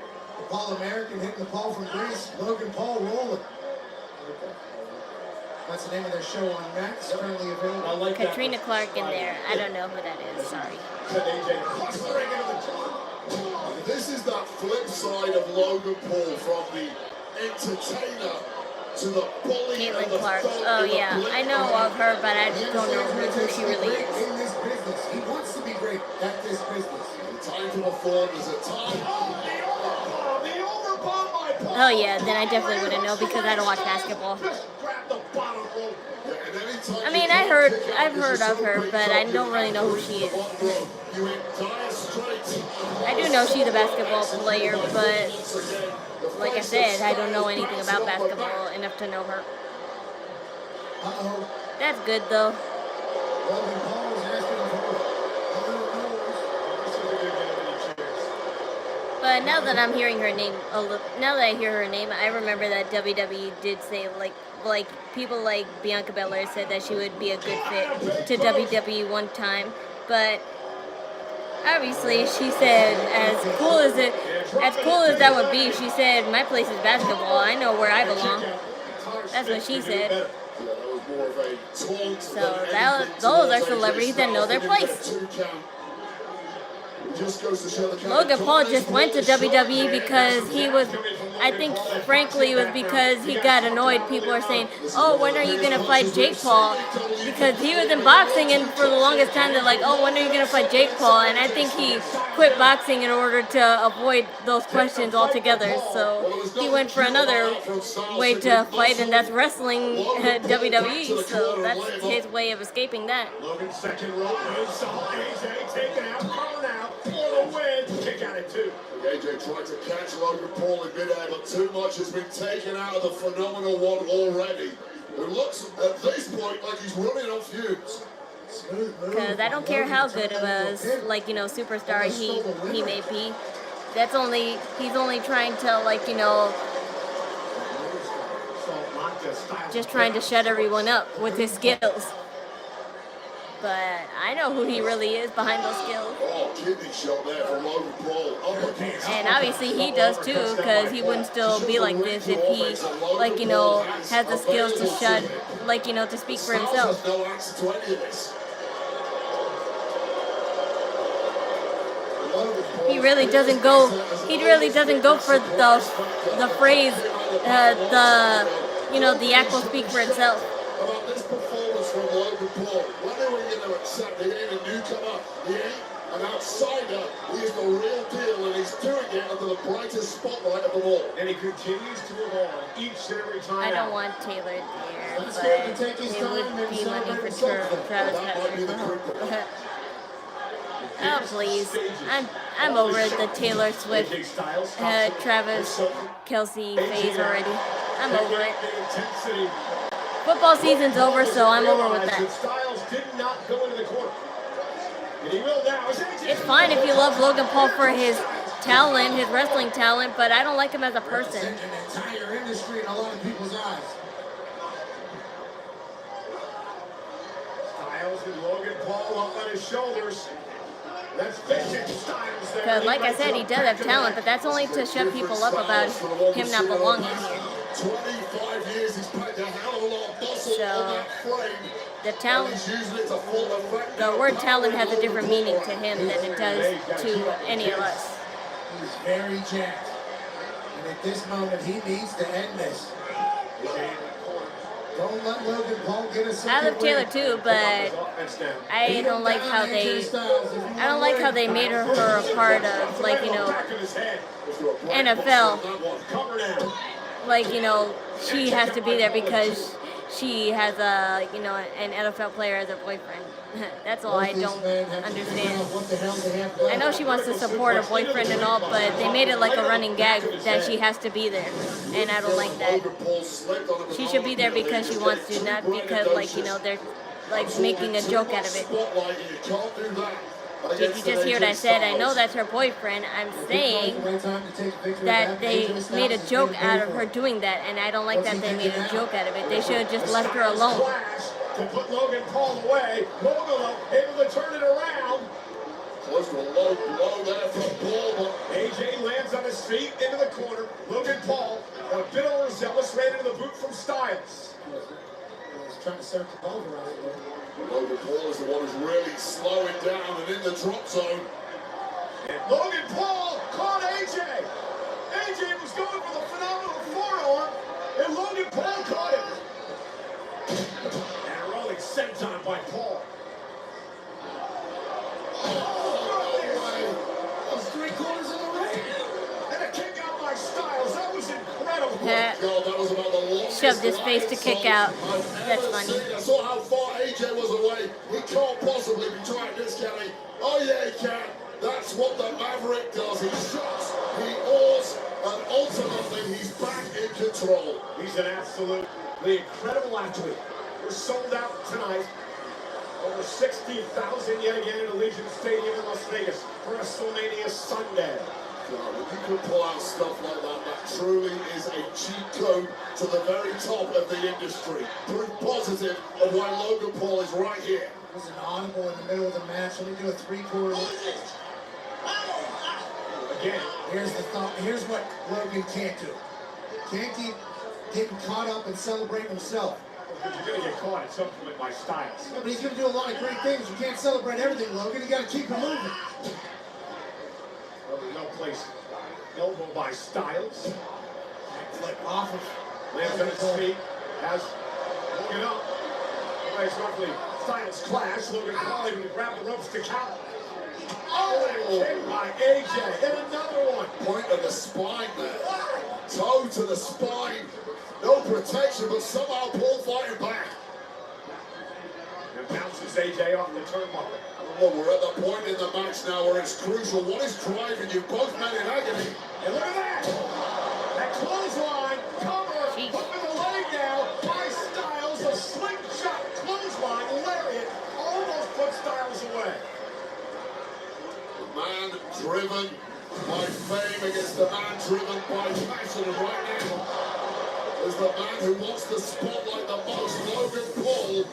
Paul American hitting the Paul from Greece. Logan Paul rolling. That's the name of their show on Max, currently available. I like Katrina Clark in there. I don't know who that is. Sorry. This is that flip side of Logan Paul from the entertainer to the bully. Caitlin Clark. Oh yeah, I know of her, but I don't know who she really is. In this business, he wants to be great at this business. Time to perform. Is it time? The overbomb by Paul. Oh yeah, then I definitely wouldn't know because I don't watch basketball. Just grab the bottom rope. I mean, I've heard of her, but I don't really know who she is. I do know she's a basketball player, but like I said, I don't know anything about basketball enough to know her. That's good though. But now that I'm hearing her name, now that I hear her name, I remember that WWE did say like people like Bianca Belair said that she would be a good fit to WWE one time, but obviously she said as cool as that would be, she said my place is basketball. I know where I belong. That's what she said. So those are celebrities that know their place. Logan Paul just went to WWE because he was, I think frankly it was because he got annoyed. People are saying, oh, when are you going to fight Jake Paul? Because he was in boxing and for the longest time they're like, oh, when are you going to fight Jake Paul? And I think he quit boxing in order to avoid those questions altogether. So he went for another way to fight, and that's wrestling at WWE. So that's his way of escaping that. Logan's second rope moonsault. AJ taken out, coming out for the win. Kick out at 2. AJ tried to catch Logan Paul in midair, but too much has been taken out of the phenomenal one already. It looks at this point like he's running on fumes. Because I don't care how good of a superstar he may be. He's only trying to just trying to shut everyone up with his skills. But I know who he really is behind those skills. Oh, kidney shot there from Logan Paul. And obviously he does too, because he wouldn't still be like this if he, has the skills to shut, to speak for himself. No answer to any of this. He really doesn't go for the phrase, the act will speak for itself. About this performance from Logan Paul. When are we going to accept he ain't a newcomer? He ain't an outsider. He is the real deal, and he's doing it under the brightest spotlight of them all. And he continues to evolve each and every time. I don't want Taylor there, but it would be money for Travis Patrick. Oh please, I'm over the Taylor Swift, Travis Kelce phase already. I'm over it. Football season's over, so I'm over with that. It's fine if you love Logan Paul for his talent, his wrestling talent, but I don't like him as a person. An entire industry in a lot of people's eyes. Styles and Logan Paul up on his shoulders. That's vicious Styles there. Because like I said, he does have talent, but that's only to shut people up about him not belonging here. 25 years, he's packed a hell of a lot of muscle on that frame. The talent, the word talent has a different meaning to him than it does to any of us. He's very jacked. And at this moment, he needs to end this. Don't let Logan Paul get a second. I love Taylor too, but I don't like how they made her a part of NFL. She has to be there because she has an NFL player as a boyfriend. That's all I don't understand. I know she wants to support her boyfriend and all, but they made it like a running gag that she has to be there, and I don't like that. She should be there because she wants to, not because they're making a joke out of it. Did you just hear what I said? I know that's her boyfriend. I'm saying that they made a joke out of her doing that, and I don't like that they made a joke out of it. They should have just left her alone. To put Logan Paul away, Logan able to turn it around. Close to a low blow there from Paul, but AJ lands on his feet into the corner. Logan Paul, a bit overzealous, ran into the boot from Styles. He's trying to circle over right there. Logan Paul is the one who's really slowing down and in the drop zone. And Logan Paul caught AJ. AJ was going for the phenomenal forearm. And Logan Paul caught him. And a rolling senton by Paul. Those 3 quarters of the ring. And a kick out by Styles. That was incredible. Yeah. God, that was about the longest Shoved his face to kick out. I've That's ever funny. seen. I saw how far AJ was away. He can't possibly be trying this, can he? Oh yeah, he can. That's what the Maverick does. He shuts, he awes, and ultimately he's back in control. He's an absolutely incredible athlete. We're sold out tonight. Over 60,000 yet again in Allegiant Stadium in Las Vegas for WrestleMania Sunday. God, when you can pull out stuff like that, that truly is a cheat code to the very top of the industry. Proof positive of why Logan Paul is right here. There's an audible in the middle of the match. Let me do a 3-quarter. Again, Here's the thought. Here's what Logan can't do. Can't keep getting caught up and celebrating himself. because you're going to get caught at some point by Styles. Yeah, but he's going to do a lot of great things. You can't celebrate everything, Logan. You got to keep it moving. Well, there's no place. Elbow by Styles. Flip off of. Lands on his feet. Has Logan up. Nice roughly. Styles clash. Logan Paul able to grab the ropes to count. Oh, and a kick by AJ. And another one. Point of the spine there. Toe to the spine. No protection, but somehow Paul fighting back. And bounces AJ off the turnbuckle. Well, we're at the point in the match now where it's crucial. What is driving you? Both men in agony. And look at that. That clothesline. Cover. Hook with the leg now. By Styles. A slingshot clothesline. Lariat. Almost put Styles away. The man driven by fame against the man driven by passion. And right now is the man who wants the spotlight the most, Logan Paul,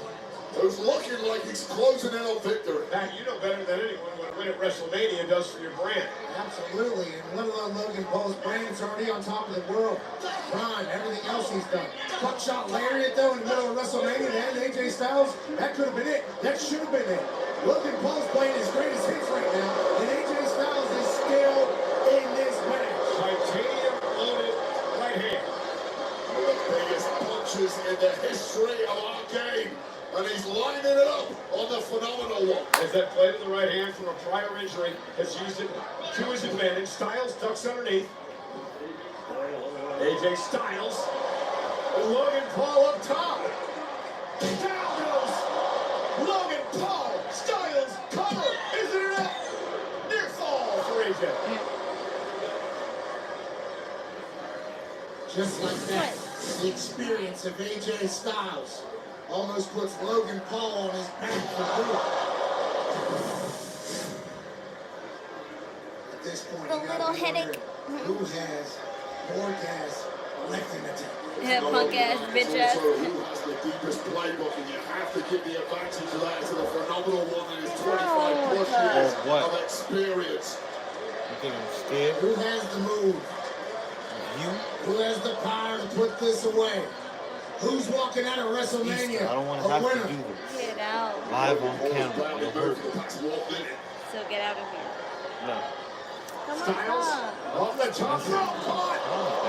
who's looking like he's closing in on victory. Pat, you know better than anyone what a win at Wrestlemania does for your brand. Absolutely, and let alone Logan Paul's brand is already on top of the world. Prime, everything else he's done. Buckshot lariat though in the middle of WrestleMania to end AJ Styles, that could have been it. That should have been it. Logan Paul's playing his greatest hits right now, and AJ Styles is still in this match. Titanium loaded right hand. One of the biggest punches in the history of our game. And he's lining it up on the phenomenal one. As that play to the right hand from a prior injury has used it to his advantage. Styles ducks underneath. AJ Styles. And Logan Paul up top. Down goes Logan Paul. Styles cover. Is it enough? Near fall for AJ. Just like that, the experience of AJ Styles almost puts Logan Paul on his back for good. At this point, you gotta be wondering who has more gas left in the tank. Yeah, punk ass, bitch ass. Who has the deepest playbook, and you have to give the advantage of that to the phenomenal one that is 25 plus years of experience. You think I'm scared? Who has the move? You? Who has the power to put this away? Who's walking out of WrestleMania? I don't want to have winner? to do this. Get out. Live on camera. It'll hurt. So get out of here. No. Come on, Styles come. off the top rope. Caught.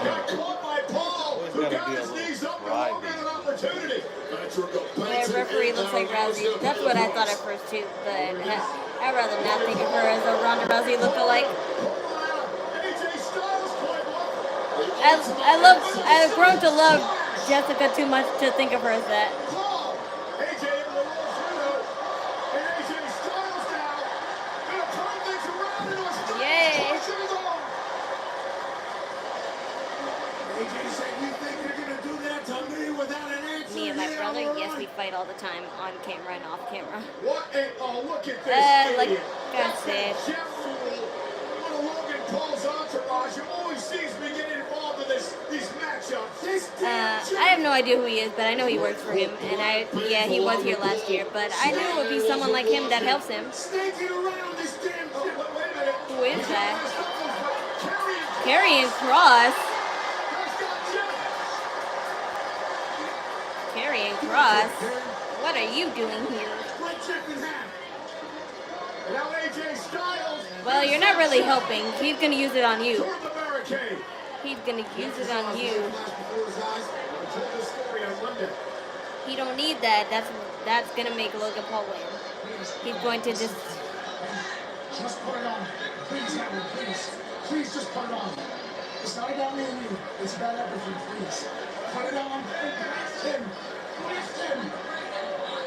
Got caught by Paul. Who got his knees up and won't get an opportunity. The referee looks like Rousey. That's what I thought at first too, but I'd rather not think of her as a Ronda Rousey lookalike. I've grown to love Jessica too much to think of her as that. AJ able to roll through. And AJ Styles now. Gonna turn things around into a stop. Yay. AJ said, you think you're gonna do that to me without an answer? Me and my brother, yes, we fight all the time on camera and off camera. What a, oh, look at this. Like idiot. I said. Jeff Fool. One of Logan Paul's entourage who always sees me getting involved in these matchups. I have no idea who he is, but I know he works for him, and yeah, he was here last year, but I knew it would be someone like him that helps him. Snaking around this damn shit. Wait a minute. Who is that? Karrion Kross. Karrion Kross. What are you doing here? And now AJ Styles. Well, you're not really helping. He's gonna use it on you. Toward the barricade. He's gonna use it on you. Before his eyes, told the story on Monday. He don't need that. That's gonna make Logan Paul win. He's going to just. Just put it on. Please, Howard, please. Please just put it on. It's not about me and you. It's about everything, please. Put it on and blast him. Blast him.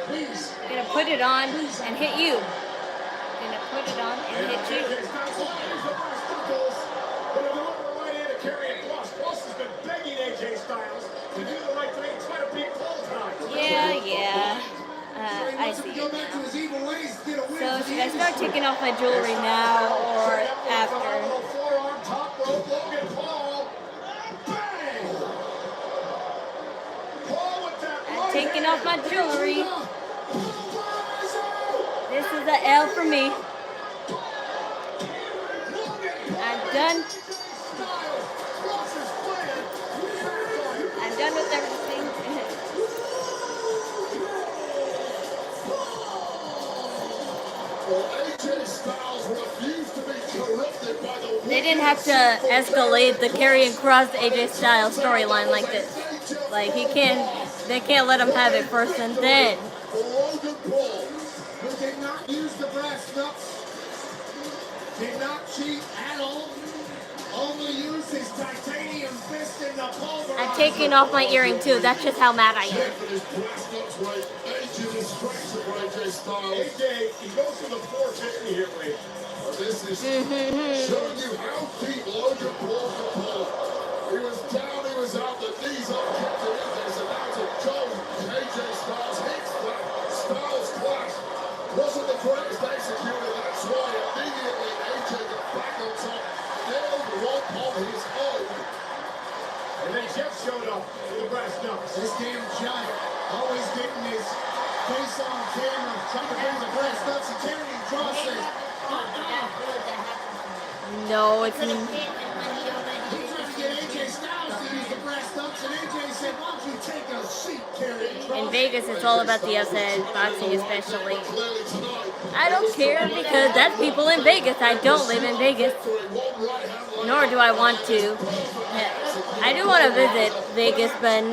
Please. Gonna put it on and hit you. Gonna put it on and hit you. But a deliberate right-handed carrying Cross. Cross has been begging AJ Styles to do the right thing, try to beat Paul tonight. Yeah. I see. So should I start taking off my jewelry now or after? I'm taking off my jewelry. This is an L for me. I'm done. I'm done with everything. They didn't have to escalate the Karrion Kross AJ Styles storyline like this. Like they can't let him have it first and then. Logan Paul, who did not use the brass knucks, did not cheat at all, only used his titanium fist in the pulverizer. I'm taking off my earring too. That's just how mad I am. AJ, he goes to the 450 here, Wade. This is showing you how deep Logan Paul can pull. He was down, he was out, the knees up, kept it in there, so now to Jones. AJ Styles hits that. Styles clash. Wasn't the greatest executor, that's why immediately AJ got back on top, nailed one of his own. And then Jeff showed up with the brass knucks. This damn giant, always getting his face on camera, trying to bring the brass knucks and Karrion Kross says, No, it's he tried to get AJ Styles to use the brass knucks, and AJ said, why don't you take a seat, Karrion Kross? in Vegas. It's all about the upset boxing, especially. I don't care because that's people in Vegas. I don't live in Vegas, nor do I want to. I do want to visit Vegas, but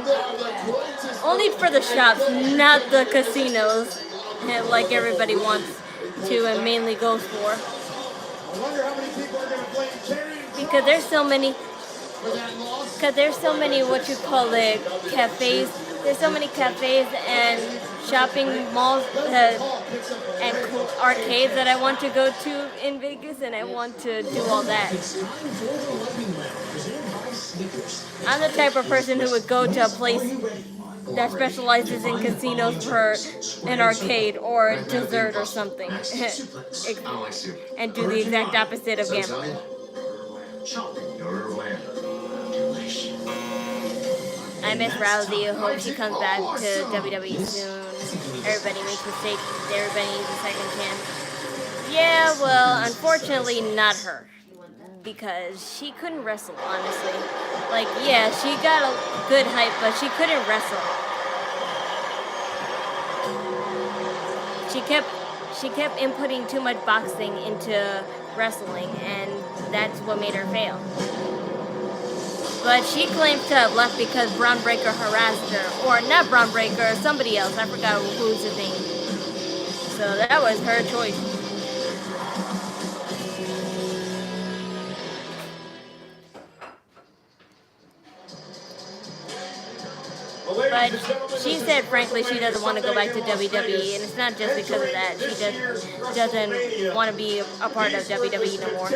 only for the shops, not the casinos, like everybody wants to and mainly goes for. I wonder how many people are going to blame Karrion Kross Because there's so many, for that loss. what you call it, cafes. There's so many cafes and shopping malls and arcades that I want to go to in Vegas, and I want to do all that. I'm the type of person who would go to a place that specializes in casinos for an arcade or dessert or something and do the exact opposite of gambling. I miss Rousey. I hope she comes back to WWE soon. Everybody makes mistakes. Everybody needs a second chance. Yeah, well, unfortunately not her. Because she couldn't wrestle, honestly. Like, yeah, she got a good hype, but she couldn't wrestle. She kept inputting too much boxing into wrestling, and that's what made her fail. But she claims to have left because Braun Breaker harassed her. Or not Braun Breaker, somebody else. I forgot who's his name. So that was her choice. But she said, frankly, she doesn't want to go back to WWE, and it's not just because of that. She just doesn't want to be a part of WWE no more.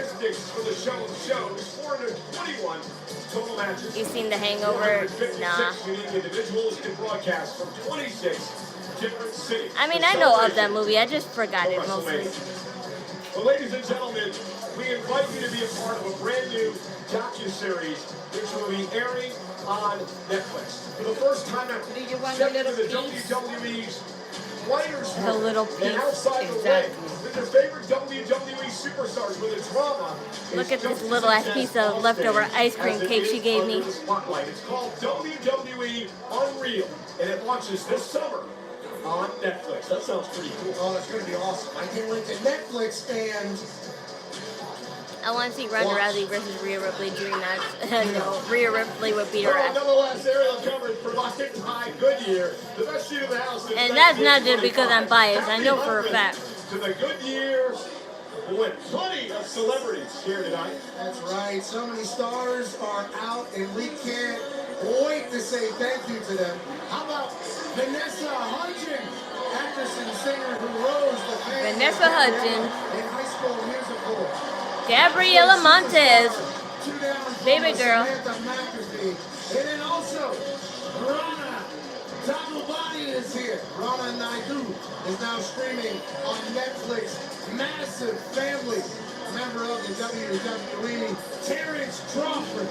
You seen The Hangover? Nah. I mean, I know of that movie. I just forgot it mostly. Well, ladies and gentlemen, we invite you to be a part of a brand new docuseries which will be airing on Netflix. For the first time ever, step into the WWE's players The little piece, and outside the ring with your favorite WWE superstars with a drama. Look at this little ass piece of leftover ice cream cake she gave me. It's called WWE Unreal, and it launches this summer on Netflix. That sounds pretty cool. Oh, it's going to be awesome. I can't wait to Netflix and I want to see Ronda Rousey versus Rhea Ripley dream match. No, Rhea Ripley would beat her ass. Nonetheless, aerial coverage provided by Goodyear. The best shoe in the house. And that's not just because I'm biased. I know for a fact. To the Goodyear with plenty of celebrities here tonight. That's right. So many stars are out, and we can't wait to say thank you to them. How about Vanessa Hudgens, actress and singer who rose the fame Vanessa Hudgens. in High School Musical. Gabriela Montez. Baby girl. And then also, Rana Tabubani is here. Rana Naidu is now streaming on Netflix. Massive family. Member of the WWE. Terrence Crawford,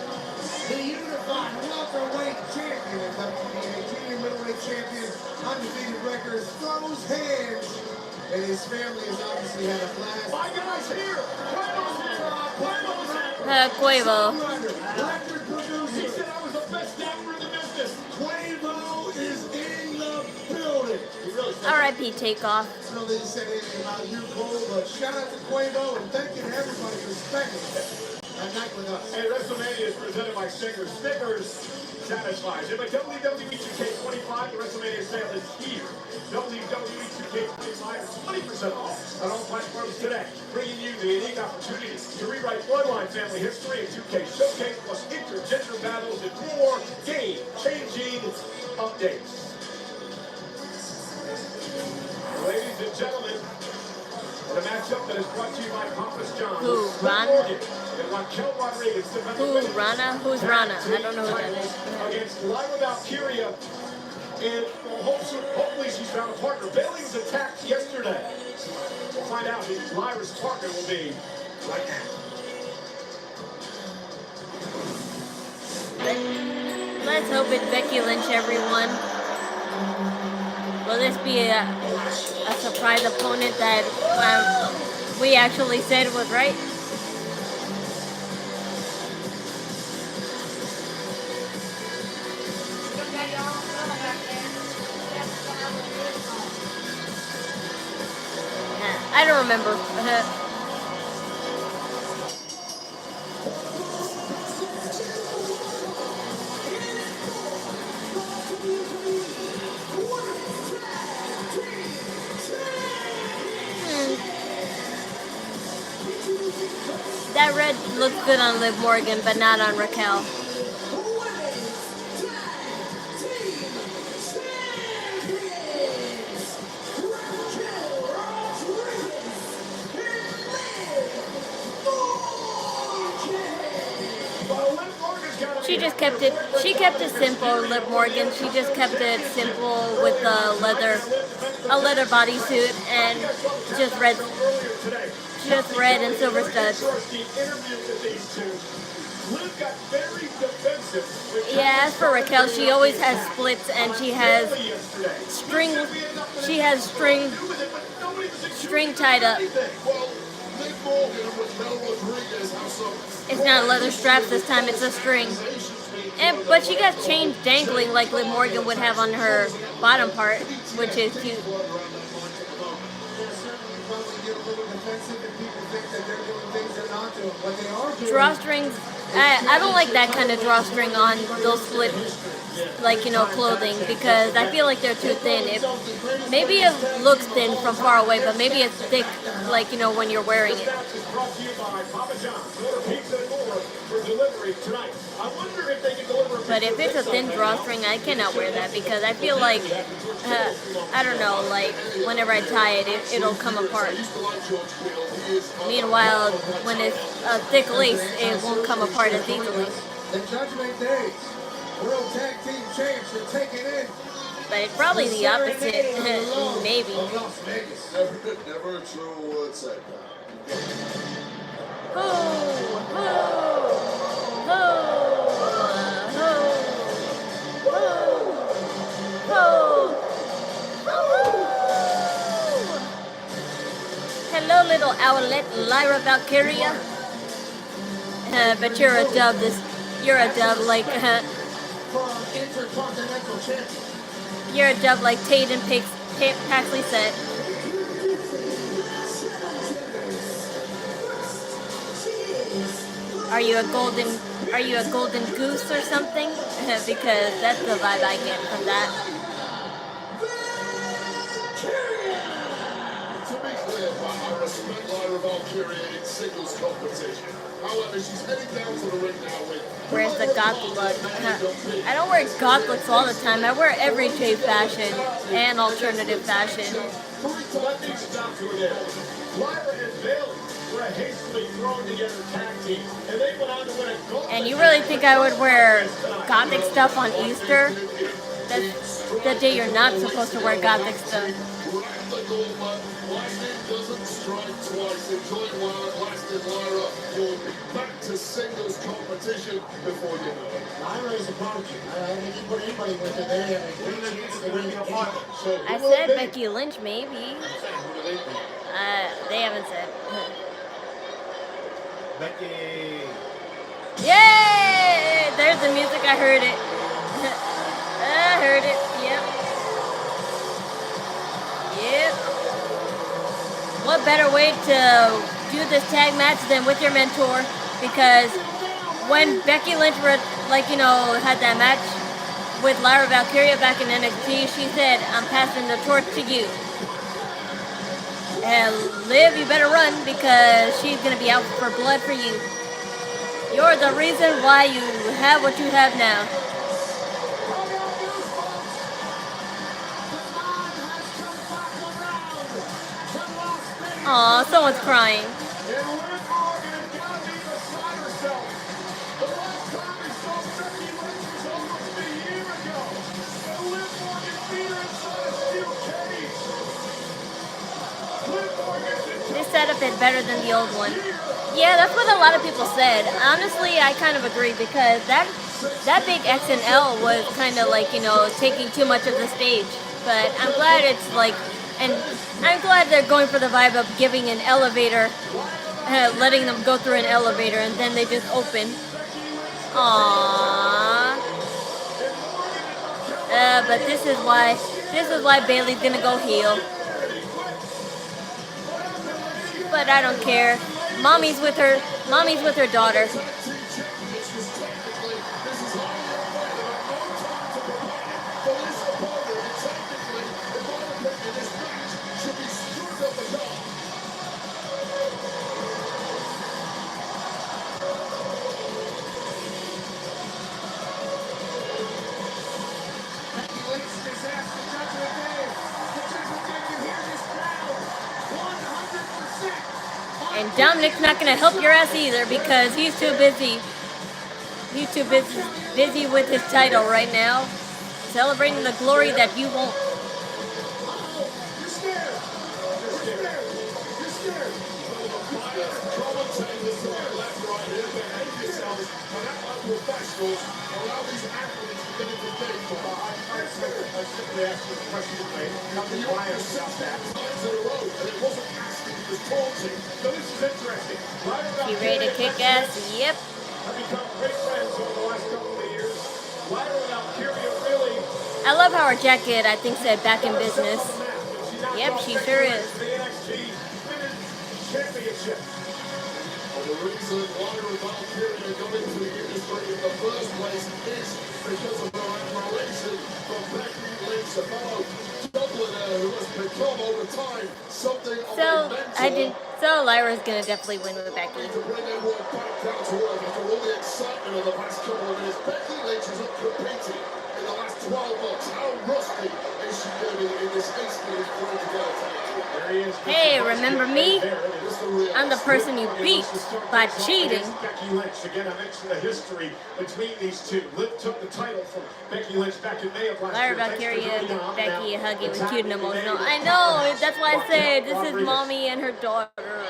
the unified welterweight champion of WBA, junior middleweight champion, undefeated records, throws hands. And his family has obviously had a blast. My guy's here. Quavo's here. Quavo. Record producer. He said I was the best actor in the business. Quavo is in the building. He really said R.I.P. Takeoff. I don't know that he said anything about you, Cole, but shout out to Quavo and thank you to everybody for spending a night with us. Hey, Wrestlemania is presented by Snickers. Snickers satisfies. And by WWE 2K25, the Wrestlemania sale is here. WWE 2K25 is 20% off on all platforms today, bringing you the unique opportunity to rewrite Bloodline family history and 2K Showcase plus intergender battles and more game-changing updates. Ladies and gentlemen, in a matchup that is brought to you by Papa's John. Who, Ron? Who, Rana? Who's Rana? I don't know who that is. Against Lyra Valkyria, and hopefully she's found a partner. Bailey was attacked yesterday. We'll find out who Lyra's partner will be right now. Let's hope it's Becky Lynch, everyone. Will this be a surprise opponent that we actually said was right? I don't remember. That red looks good on Liv Morgan, but not on Raquel. She just kept it. She kept it simple, Liv Morgan. She just kept it simple with a leather bodysuit and just red and silver studs. Yeah, as for Raquel, she always has splits and she has string. She has string tied up. It's not leather straps this time, it's a string. But she got chains dangling like Liv Morgan would have on her bottom part, which is cute. Drawstrings, I don't like that kind of drawstring on those split, clothing, because I feel like they're too thin. Maybe it looks thin from far away, but maybe it's thick, when you're wearing it. But if it's a thin drawstring, I cannot wear that because I feel like, I don't know, whenever I tie it, it'll come apart. Meanwhile, when it's a thick lace, it won't come apart as easily. The Judgment Day World Tag Team Champs are taking in. But it's probably the opposite, maybe. Never a true word said. Hello, little owlet, Lyra Valkyria. But you're a dub. You're a dub like. You're a dub like Tate and Paxley said. Are you a golden goose or something? Because that's the vibe I get from that. To be clear, I respect Lyra Valkyria in singles competition. However, she's heading down to the ring now with... Where's the goth look? I don't wear goth looks all the time. I wear everyday fashion and alternative fashion. And you really think I would wear gothic stuff on Easter? That's the day you're not supposed to wear gothic stuff. Lightning doesn't strike twice. Enjoy while it lasted, Lyra. You'll be back to singles competition before you know it. Lyra is a prodigy. I think you put anybody with her there, and a great chance to win the game. I said Becky Lynch, maybe. They haven't said. Becky. Yay! There's the music. I heard it. I heard it. Yep. Yep. What better way to do this tag match than with your mentor? Because when Becky Lynch, had that match with Lyra Valkyria back in NXT, she said, "I'm passing the torch to you. And Liv, you better run because she's gonna be out for blood for you. You're the reason why you have what you have now." Aw, someone's crying. This setup is better than the old one. Yeah, that's what a lot of people said. Honestly, I kind of agree because that big X and L was kind of taking too much of the stage. But I'm glad it's and I'm glad they're going for the vibe of giving an elevator, letting them go through an elevator, and then they just open. Aww. But this is why Bayley's gonna go heel. But I don't care. Mommy's with her daughter. And Dominic's not gonna help your ass either because he's too busy. He's too busy with his title right now, celebrating the glory that you won't. You ready to kick ass? Yep. I love how her jacket, I think, said "back in business." Yep, she sure is. The reason Lyra Valkyria got into the industry in the first place is because of her admiration for Becky Lynch, a fellow Dubliner who has become over time something of a mentor. So Lyra's gonna definitely win with Becky. To bring everyone back down to earth after all the excitement of the past couple of years, Becky Lynch has not competed in the last 12 months. How rusty is she going in this hastily put together tag? Hey, remember me? I'm the person you beat by cheating. Becky Lynch. Again, I mentioned the history between these two. Liv took the title from Becky Lynch back in May of last year. Lyra Valkyria and Becky hugging was cute and emotional. I know, that's why I said this is mommy and her daughter.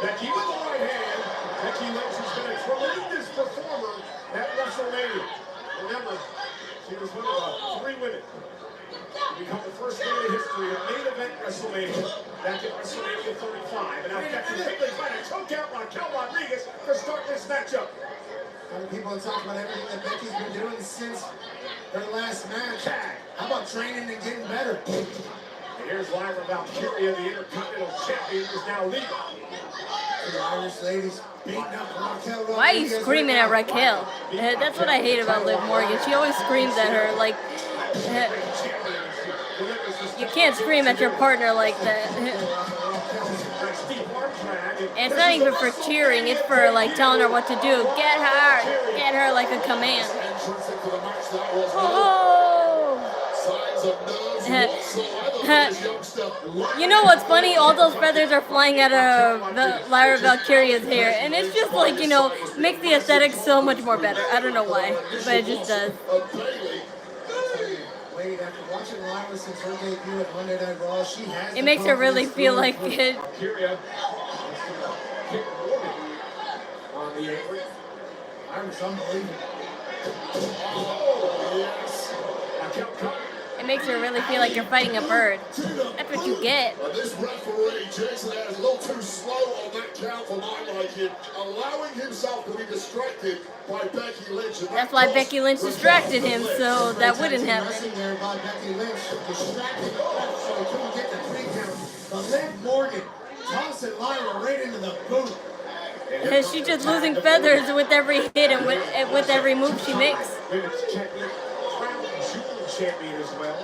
Becky with the right hand. Becky Lynch has been a tremendous performer at WrestleMania. Remember, she was one of 3 women to become the first woman in history of main event WrestleMania back at WrestleMania 35. And now Becky quickly trying to choke out Raquel Rodriguez to start this matchup. People are talking about everything that Becky's been doing since her last match. How about training and getting better? And here's Lyra Valkyria, the Intercontinental Champion, is now leaving. The Irish ladies beating up Raquel. Why are you screaming at Raquel? That's what I hate about Liv Morgan. She always screams at her like. You can't scream at your partner like that. And it's not even for cheering, it's for like telling her what to do. Get her like a command. Oh! You know what's funny? All those feathers are flying out of Lyra Valkyria's hair, and it's just like, you know, makes the aesthetics so much more better. I don't know why, but it just does. It makes her really feel like it. It makes her really feel like you're fighting a bird. That's what you get. This referee, Jason, is a little too slow on that count for my liking, allowing himself to be distracted by Becky Lynch. That's why Becky Lynch distracted him, so that wouldn't happen. But Liv Morgan tossing Lyra right into the boot. She's just losing feathers with every hit and with every move she makes. Champion as well.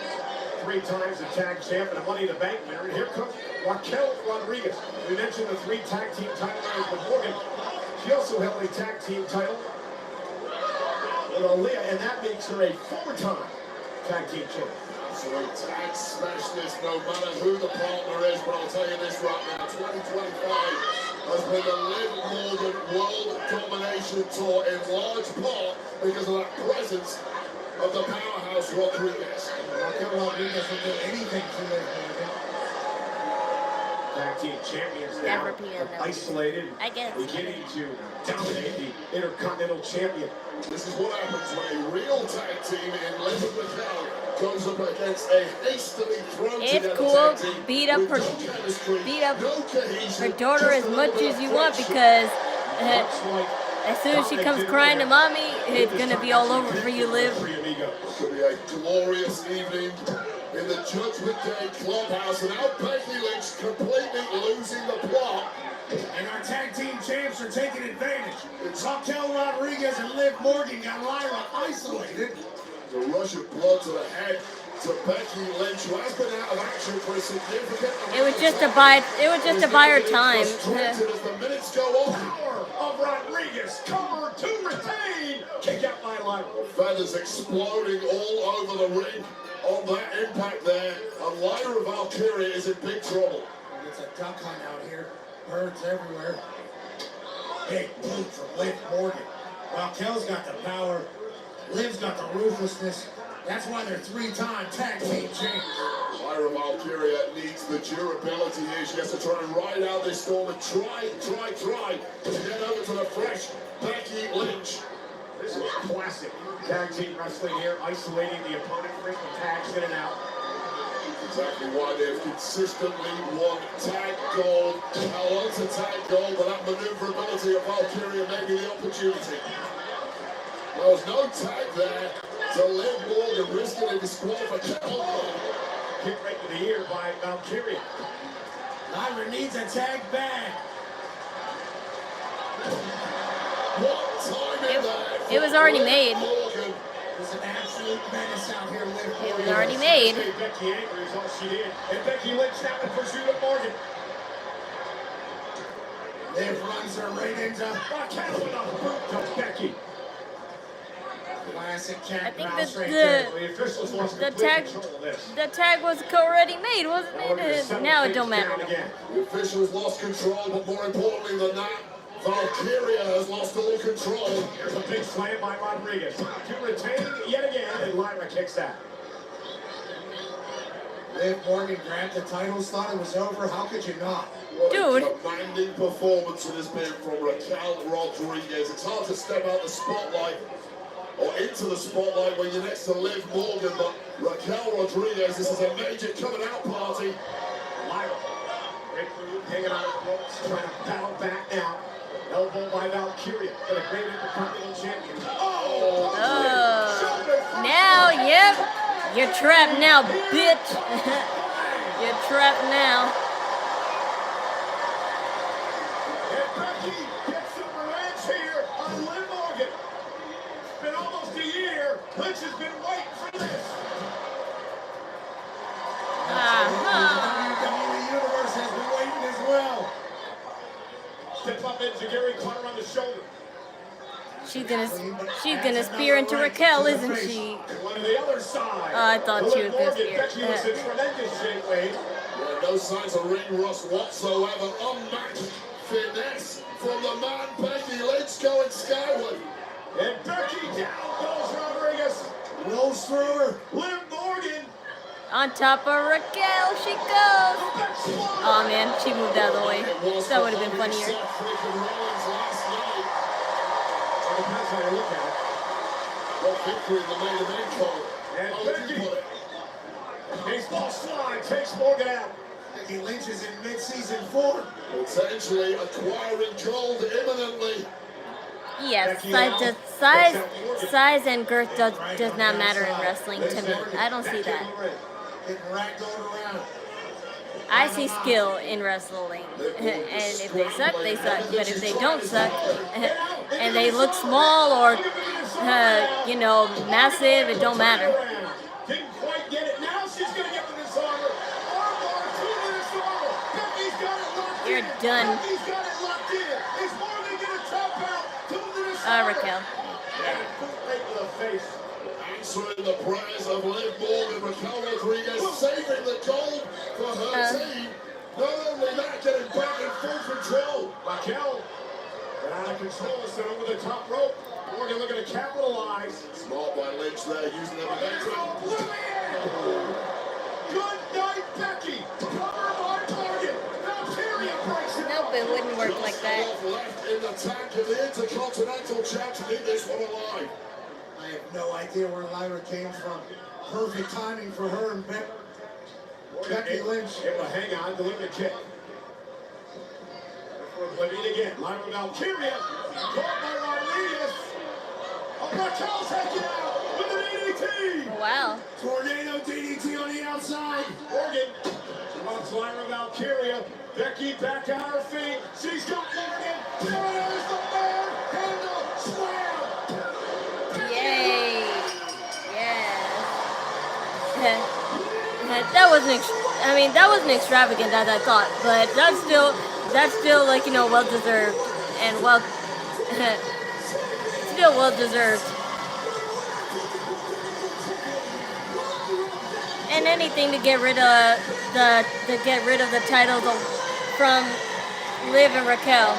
3 times the tag champ and a Money in the Bank winner. And here comes Raquel Rodriguez. We mentioned the 3 tag team title winners with Morgan. She also held a tag team title with Aaliyah, and that makes her a 4-time tag team champion. So a tag specialist, no matter who the partner is, but I'll tell you this right now, 2025 has been the Liv Morgan World Domination Tour in large part because of that presence of the powerhouse Rodriguez. Raquel Rodriguez will do anything to Liv Morgan. Tag team champions now isolated, beginning to dominate the Intercontinental Champion. This is what happens when a real tag team in Liv and Raquel goes up against a hastily thrown together cool. tag team. Beat up her daughter as much as you want, because as soon as she comes crying to mommy, it's gonna be all over for you, Liv. It could be a glorious evening in the Judgment Day clubhouse, and now Becky Lynch completely losing the plot. And our tag team champs are taking advantage. Raquel Rodriguez and Liv Morgan got Lyra isolated. The rush of blood to the head to Becky Lynch, who has been out of action for a significant amount. It was just to buy her time. As the minutes go on. Power of Rodriguez, cover to retain. Kick out by Lyra. Feathers exploding all over the ring on that impact there. And Lyra Valkyria is in big trouble. It's a duck hunt out here. Birds everywhere. Big boot from Liv Morgan. Raquel's got the power. Liv's got the ruthlessness. That's why they're 3-time tag team champions. Lyra Valkyria needs the durability here. She has to try and ride out this storm and try to get over to the fresh Becky Lynch. This is classic tag team wrestling here, isolating the opponent, bringing tags in and out. Exactly why they've consistently won tag gold. Held on to tag gold, but that maneuverability of Valkyria may be the opportunity. There was no tag there. So Liv Morgan risking a disqualification. Kick right to the ear by Valkyria. Lyra needs a tag back. What time in there? It was already made. There's an absolute menace out here, Liv Morgan. It was already made. Becky angry is all she did. And Becky Lynch now in pursuit of Morgan. Liv runs her right into Raquel with a boot to Becky. Classic cat I think mouse right there. the tag was already made, wasn't it? Now it don't matter. The officials lost control, but more importantly than that, Valkyria has lost all control. Here's a big slam by Rodriguez. To retain yet again, and Lyra kicks out. Liv Morgan grabbed the titles, thought it was over. How could you not? Dude. What a commanding performance it has been from Raquel Rodriguez. It's hard to step out the spotlight or into the spotlight when you're next to Liv Morgan, but Raquel Rodriguez, this is a major coming out party. Lyra, great move, hanging on the ropes, trying to battle back now. Elbow by Valkyria for the great Intercontinental Champion. Now, yep. You're trapped now, bitch. You're trapped now. And Becky gets some revenge here on Liv Morgan. It's been almost a year. Lynch has been waiting for this. The universe has been waiting as well. Step up into Gary Clark on the shoulder. She's gonna spear into Raquel, isn't she? And one on the other side. I thought she was gonna spear. Becky was in tremendous shape, Wade. Yeah, no signs of ring rust whatsoever. Unmatched finesse from the man Becky Lynch going skyward. And Becky down goes Rodriguez. Rolls through her. Liv Morgan. On top of Raquel, she goes. Oh man, she moved out of the way. That would have been funnier. Depends how you look at it. What victory in the main event call? And How would you Becky. put it? Baseball slide takes Morgan out. Becky Lynch is in mid-season 4. Potentially acquiring gold imminently. Yes, size and girth does not matter in wrestling to me. I don't see that. Getting ragdolled around. I see skill in wrestling, and if they suck, they suck. But if they don't suck, and they look small or massive, it don't matter. Didn't quite get it. Now she's gonna get the disarmer. Armbar to the disarmer. Becky's got it locked in. You're done. Becky's got it locked in. Is Morgan gonna tap out to the disarmer? Raquel. Yeah. Right to the face. Answering the prayers of Liv Morgan, Raquel Rodriguez saving the gold for her team. Not only that, getting back in full control. Raquel got out of control, set over the top rope. Morgan looking to capitalize. Smart by Lynch there, using the momentum. Good night, Becky. Cover by Morgan. Valkyria breaks it. Nope, it wouldn't work like that. Left in the tank of the Intercontinental Champ to keep this one alive. I have no idea where Lyra came from. Perfect timing for her and Becky Lynch. Able to hang on, deliver the kick. Oblivion again. Lyra Valkyria. Caught by Rodriguez. Raquel taken out with an DDT. Wow. Tornado DDT on the outside. Morgan wants Lyra Valkyria. Becky back on her feet. She's got Morgan. There's the man handle slam. Yay! Yeah. That wasn't extravagant as I thought, but that's still like well deserved and still well deserved. And anything to get rid of the titles from Liv and Raquel.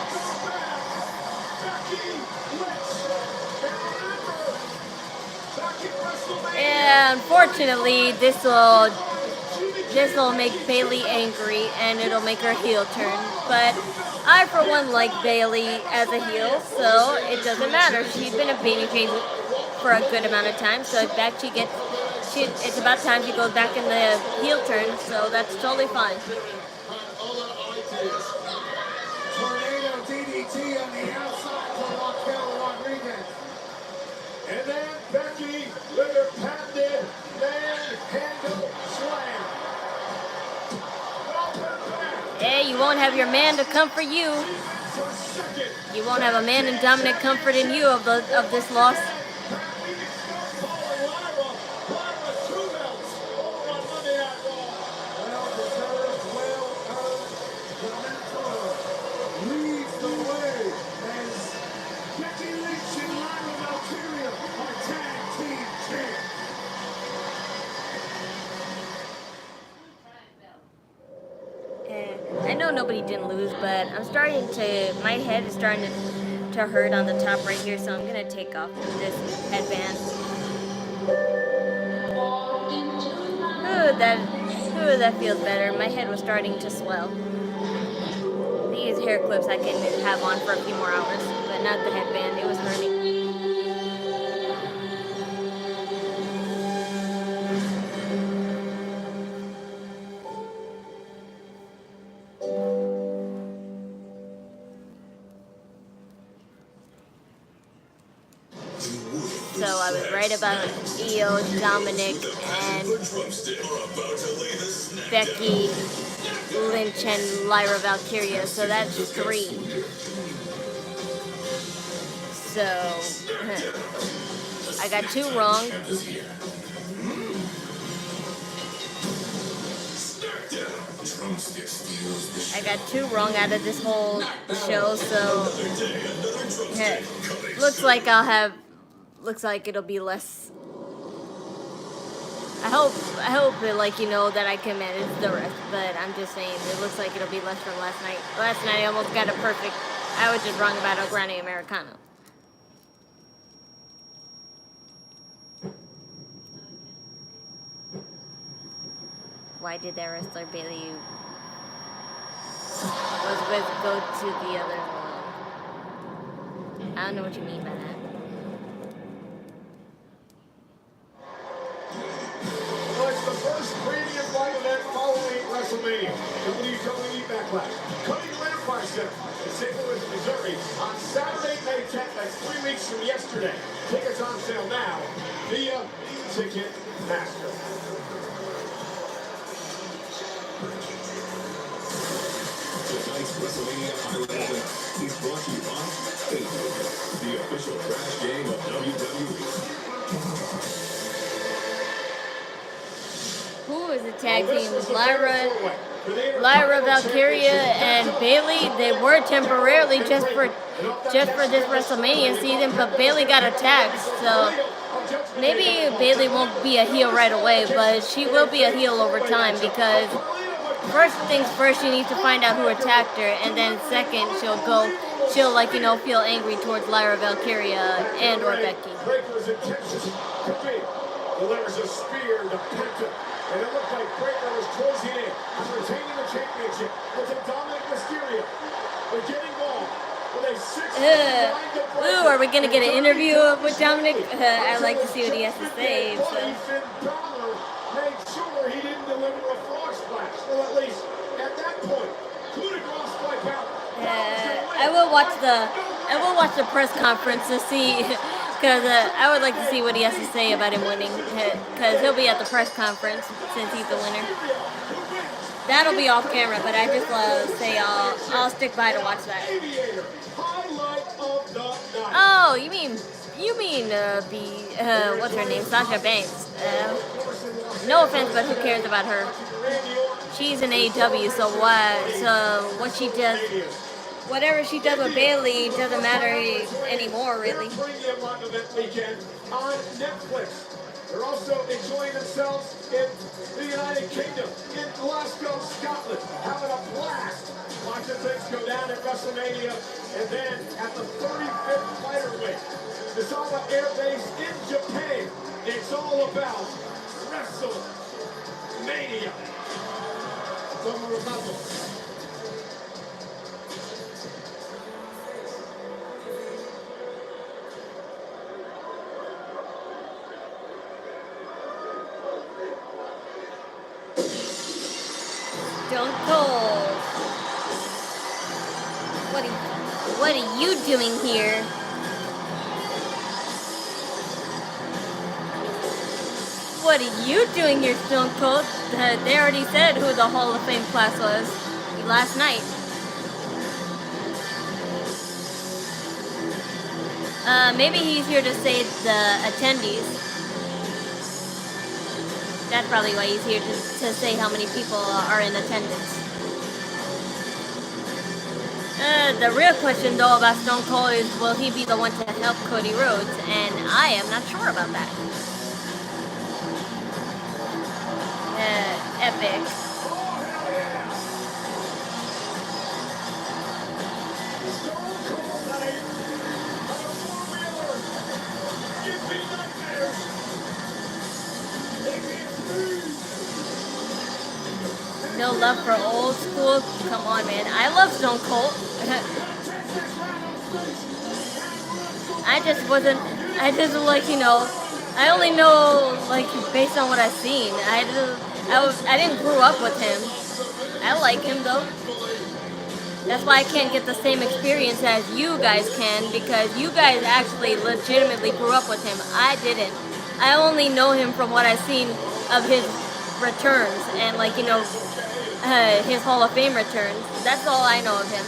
And unfortunately, this will make Bayley angry, and it'll make her heel turn. But I, for one, like Bayley as a heel, so it doesn't matter. She's been a babyface for a good amount of time, so it's about time she goes back in the heel turn. So that's totally fine. Tornado DDT on the outside for Raquel Rodriguez. And then Becky with her patented man handle slam. Hey, you won't have your man to comfort you. You won't have a man in dominant comfort in you of this loss. Leads the way as Becky Lynch and Lyra Valkyria are tag team champs. I know nobody didn't lose, but my head is starting to hurt on the top right here, so I'm gonna take off this headband. That feels better. My head was starting to swell. These hair clips I can have on for a few more hours, but not the headband. It was hurting. So I was right about Io, Dominic, and Becky Lynch and Lyra Valkyria. So that's 3. So I got 2 wrong. I got 2 wrong out of this whole show, so looks like it'll be less. I hope like, you know, that I can manage the rest, but I'm just saying it looks like it'll be less from last night. Last night I almost got it perfect. I was just wrong about El Grande Americano. Why did that wrestler Bailey was supposed to go to the other one? I don't know what you mean by that. Well, it's the first premium fight event following WrestleMania. WWE Backlash. Coming to Empire Center in St. Louis, Missouri on Saturday, May 10th. That's 3 weeks from yesterday. Tickets on sale now via Ticketmaster. Tonight's WrestleMania highlight event is brought to you by Pikay, the official trash game of WWE. Who is the tag team? Lyra Valkyria and Bailey. They were temporarily just for this WrestleMania season, but Bailey got attacked, so maybe Bailey won't be a heel right away, but she will be a heel over time, because first things first, she needs to find out who attacked her, and then second, she'll like, you know, feel angry towards Lyra Valkyria and or Becky. Delivers a spear to Penta, and it looked like Breaker was closing in on retaining the championship. Look at Dominic Mysterio. We're getting involved with a 6-9 Ooh, are we gonna get an interview with Dominic? I'd like to see what he has to say. So. Made sure he didn't deliver a frog splash. Well, at least at that point, coup de grace strike out. I will watch the press conference to see, because I would like to see what he has to say about him winning, because he'll be at the press conference since he's the winner. That'll be off camera, but I just say I'll stick by to watch that. Oh, you mean what's her name? Sasha Banks. No offense, but who cares about her? She's an AEW, so what she does, whatever she does with Bailey doesn't matter anymore, really. They're also enjoying themselves in the United Kingdom, in Glasgow, Scotland, having a blast. Watching things go down at WrestleMania, and then at the 35th fighter weight, Misawa Air Base in Japan. It's all about WrestleMania. Stone Cold. What are you doing here? What are you doing here, Stone Cold? They already said who the Hall of Fame class was last night. Maybe he's here to save the attendees. That's probably why he's here, to say how many people are in attendance. The real question, though, about Stone Cold is, will he be the one to help Cody Rhodes? And I am not sure about that. Epic. No love for old school? Come on, man. I love Stone Cold. I just like, you know, I only know, like, based on what I've seen. I didn't grow up with him. I like him, though. That's why I can't get the same experience as you guys can, because you guys actually legitimately grew up with him. I didn't. I only know him from what I've seen of his returns and, like, you know, his Hall of Fame returns. That's all I know of him.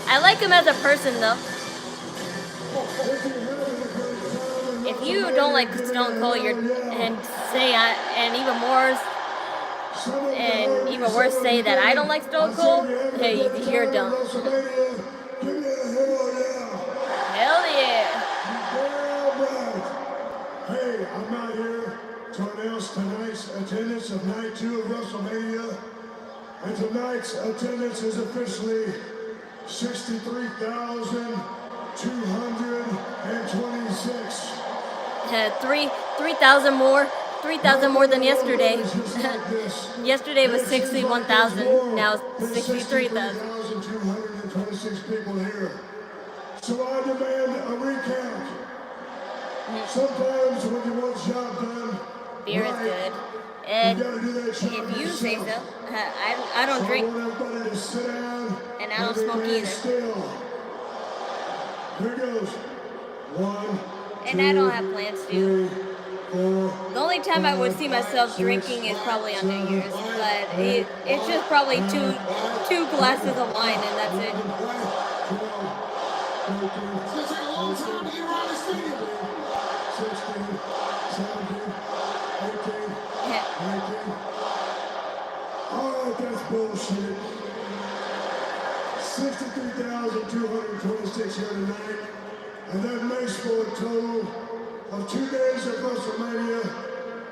I like him as a person, though. If you don't like Stone Cold, and even worse, say that I don't like Stone Cold, hey, you're dumb. Hell yeah. Hey, I'm out here to announce tonight's attendance of night 2 of WrestleMania. And tonight's attendance is officially 63,226. 3,000 more. 3,000 more than yesterday. Yesterday was 61,000. Now 63,000. 226 people here. So I demand a recount. Sometimes when you want job done, beer is good. And if you say so, I don't drink. And I don't smoke either. Here goes. 1, and I don't have plans to. The only time I would see myself drinking is probably on New Year's, but it's just probably two glasses of wine, and that's it. Oh, that's bullshit. 63,226 here tonight, and that makes for a total of 2 days of WrestleMania,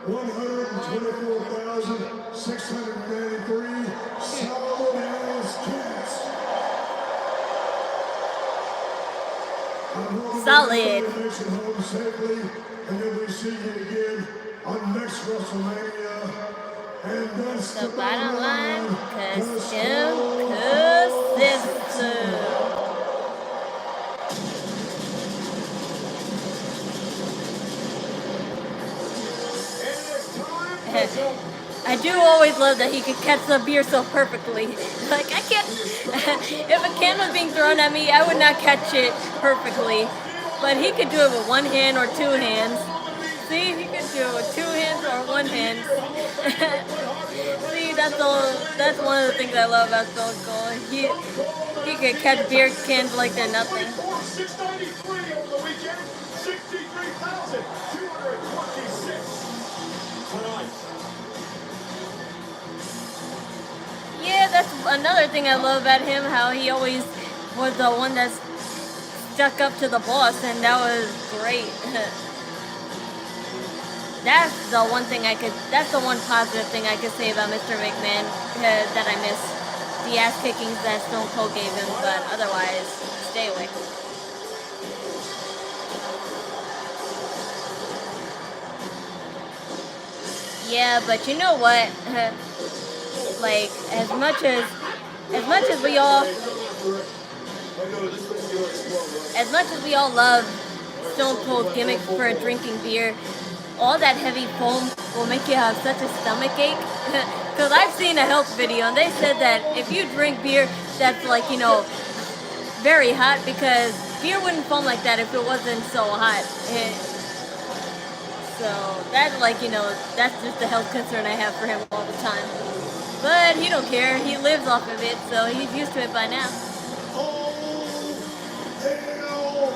124,693 solid-ass cats. Solid. Home safely, and then we see you again on next WrestleMania. And that's the bottom line, custom. I do always love that he could catch the beer so perfectly. Like, I can't, if a can was being thrown at me, I would not catch it perfectly. But he could do it with one hand or two hands. See, he could do it with two hands or one hand. See, that's one of the things I love about Stone Cold. He could catch beer cans like they're nothing. 693 over the weekend, 63,226 tonight. Yeah, that's another thing I love about him, how he always was the one that stuck up to the boss, and that was great. That's the one positive thing I could say about Mr. McMahon that I miss. The ass kickings that Stone Cold gave him, but otherwise, stay away. Yeah, but you know what? Like, as much as we all love Stone Cold's gimmick for drinking beer, all that heavy foam will make you have such a stomach ache. Because I've seen a health video, and they said that if you drink beer that's, like, you know, very hot, because beer wouldn't foam like that if it wasn't so hot. So that's, like, you know, that's just a health concern I have for him all the time. But he don't care. He lives off of it, so he's used to it by now. Oh, hell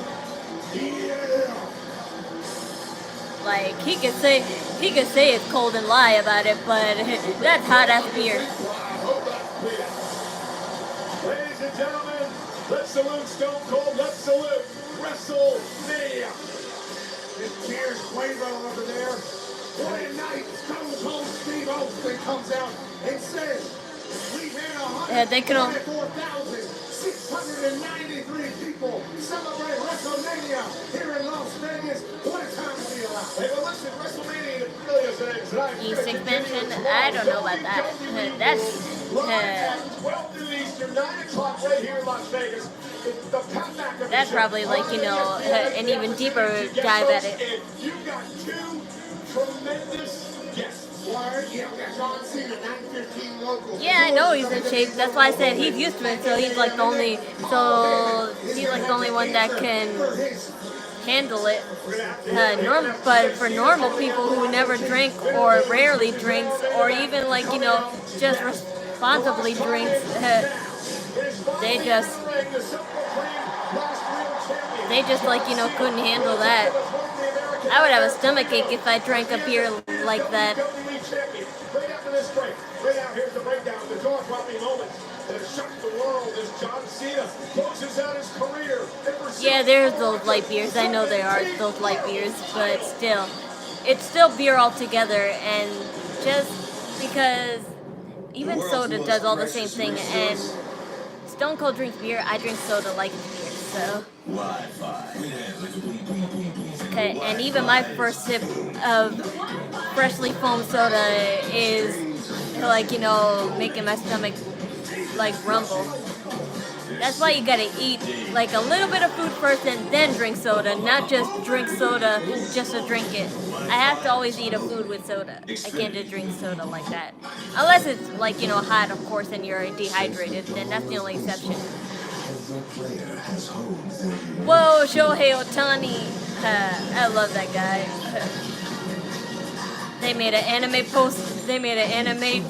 yeah. Like, he could say it's cold and lie about it, but that's hot ass beer. Ladies and gentlemen, let's salute Stone Cold. Let's salute WrestleMania. His tears quaver over there. What a night! Stone Cold Steve Austin comes out and says, "We had 124,693 people celebrate WrestleMania here in Las Vegas. What a time to be alive!" Hey, well, listen, WrestleMania really is an exciting E6 I don't know about that. That's 12 noon Eastern, 9 o'clock right here in Las Vegas. That's probably, like, you know, an even deeper dive at it. You got two tremendous guests. Word, yeah, we got John Cena, 9:15. Yeah, I know he's in shape. That's why I said he's used to it. So he's like the only one that can handle it. But for normal people who never drink or rarely drinks or even like just responsibly drinks, they just like couldn't handle that. I would have a stomach ache if I drank a beer like that. Right after this break, right now, here's the breakdown of the jaw-dropping moment that shocked the world as John Cena closes out his career. Yeah, there's those light beers. I know there are those light beers, but still, it's still beer altogether. And just because even soda does all the same thing, and Stone Cold drinks beer, I drink soda like beer. So. Okay, and even my first sip of freshly foamed soda is like making my stomach like rumble. That's why you gotta eat like a little bit of food first and then drink soda, not just drink soda just to drink it. I have to always eat a food with soda. I can't just drink soda like that. Unless it's like hot, of course, and you're dehydrated, then that's the only exception. Whoa, Shohei Ohtani. I love that guy. They made an anime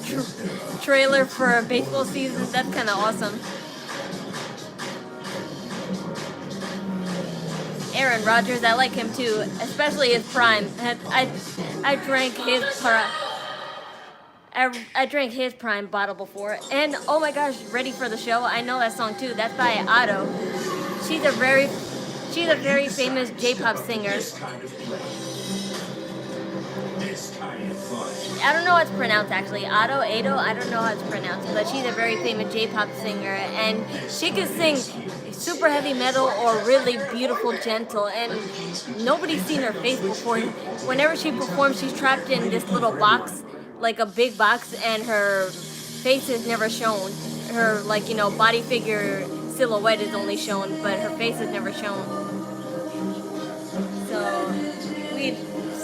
trailer for baseball season. That's kind of awesome. Aaron Rodgers, I like him too, especially his prime. I drank his prime. I drank his prime bottle before. And oh my gosh, Ready for the Show? I know that song too. That's by Otto. She's a very famous J-pop singer. I don't know how it's pronounced actually. Ado, I don't know how it's pronounced, but she's a very famous J-pop singer, and she can sing super heavy metal or really beautiful gentle, and nobody's seen her face before. Whenever she performs, she's trapped in this little box, like a big box, and her face is never shown. Her body figure silhouette is only shown, but her face is never shown.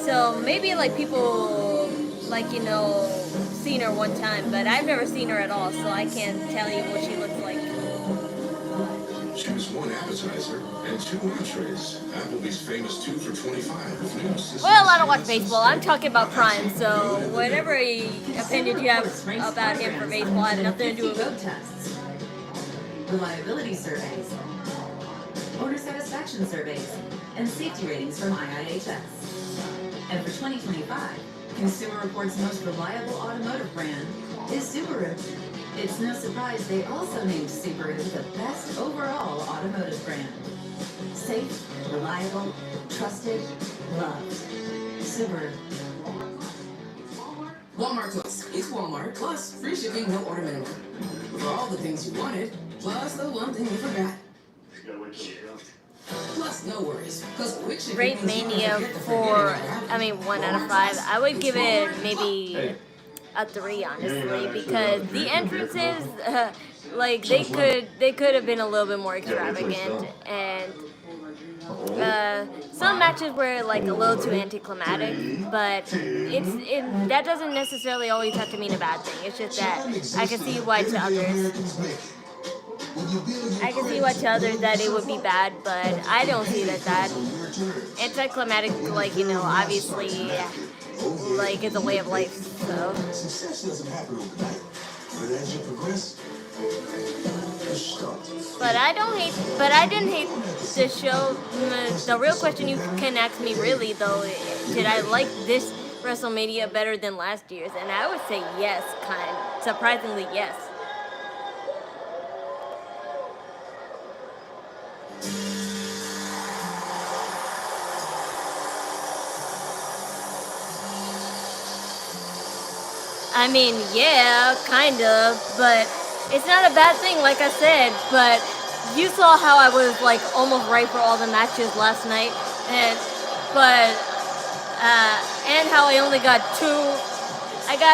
So maybe like people seen her one time, but I've never seen her at all, so I can't tell you what she looks like. Choose one appetizer and 2 entrees. Applebee's famous 2 for $25. Well, I don't watch baseball. I'm talking about Prime, so whatever opinion you have about him for baseball has nothing to do with it. Tests, reliability surveys, owner satisfaction surveys, and safety ratings from IIHS. And for 2025, Consumer Reports' most reliable automotive brand is Subaru. It's no surprise they also named Subaru the best overall automotive brand. Safe, reliable, trusted, loved. Subaru. Walmart Plus. It's Walmart Plus. Free shipping, no order minimum. For all the things you wanted, plus the one thing you forgot. Plus, no worries. Wrestlemania 1 out of 5. I would give it maybe a 3, honestly, because the entrances, they could have been a little bit more extravagant, and some matches were like a little too anticlimactic, but that doesn't necessarily always have to mean a bad thing. It's just that I can see why to others that it would be bad, but I don't see that anticlimactic, obviously, it's a way of life, so. Success doesn't happen overnight, but as you progress, you start. But I didn't hate the show. The real question you can ask me really, though, did I like this WrestleMania better than last year's? And I would say yes, surprisingly yes. I mean, yeah, kind of, but it's not a bad thing, like I said, but you saw how I was, almost right for all the matches last night, and how I only got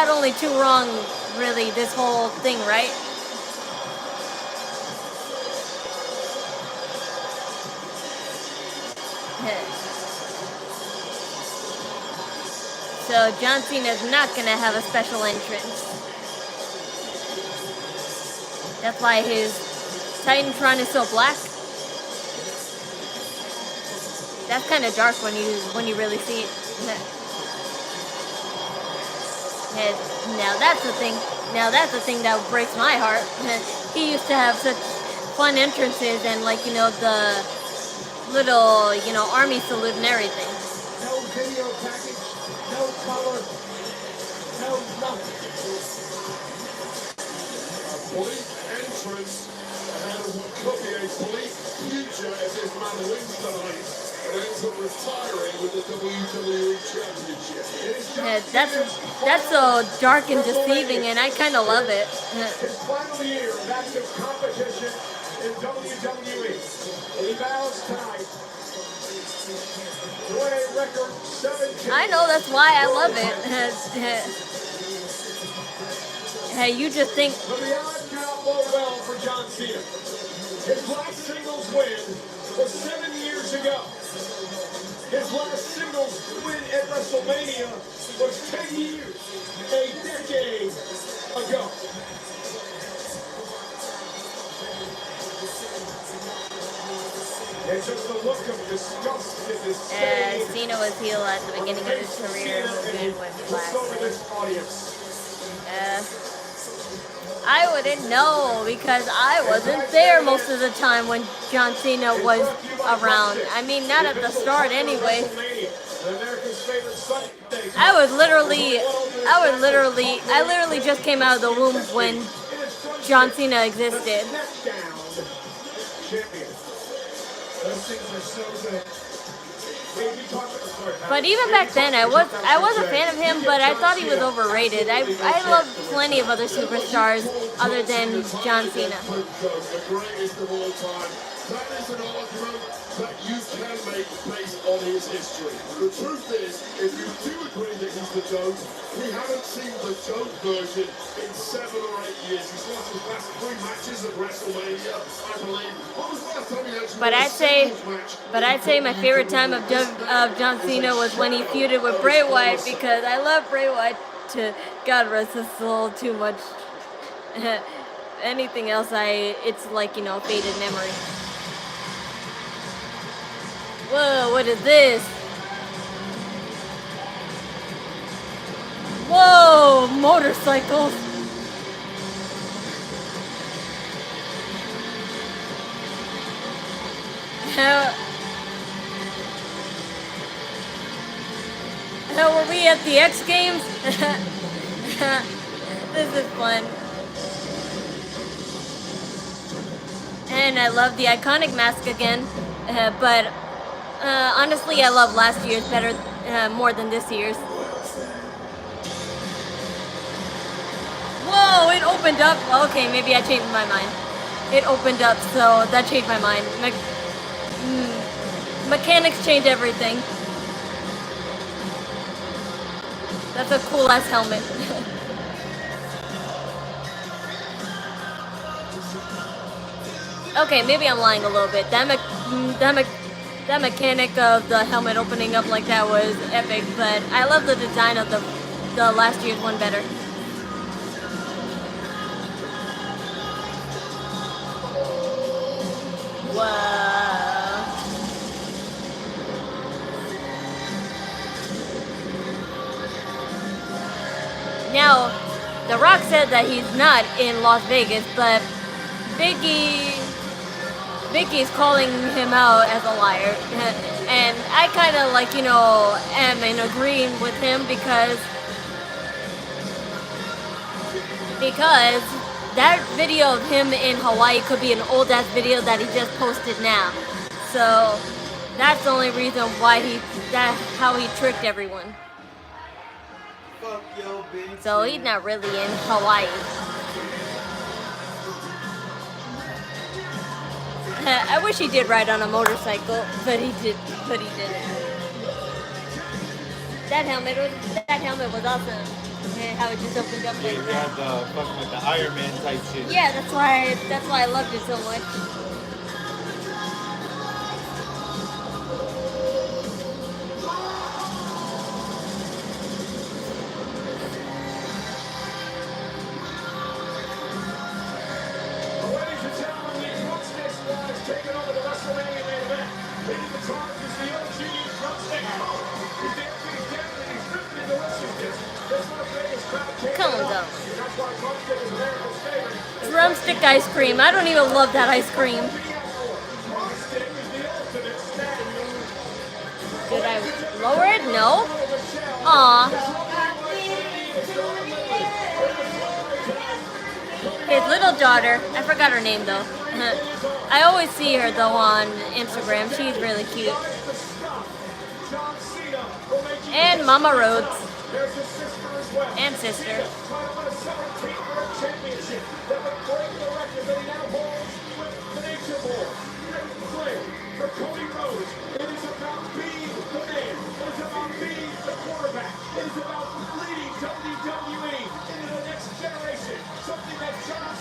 only 2 wrong, really, this whole thing, right? So John Cena's not gonna have a special entrance. That's why his Titantron is so black. That's kind of dark when you really see it. And now that's the thing. Now that's the thing that breaks my heart. He used to have such fun entrances and like the little army salute and everything. No video package, no color, no nothing. A bleak entrance ahead of what could be a bleak future if this man wins tonight and ends up retiring with the WWE Championship. That's so dark and deceiving, and I kind of love it. His final year of active competition in WWE. He vows tonight to win a record 17. I know, that's why I love it. Hey, you just think. But the odds cannot bode well for John Cena. His last singles win was 7 years ago. His last singles win at WrestleMania was 10 years, a decade ago. It's just the look of disgust in his face. Cena was heel at the beginning of his career, moving with Let's go to black. this audience. I wouldn't know because I wasn't there most of the time when John Cena was around. I mean, not at the start anyway. I literally just came out of the womb when John Cena existed. But even back then, I was a fan of him, but I thought he was overrated. I love plenty of other superstars other than John Cena. The greatest of all time. That is an argument that you can make based on his history. The truth is, if you do agree that he's the GOAT, we haven't seen the GOAT version in 7 or 8 years. He's lost his last 3 matches at WrestleMania, I believe. When was the last time he actually But won a I'd singles match? say my favorite time of John Cena was when he feuded with Bray Wyatt, because I love Bray Wyatt to God rest his soul too much. Anything else, it's like a faded memory. Whoa, what is this? Whoa, motorcycles. How were we at the X Games? This is fun. And I love the iconic mask again, but honestly, I love last year's better, more than this year's. Whoa, it opened up. Okay, maybe I changed my mind. It opened up, so that changed my mind. Mechanics change everything. That's a cool ass helmet. Okay, maybe I'm lying a little bit. That mechanic of the helmet opening up like that was epic, but I love the design of the last year's one better. Wow. Now, The Rock said that he's not in Las Vegas, but Vicky's calling him out as a liar, and I kind of am in agreeing with him because that video of him in Hawaii could be an old ass video that he just posted now. So that's the only reason why how he tricked everyone. So he's not really in Hawaii. I wish he did ride on a motorcycle, but he didn't. That helmet was awesome. How it just opened up like that. Fucking with the Iron Man type shit. Yeah, that's why I loved it so much. comes out. Drumstick ice cream. I don't even love that ice cream. Did I lower it? No. Aw. His little daughter. I forgot her name though. I always see her though on Instagram. She's really cute. And Mama Rhodes. And sister.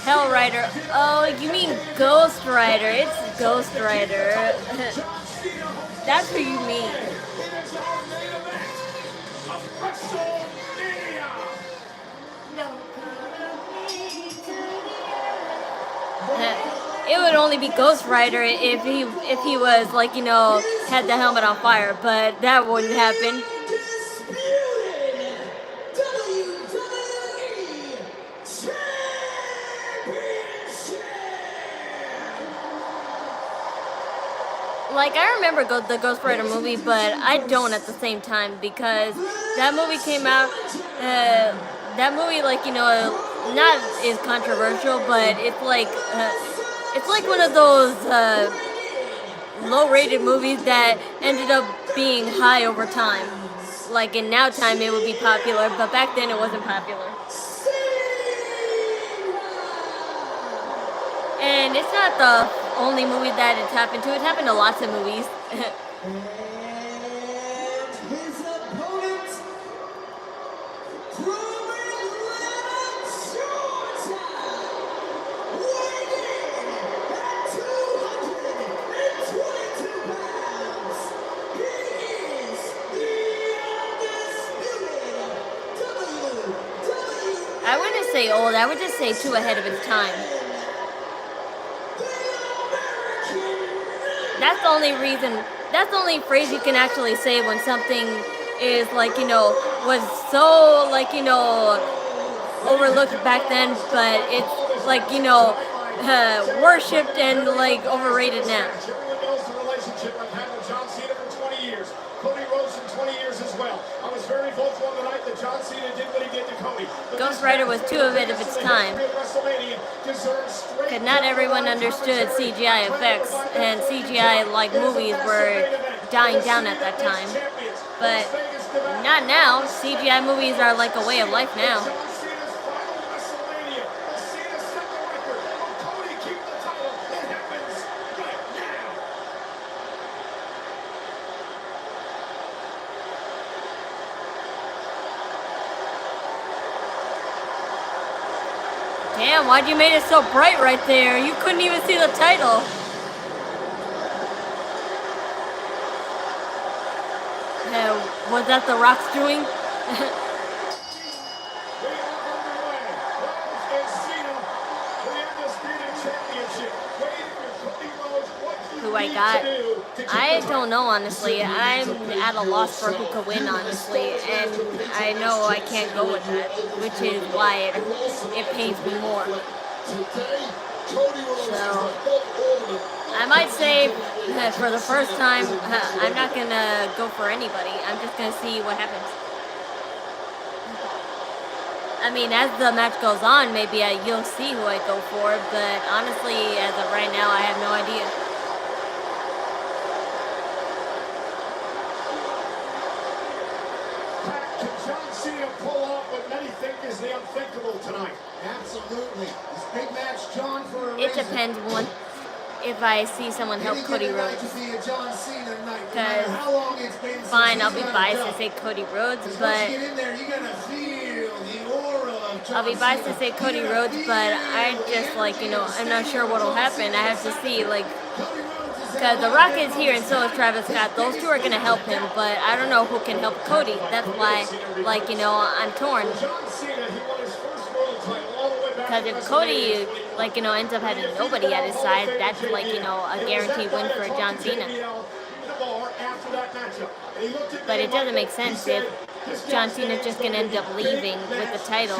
Hell Rider. Oh, you mean Ghost Rider. It's Ghost Rider. That's who you mean. It would only be Ghost Rider if he was like, you know, had the helmet on fire, but that wouldn't happen. Like, I remember the Ghost Rider movie, but I don't at the same time because that movie came out, that movie, like, you know, not is controversial, but it's like one of those low-rated movies that ended up being high over time. Like, in now time it would be popular, but back then it wasn't popular. And it's not the only movie that it's happened to. It happened to lots of movies. I wouldn't say old, I would just say too ahead of its time. That's the only reason, that's the only phrase you can actually say when something is like, you know, was so like, you know, overlooked back then, but it's like, you know, worshipped and like overrated now. Everyone knows the relationship I've had with John Cena for 20 years. Cody Rhodes for 20 years as well. I was very vocal on the night that John Cena did what he did to Cody. Ghost Rider was too ahead of its time. Because not everyone understood CGI effects, and CGI-like movies were dying down at that time. But not now. CGI movies are like a way of life now. Damn, why'd you make it so bright right there? You couldn't even see the title. Was that The Rock's doing? Who I got? I don't know, honestly. I'm at a loss for who could win, honestly, and I know I can't go with that, which is why it pains me more. So, I might say for the first time, I'm not gonna go for anybody. I'm just gonna see what happens. I mean, as the match goes on, maybe you'll see who I go for, but honestly, as of right now, I have no idea. Can John Cena pull off what many think is the unthinkable tonight? Absolutely. This big match, John, for a It depends if I see someone help Cody Rhodes. Because, fine, I'll be biased to say Cody Rhodes, but I'll be biased to say Cody Rhodes, but I just, like, you know, I'm not sure what'll happen. I have to see, like, because The Rock is here and so is Travis Scott. Those two are going to help him, but I don't know who can help Cody. That's why, like, you know, I'm torn. Because if Cody, like, you know, ends up having nobody at his side, that's, like, you know, a guaranteed win for John Cena. But it doesn't make sense if John Cena's just going to end up leaving with the title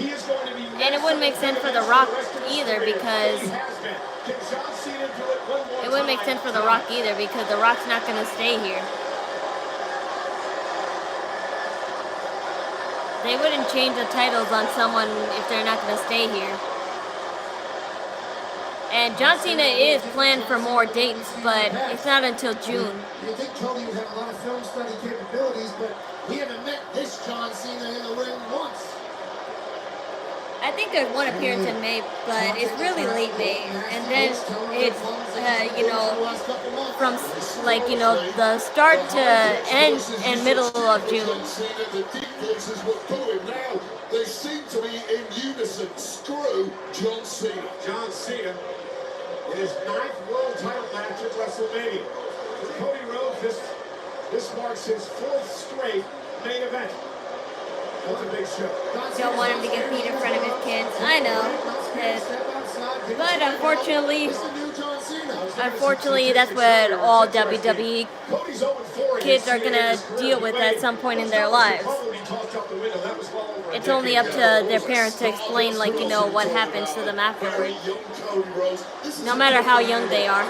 He is going to be. And it wouldn't make sense for The Rock either because it wouldn't make sense for The Rock either because The Rock's not going to stay here. They wouldn't change the titles on someone if they're not going to stay here. And John Cena is planned for more dates, but it's not until June. You think Cody would have a lot of film study capabilities, but we haven't met this John Cena in the ring once. I think there's one appearance in May, but it's really late May. And then it's, you know, from, like, you know, the start to end and middle of June. They seem to be in unison. Screw John Cena. John Cena in his 9th world title match at WrestleMania. For Cody Rhodes, this marks his 4th straight main event. That's a big show. Don't want him to get beat in front of his kids. I know. But unfortunately, that's what all WWE kids are going to deal with at some point in their lives. It's only up to their parents to explain, like, you know, what happens to them afterwards. No matter how young they are.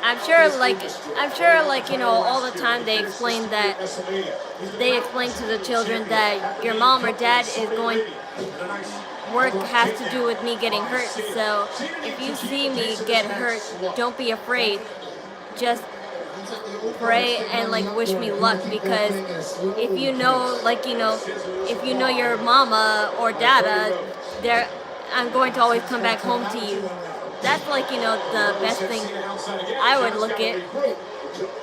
I'm sure, like, you know, all the time they explain to the children that your mom or dad is going, work has to do with me getting hurt. So if you see me get hurt, don't be afraid. Just pray and, like, wish me luck, because if you know, like, you know, if you know your mama or dada, I'm going to always come back home to you. That's, like, you know, the best thing I would look at.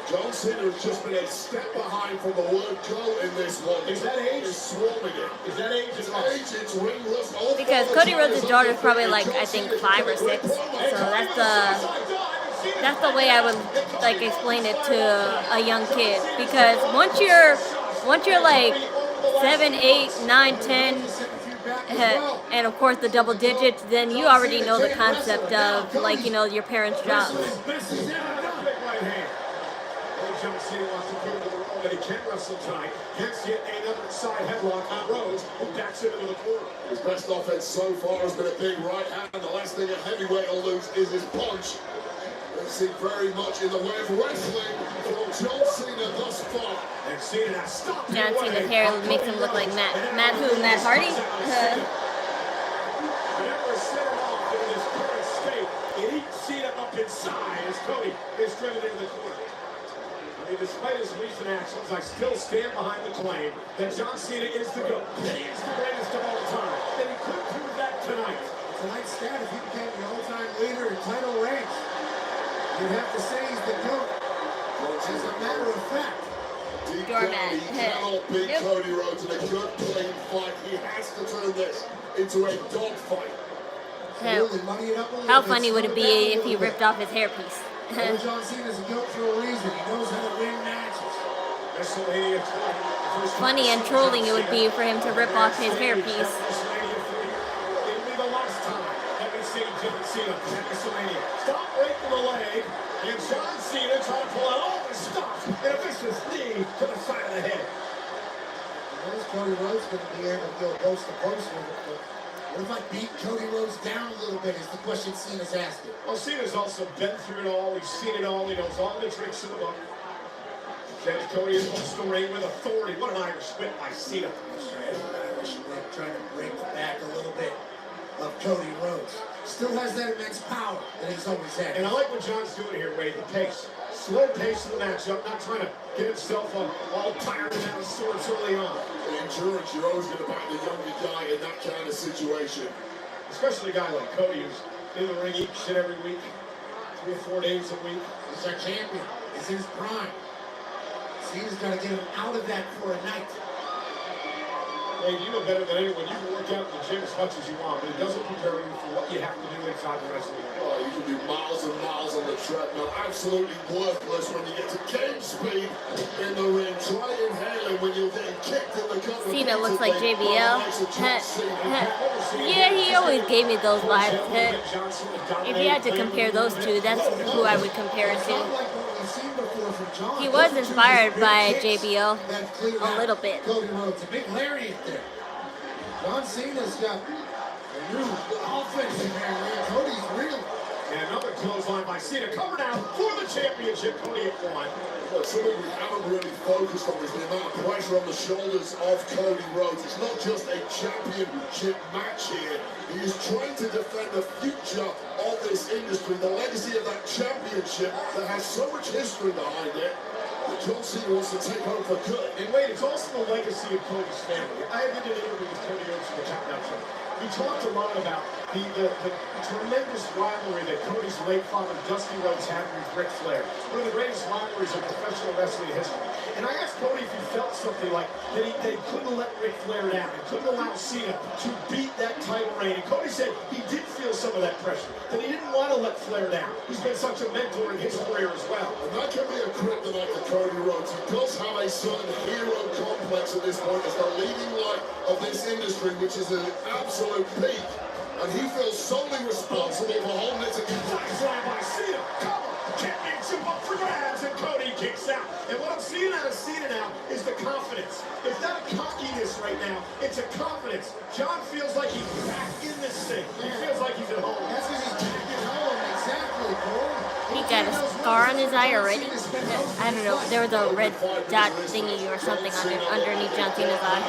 John Cena has just been a step behind from the word go in this one. Is that age? He's swarming it. Is that age? It's age. It's ring rust. Because Cody Rhodes' daughter is probably, like, I think 5 or 6. So that's the way I would, like, explain it to a young kid. Because once you're like 7, 8, 9, 10. And of course the double digits, then you already know the concept of, like, you know, your parents' jobs. John Cena wants to prove to the world that he can wrestle tonight. Hence yet another side headlock on Rhodes, who backs him into the corner. His best offense so far has been a big right hand. The last thing a heavyweight will lose is his punch. We've seen very much in the way of wrestling from John Cena thus far. And Cena stopped. John Cena's hair makes him look like Matt who? Matt Hardy? Whenever set him off in his current state, it eats Cena up inside as Cody is driven into the corner. I mean, despite his recent actions, I still stand behind the claim that John Cena is the GOAT. He is the greatest of all time. And he could prove that tonight. Tonight's stat, if he became the all-time leader in title reigns, you'd have to say he's the GOAT. As a matter of fact, deep down, he cannot beat Cody Rhodes in a good, clean fight. He has to turn this into a dogfight. How funny would it be if he ripped off his hairpiece? John Cena's a GOAT for a reason. He knows how to win matches. WrestleMania 20. Funny and trolling it would be for him to rip off his hairpiece. It will be the last time that we see John Cena at WrestleMania. Stop breaking the leg, and John Cena trying to pull out all the stops and a vicious knee to the side of the head. Is Cody Rhodes going to be able to go post to post with it? But what if I beat Cody Rhodes down a little bit is the question Cena's asking. Well, Cena's also been through it all. He's seen it all. He knows all the tricks in the book. Says Cody is supposed to ring with authority. What an Irish whip by Cena. Irish whip trying to break back a little bit of Cody Rhodes. Still has that immense power that he's always had. And I like what John's doing here, Wade. The pace. Slow pace of the matchup. Not trying to get himself all tired and out of sorts early on. Endurance, you're always going to back the younger guy in that kind of situation. Especially a guy like Cody who's in the ring each and every week. 3 or 4 days a week. He's our champion. He's in his prime. Cena's got to get him out of that for a night. Hey, you know better than anyone. You can work out in the gym as much as you want, but it doesn't prepare you for what you have to do inside the wrestling ring. Oh, you can do miles and miles on the treadmill. Absolutely worthless when you get to game speed in the ring. Try inhaling when you're getting kicked in the gut. Cena looks like JBL. Yeah, he always gave me those vibes. If you had to compare those two, that's who I would compare it to. He was inspired by JBL a little bit. Cody Rhodes, a big lariat there. John Cena's got a new offense in there, man. Cody's real. And another clothesline by Cena. Cover now for the championship. Cody at 1. Well, something we haven't really focused on is the amount of pressure on the shoulders of Cody Rhodes. It's not just a championship match here. He is trying to defend the future of this industry, the legacy of that championship that has so much history behind it. That John Cena wants to take home for good. And wait, it's also the legacy of Cody's family. I did an interview with Cody Rhodes from the Countdown Show. He talked a lot about the tremendous rivalry that Cody's late father, Dusty Rhodes, had with Ric Flair. One of the greatest rivalries of professional wrestling history. And I asked Cody if he felt something like that he couldn't let Ric Flair down. He couldn't allow Cena to beat that title reign. And Cody said he did feel some of that pressure, that he didn't want to let Flair down. He's been such a mentor in his career as well. And that can be a kryptonite to Cody Rhodes. He does have a certain hero complex at this point as the leading light of this industry, which is an absolute peak. And he feels solely responsible for holding it together. Nice line by Cena. Cover. Championship up for grabs, and Cody kicks out. And what I'm seeing out of Cena now is the confidence. It's not a cockiness right now. It's a confidence. John feels like he's back in this thing. He feels like he's at home. That's because he's back at home. Exactly, Cole. He got a scar on his eye already. I don't know. There was a red dot thingy or something underneath John Cena's eye.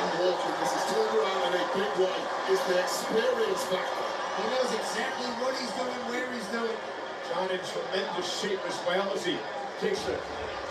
This is turned around in a big way. It's the experience factor. He knows exactly what he's doing, where he's doing. John in tremendous shape as well as he takes the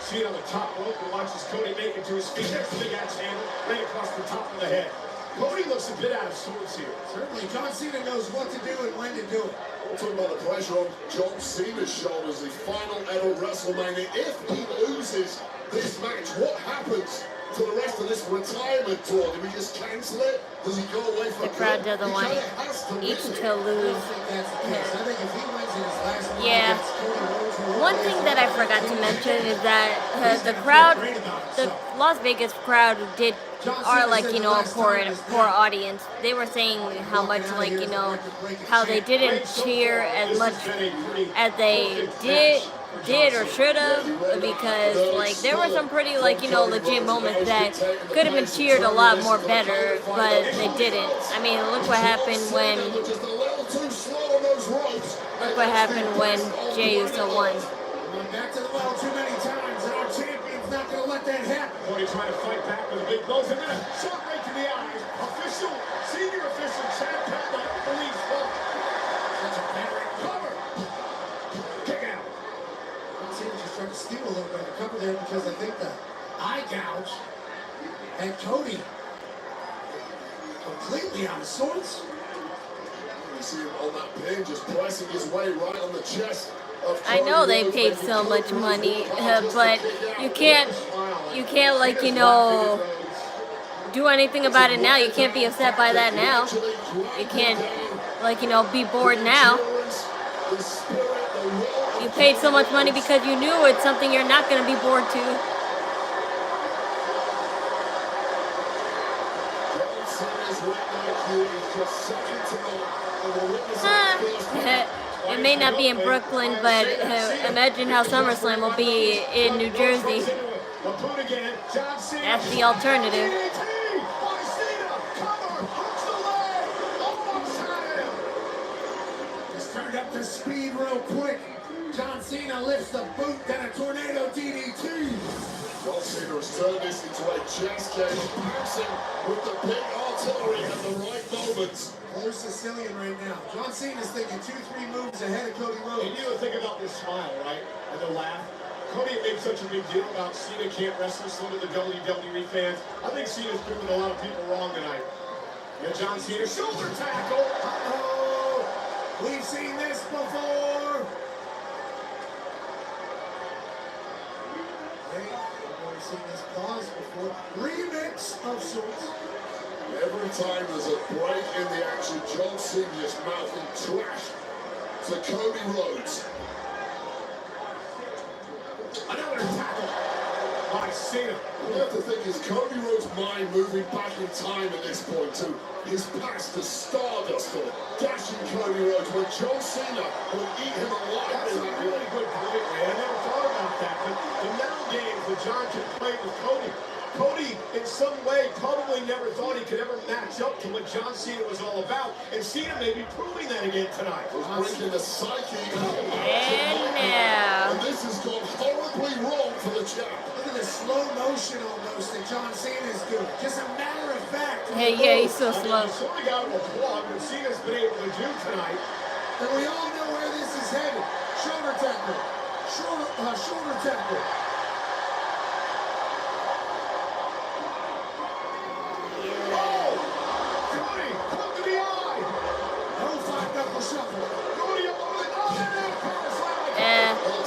seat on the top rope and watches Cody make it to his feet. There's the big axe handle right across the top of the head. Cody looks a bit out of sorts here. Certainly, John Cena knows what to do and when to do it. We're talking about the pressure on John Cena's shoulders, the final ever WrestleMania. If he loses this match, what happens to the rest of this retirement tour? Do we just cancel it? Does he go away from the crowd doesn't want each to lose. Yeah. One thing that I forgot to mention is that the crowd, the Las Vegas crowd are like, you know, a poor audience. They were saying how much, like, you know, how they didn't cheer as much as they did or should have, because like there were some pretty, like, you know, legit moments that could have been cheered a lot more better, but they didn't. I mean, look what happened when Jey Uso won. Back to the well too many times, and our champion's not going to let that happen. Cody trying to fight back with a big blow, and then a shot right to the eyes. Senior official Chad Patton believes fault. That's a veteran cover. Kick out. John Cena just trying to steal a little bit of the cover there, because I think the eye gouge had Cody completely out of sorts. You see him on that pin, just pressing his way right on the chest. I know they paid so much money, but you can't like, you know, do anything about it now. You can't be upset by that now. You can't, like, you know, be bored now. You paid so much money because you knew it's something you're not going to be bored to. It may not be in Brooklyn, but imagine how SummerSlam will be in New Jersey. That's the alternative. Just turned up the speed real quick. John Cena lifts the boot, then a tornado DDT. John Cena has turned this into a chess game, bouncing with the big artillery at the right moments. They're Sicilian right now. John Cena's thinking 2-3 moves ahead of Cody Rhodes. And you know, think about this smile, right? And the laugh. Cody made such a big deal about Cena can't wrestle, so did the WWE fans. I think Cena's proven a lot of people wrong tonight. Yeah, John Cena, shoulder tackle. Uh-oh. We've seen this before. Hey, we've never seen this pause before. Remix of sorts. Every time there's a break in the action, John Cena's mouthing trash to Cody Rhodes. Another tackle. Cena. You have to think, is Cody Rhodes' mind moving back in time at this point to his past to Stardust or dashing Cody Rhodes when John Cena would eat him alive? That's a really good point, man. I never thought about that. But the mental games that John can play with Cody. Cody, in some way, probably never thought he could ever match up to what John Cena was all about. And Cena may be proving that again tonight. Breaking the psyche. And now. And this has gone horribly wrong for the champ. Look at the slow motion almost that John Cena's doing. Just a matter of fact. Hey, yeah, he's so slow. Sort of got to applaud what Cena's been able to do tonight. And we all know where this is headed. Shoulder tackle. Shoulder tackle.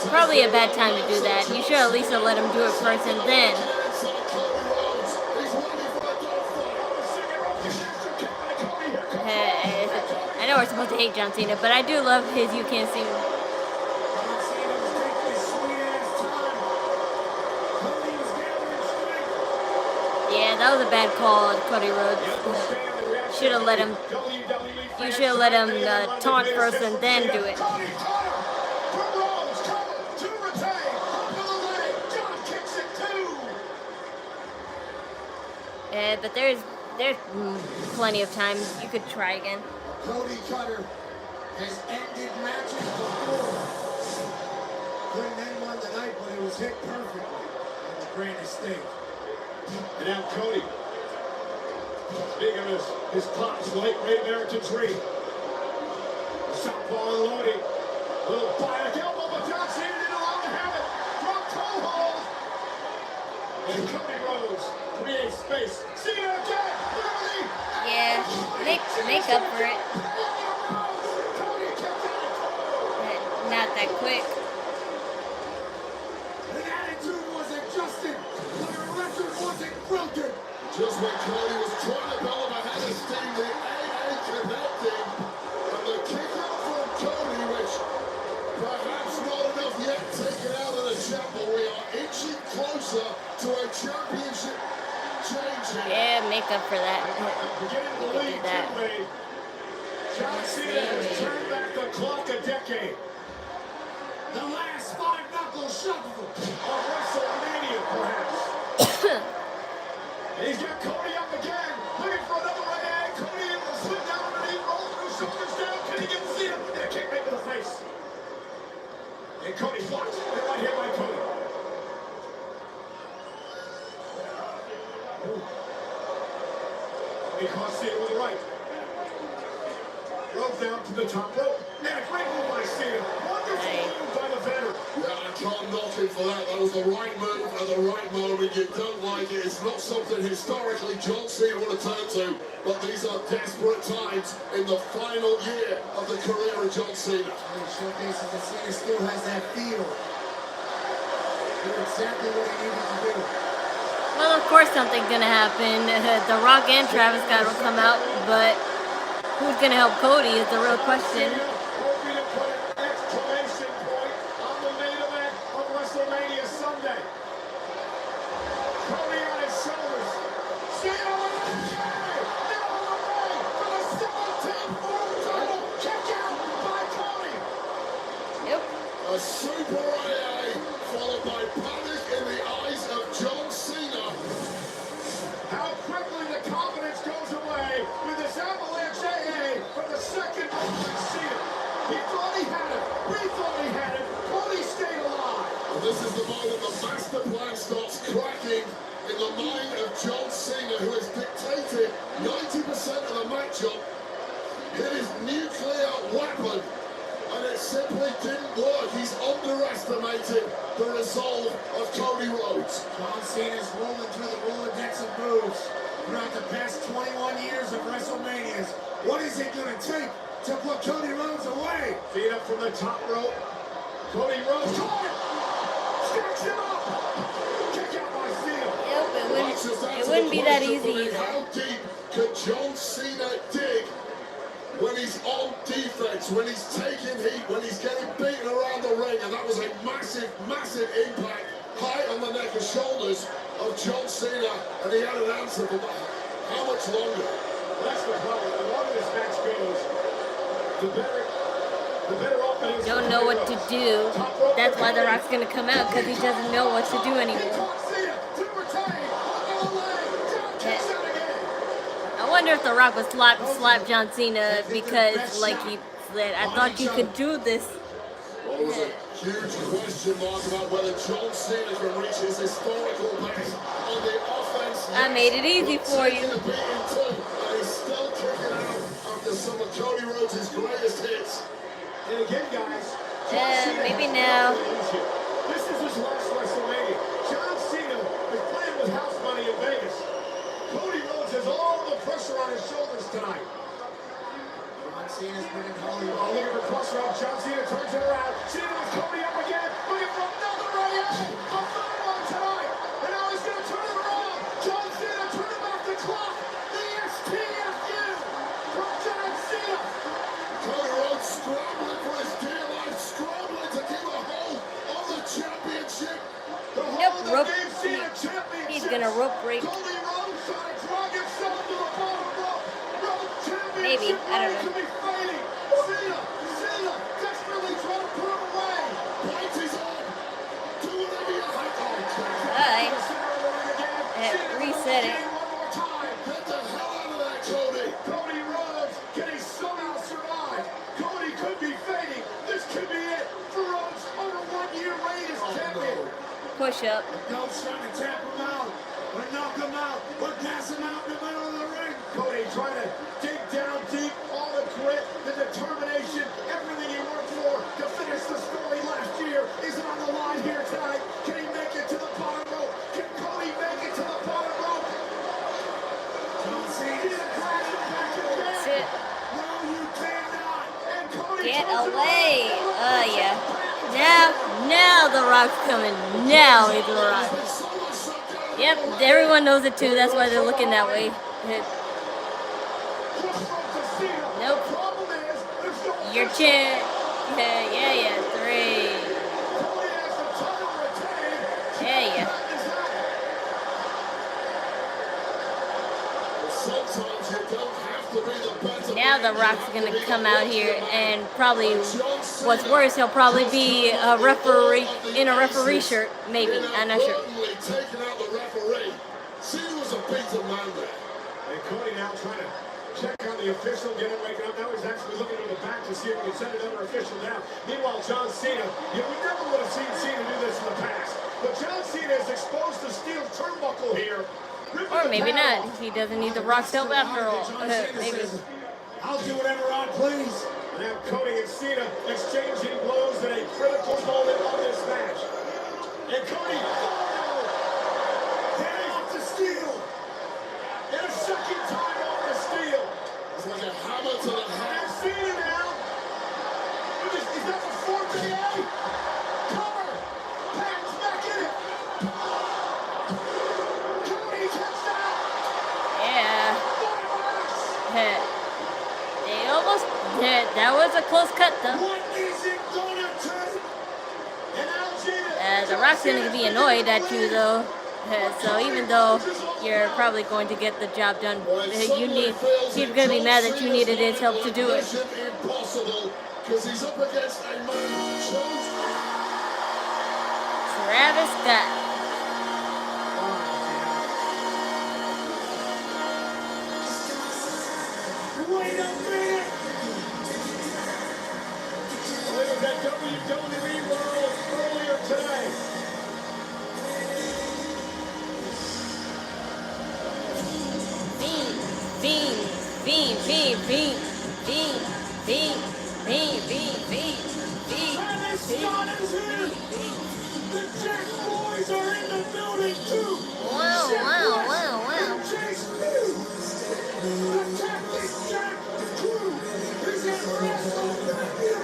Probably a bad time to do that. You should at least have let him do it first and then. I know we're supposed to hate John Cena, but I do love his "You Can't See Me." Yeah, that was a bad call, Cody Rhodes. Should have let him. You should have let him taunt first and then do it. But there's plenty of time. You could try again. Cody Cutter has ended matches before. Couldn't end one tonight, but it was hit perfectly on the grandest stage. And now Cody, speaking of his pops, late Great American Dream. Southpaw unloading. Little bionic elbow, but John Cena didn't allow him to have it. Drop toe hold. And Cody Rhodes creates space. Cena again. Yeah, make up for it. Not that quick. The attitude wasn't adjusted, but the record wasn't broken. Just when Cody was trying to build him ahead of Sting, the AA connecting. And the kick out from Cody, which perhaps not enough yet taken out of the champ, but we are inching closer to a championship change here. Yeah, make up for that. Beginning to lead two-way. John Cena has turned back the clock a decade. The last five-knuckle shuffle Or WrestleMania, perhaps. And he's got Cody up again. Looking for another right hand. Cody able to slip down underneath, roll through, shoulders down. Can he get Cena? And a kick right to the face. And Cody blocks. And right here by Cody. He caught Cena with the right. Rope down to the top rope. And a great move by Cena. Wonderful move by the veteran. Yeah, I can't knock him for that. That was the right move at the right moment. You don't like it. It's not something historically John Cena would have turned to. But these are desperate times in the final year of the career of John Cena. It showcases that Cena still has that feel. Did exactly what he needed to do. Well, of course something's gonna happen. The Rock and Travis Scott will come out, but who's gonna help Cody is the real question. Hoping to put an exclamation point on the main event of WrestleMania Sunday. Cody on his shoulders. Cena with a carry. Now on the way for the 17th world title. Kick out by Cody. Yep. A super AA followed by panic in the eyes of John Cena. How quickly the confidence goes away with this avalanche AA from the second moment Cena. He thought he had it. We thought he had it. Cody stayed alive. And this is the moment the master plan starts cracking in the mind of John Cena, who has dictated 90% of the matchup. Hit his nuclear weapon, and it simply didn't work. He's underestimated the resolve of Cody Rhodes. John Cena's rolling through the Rolodex of moves throughout the past 21 years of WrestleManias. What is it going to take to put Cody Rhodes away? Feet up from the top rope. Cody Rhodes caught it. Stacks him up. Kick out by Cena. Yep, it wouldn't be that easy. How deep could John Cena dig when he's on defense, when he's taking heat, when he's getting beaten around the ring? And that was a massive, massive impact. High on the neck and shoulders of John Cena, and he had an answer for that. How much longer? That's the problem. The longer this match goes, the better off. Don't know what to do. That's why The Rock's gonna come out, because he doesn't know what to do anymore. I wonder if The Rock would slap John Cena because, like he said, I thought you could do this. Well, there was a huge question mark about whether John Cena can reach his historical best on the offense. I made it easy for you. And he's still kicking out after some of Cody Rhodes' greatest hits. And again, guys, maybe now. This is his last WrestleMania. John Cena is playing with house money in Vegas. Cody Rhodes has all the pressure on his shoulders tonight. John Cena's bringing Cody. Oh, look at the cluster up. John Cena turns it around. Cena with Cody up again. Looking for another reaction. A third one tonight. And now he's going to turn it around. John Cena turning back the clock. The STFU from John Cena. Cody Rhodes scrambling for his dear life, scrambling to keep a hold of the championship. Yep, rope. He's gonna rope break. Maybe, I don't know. Reset it. Get the hell out of there, Cody. Cody Rhodes, can he somehow survive? Cody could be fading. This could be it for Rhodes on a one-year reign as champion. Push up. Coach trying to tap him out, or knock him out, or pass him out in the middle of the ring. Cody trying to dig down deep, all the grit, the determination, everything he worked for to finish the story last year is on the line here tonight. Can he make it to the bottom rope? Can Cody make it to the bottom rope? John Cena. That's it. No, you cannot. And Cody Get away. Yeah. Now The Rock's coming. Now he's The Rock. Yep, everyone knows it too. That's why they're looking that way. Nope. Your chin. Yeah. 3. Yeah. Sometimes you don't have to be the better. Now The Rock's gonna come out here and probably, what's worse, he'll probably be a referee in a referee shirt. Maybe. I'm not sure. Taking out the referee. Cena was a beaten man there. And Cody now trying to check on the official, get him waking up. Now he's actually looking to the back to see if he can send another official down. Meanwhile, John Cena, we never would have seen Cena do this in the past. But John Cena is exposed to steel turnbuckle here. Or maybe not. He doesn't need The Rock's help after all. Maybe. I'll do whatever I please. Now Cody and Cena exchanging blows at a critical moment of this match. And Cody, Getting off the steel. and a second time over the steel. It's like a hammer to the head. And Cena now. Is that the fourth AA? Cover. Pat's back in it. Cody touched out. Yeah. They almost. That was a close cut, though. What is it gonna take? And now Cena. The Rock's gonna be annoyed at you, though. So even though you're probably going to get the job done, he's gonna be mad that you needed his help to do it. Impossible, because he's up against a man Travis Scott. Wait a minute. Look at that WWE World earlier today. Travis Scott is here. The Jack Boys are in the building too. Wow. Chase New. The Cactus Jack crew is in WrestleMania.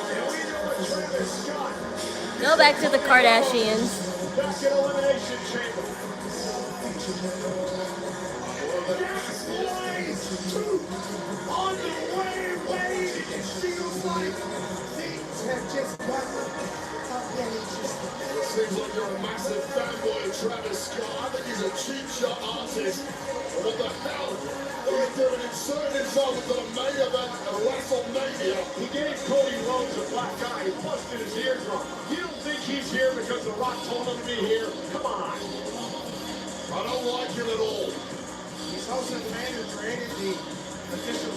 And we know what Travis Scott. Go back to the Kardashians. Back in Elimination Chamber. Jack Boys 2 on the way, Wade. It feels like things have just gotten a bit interesting. Seems like you're a massive fanboy of Travis Scott. I think he's a cheap shot artist. What the hell are you doing? Inserting himself into the main event of Wrestlemania. He gave Cody Rhodes a black eye. He busted his eardrum. You don't think he's here because The Rock told him to be here? Come on. I don't like him at all. He's also the man who created the official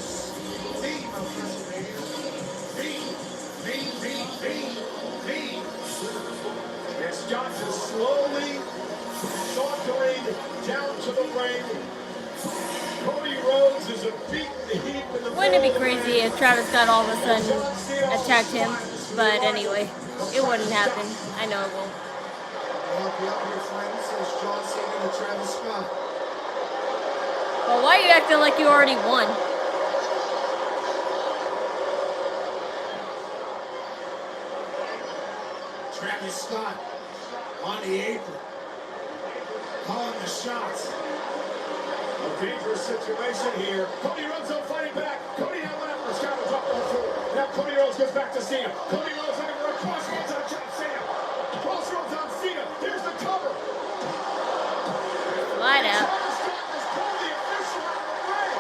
theme of WrestleMania. Theme. And Scott is slowly sauntering down to the ring. Cody Rhodes is a beaten heap in the Wouldn't it be crazy if Travis Scott all of a sudden attacked him? But anyway, it wouldn't happen. I know it won't. I'll be up here, friends, says John Cena to Travis Scott. But why are you acting like you already won? Travis Scott on the apron, calling the shots. A dangerous situation here. Cody Rhodes on fighting back. Cody now went after Scott was up on the floor. Now Cody Rhodes goes back to Cena. Cody Rhodes looking for a crossroads on John Cena. Crossroads on Cena. Here's the cover. Light out. Travis Scott has pulled the official out of the ring.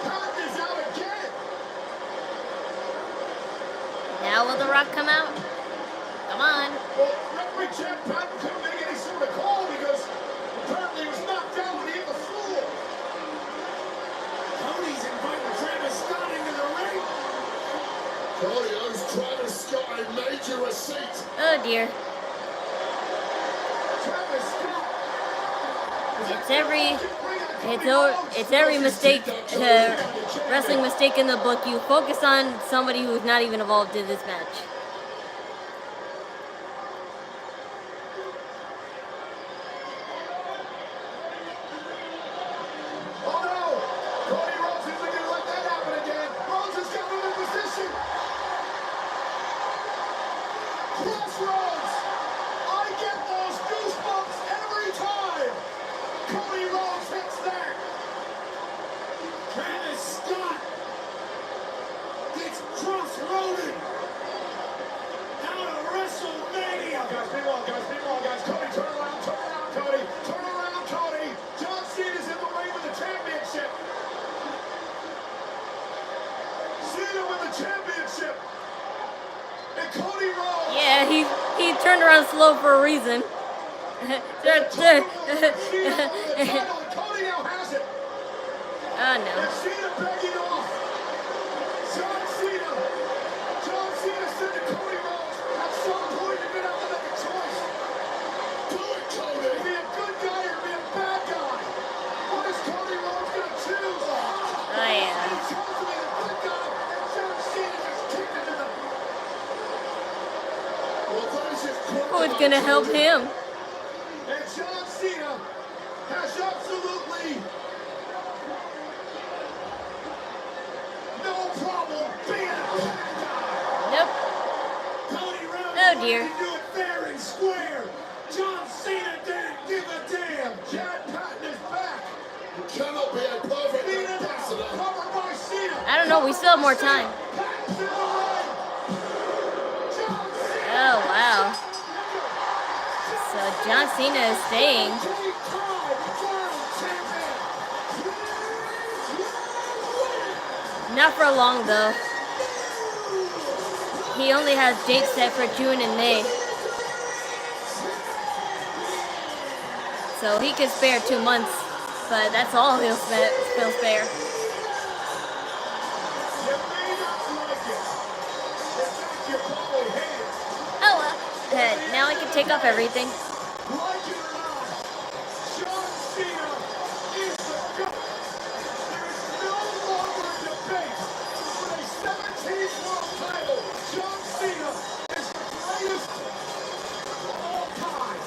Pat is out again. Now will The Rock come out? Come on. Well, referee Chad Patton couldn't make any sort of call because apparently he was knocked down when he hit the floor. Cody's inviting Travis Scott into the ring. Cody owes Travis Scott a major receipt. Oh dear. Travis Scott. It's every mistake, wrestling mistake in the book. You focus on somebody who's not even involved in this match. Oh no! Cody Rhodes isn't going to let that happen again. Rhodes has got him in position. Crossroads! I get those goosebumps every time. Cody Rhodes hits that. Travis Scott gets crossroaded out of WrestleMania. Guys, be long, guys. Cody, turn around, Cody. Turn around, Cody. John Cena's in the ring with the championship. Cena with the championship. And Cody Rhodes. Yeah, he turned around slow for a reason. Cena Cody now has it. Oh no. And Cena begging off. John Cena said to Cody Rhodes, at some point you're going to have to make a choice. Do it, Cody. Be a good guy or be a bad guy. What is Cody Rhodes going to choose? Oh yeah. And he chose to be the good guy, and John Cena just kicked into the... Well, those is Who's gonna help him? And John Cena has absolutely no problem being a bad guy. Nope. Cody Rhodes Oh dear. wanted to do it fair and square. John Cena didn't give a damn. Chad Patton is back. You cannot be a perfect Cena ambassador. covered by Cena. I don't know. We still have more time. Patton's in the ring. John Cena. Oh wow. So John Cena is staying. Not for long though. He only has dates set for June and May. So he could spare 2 months, but that's all he'll spare. You may not like it. In fact, you probably hate it. Oh well. Now I can take off everything. Like it or not, John Cena is the GOAT. There is no longer a debate. With a 17th world title, John Cena is the greatest of all time.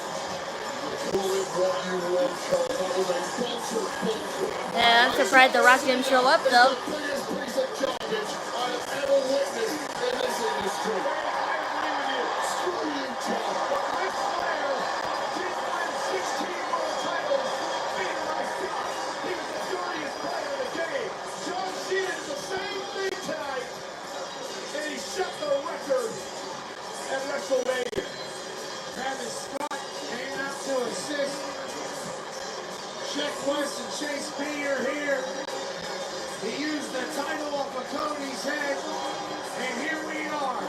Call it what you want, Cole. That was a bunch of bullshit. I'm surprised The Rock didn't show up though. The biggest piece of garbage I have ever witnessed in this industry. Screw you, John. Ric Flair did win 16 world titles, being myself. He was the dirtiest player in the game. John Cena did the same thing tonight, and he set the record at WrestleMania. Travis Scott came out to assist. Check West and Chase B are here. He used the title off of Cody's head. And here we are.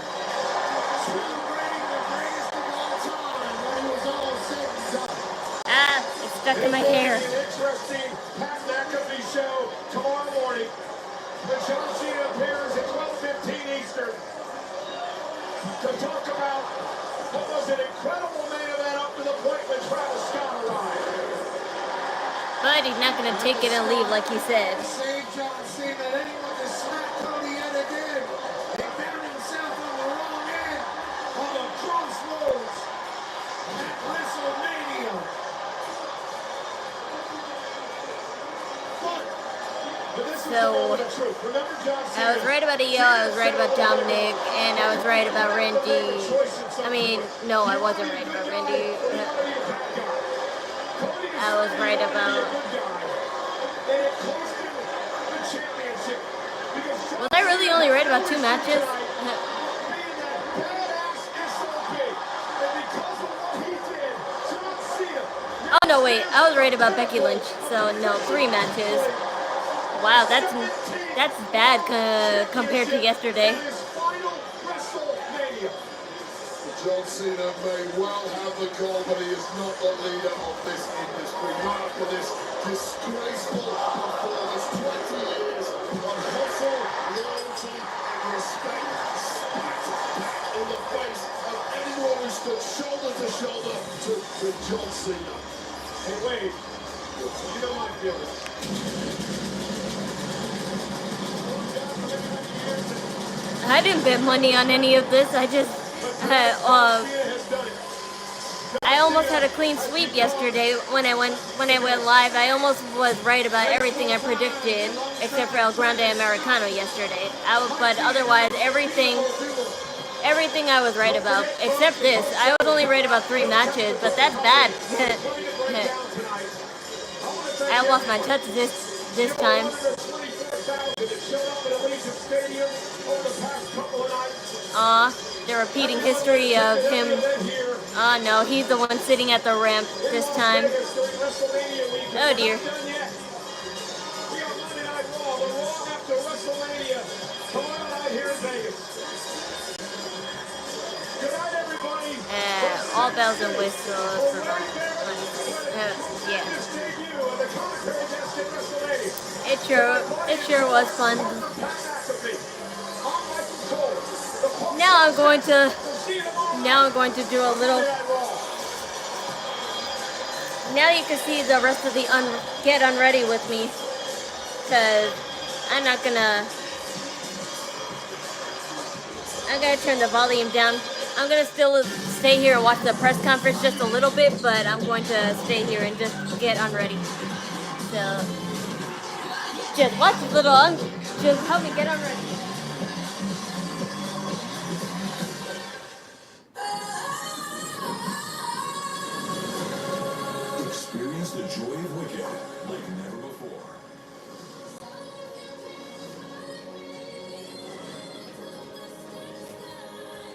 Celebrating the greatest of all time when it was all said and done. Ah, it's stuck in my hair. An interesting Pat McAfee show tomorrow morning. The John Cena appears at 12:15 Eastern to talk about what was an incredible main event up to the point when Travis Scott arrived. But he's not going to take it and leave like he said. Save John Cena that anyone to smack Cody yet again. He found himself on the wrong end of the crossroads at WrestleMania. So, I was right about Io, I was right about Dominic, and I was right about Randy. I mean, no, I wasn't right about Randy. I was right about... Was I really only right about 2 matches? Oh no, wait, I was right about Becky Lynch, so no, 3 matches. Wow, that's bad compared to yesterday. John Cena may well have the call, but he is not the leader of this industry. Not after this disgraceful performance. 20 years of hustle, loyalty, and respect spat back in the face of anyone who stood shoulder to shoulder to John Cena. Hey, Wade, you know my feelings. I didn't bet money on any of this. I just, I almost had a clean sweep yesterday when I went live. I almost was right about everything I predicted, except for El Grande Americano yesterday. But otherwise, everything I was right about, except this. I was only right about 3 matches, but that's bad. I lost my touch this time. They're repeating history of him. Oh no, he's the one sitting at the ramp this time. Oh dear. All bells and whistles for yeah. It sure was fun. Now I'm going to do a little. Now you can see the rest of the get unready with me, because I'm gonna turn the volume down. I'm gonna still stay here and watch the press conference just a little bit, but I'm going to stay here and just get unready. So just watch a little, just help me get unready. Experience the joy of Wicked like never before.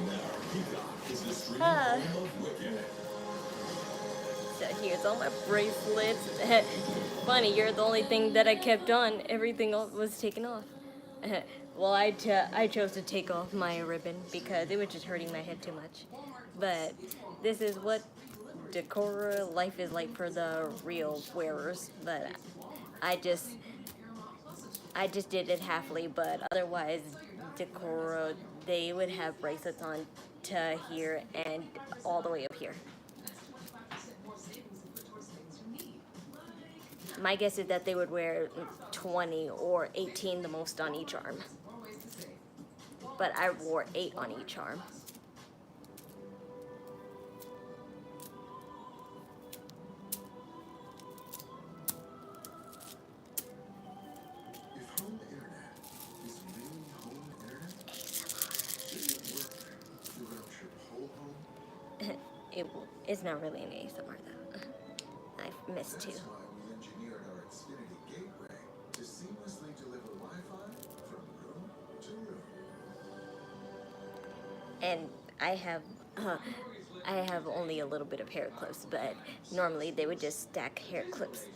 Now, Pikay is the streaming home of Wicked. So here's all my bracelets. Funny, you're the only thing that I kept on. Everything else was taken off. Well, I chose to take off my ribbon because it was just hurting my head too much. But this is what Decora life is like for the real wearers. But I just did it halfly. But otherwise, Decora, they would have bracelets on to here and all the way up here. My guess is that they would wear 20 or 18 the most on each arm. But I wore 8 on each arm. If home internet is really home internet, it would work throughout your whole home. It's not really an ASMR though. I missed 2. That's why we engineered our Xfinity Gateway to seamlessly deliver Wi-Fi from room to room. And I have only a little bit of hair clips, but normally they would just stack hair clips.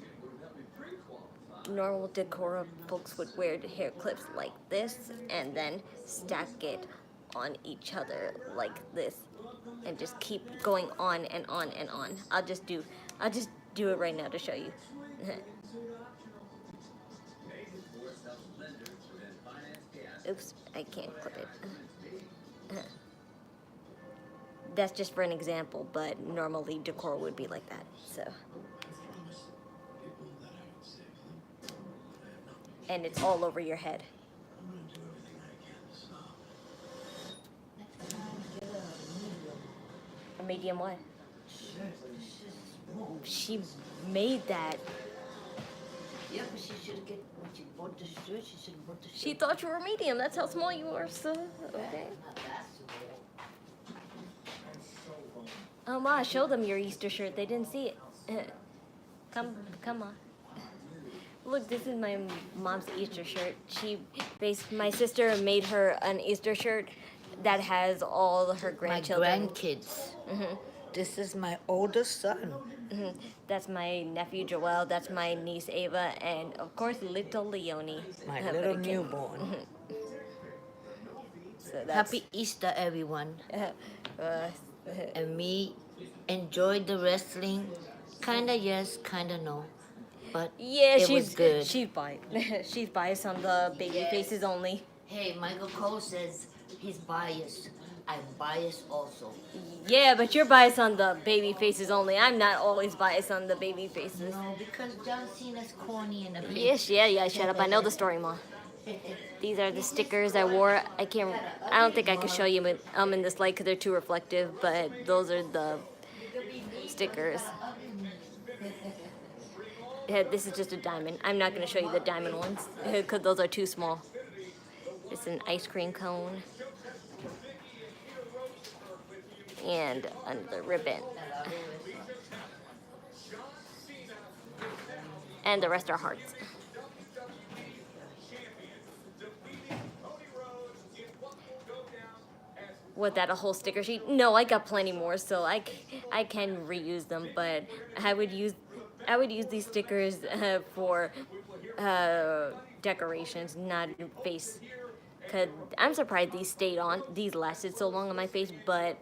Normal Decora folks would wear the hair clips like this and then stack it on each other like this and just keep going on and on and on. I'll just do it right now to show you. Oops, I can't clip it. That's just for an example, but normally decor would be like that. So, and it's all over your head. A medium what? She made that. Yeah, but she should get when she bought the shirt. She should have bought the shirt. She thought you were medium. That's how small you are. So okay. Oh ma, show them your Easter shirt. They didn't see it. Come on. Look, this is my mom's Easter shirt. My sister made her an Easter shirt that has all her grandchildren. My grandkids. This is my oldest son. That's my nephew Joel. That's my niece Ava, and of course little Leonie. My little newborn. So Happy Easter, everyone. And me enjoy the wrestling. Kinda yes, kinda no. But yeah, it was good. She's biased. She's biased on the baby faces only. Hey, Michael Cole says he's biased. I'm biased also. Yeah, but you're biased on the baby faces only. I'm not always biased on the baby faces. No, because John Cena's corny and a bit. Yes, yeah, shut up. I know the story, Ma. These are the stickers I wore. I don't think I can show you in this light because they're too reflective, but those are the stickers. Yeah, this is just a diamond. I'm not going to show you the diamond ones because those are too small. It's an ice cream cone. And another ribbon. And the rest are hearts. Was that a whole sticker sheet? No, I got plenty more, so I can reuse them. But I would use these stickers for decorations, not face. Cause I'm surprised these lasted so long on my face, but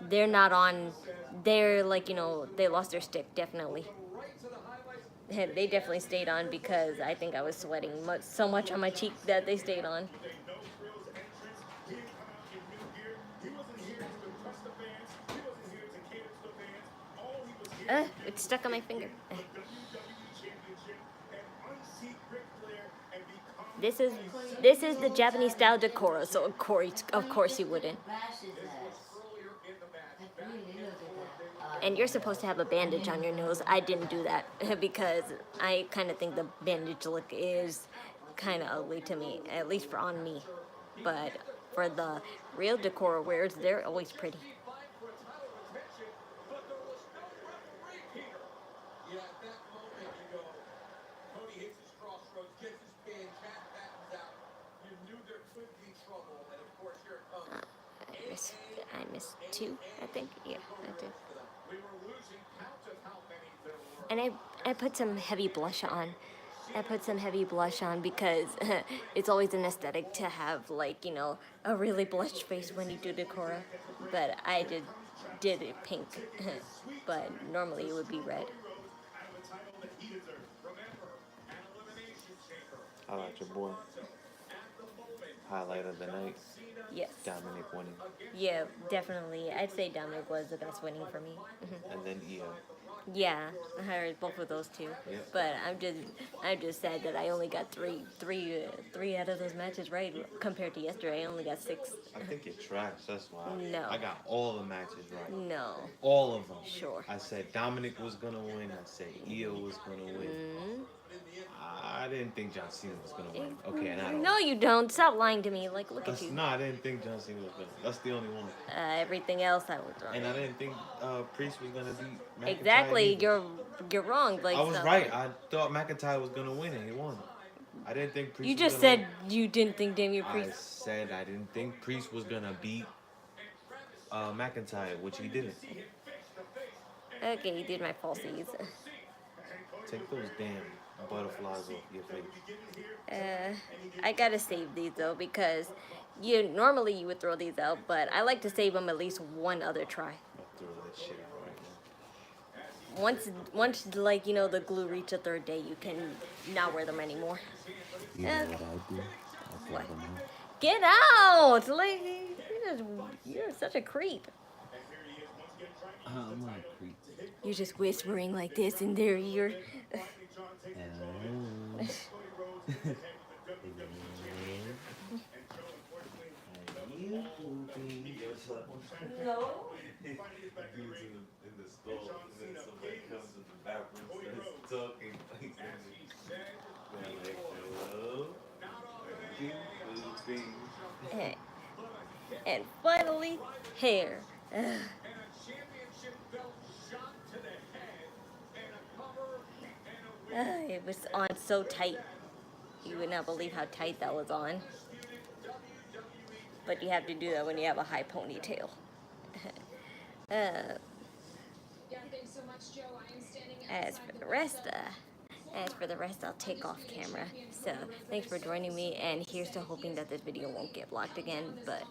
they're not on. They're like they lost their stick definitely. They definitely stayed on because I think I was sweating so much on my cheek that they stayed on. It's stuck on my finger. This is the Japanese style decor, so of course you wouldn't. And you're supposed to have a bandage on your nose. I didn't do that because I kind of think the bandage look is kind of ugly to me, at least on me. But for the real decor wears, they're always pretty. I missed 2, I think. Yeah, I did. And I put some heavy blush on. Because it's always an aesthetic to have a really blushed face when you do decora. But I did it pink. But normally it would be red. I like your boy. Highlight of the night. Yes. Dominic winning. Yeah, definitely. I'd say Dominic was the best winning for me. And then Io. Yeah, I heard both of those two. Yep. But I'm just sad that I only got three out of those matches right compared to yesterday. I only got 6. I think you're trash. That's why. No. I got all the matches right. No. All of them. Sure. I said Dominic was gonna win. I said Io was gonna win. Mm-hmm. I didn't think John Cena was gonna win. Okay, and I don't. No, you don't. Stop lying to me. Look at you. No, I didn't think John Cena was gonna. That's the only one. Everything else I was wrong. And I didn't think Priest was gonna beat McIntyre. Exactly. Either. You're wrong. I was right. I thought McIntyre was gonna win, and he won. I didn't think Priest. You was just gonna said you didn't think Damian Priest. I said I didn't think Priest was gonna beat McIntyre, which he didn't. Okay, you did my falsies. Take those damn butterflies off your face. I gotta save these though because normally you would throw these out, but I like to save them at least one other try. I'll throw that shit out right now. Once like the glue reach a third day, you can not wear them anymore. You know what I do? I throw What? them out. Get out! Like you're such a creep. I'm not a creep. You're just whispering like this in their ear. No. In the store, and then somebody comes to the bathroom, starts talking like hello. And finally, hair. It was on so tight. You would not believe how tight that was on. But you have to do that when you have a high ponytail. As for the rest, I'll take off camera. So thanks for joining me, and here's to hoping that this video won't get blocked again. But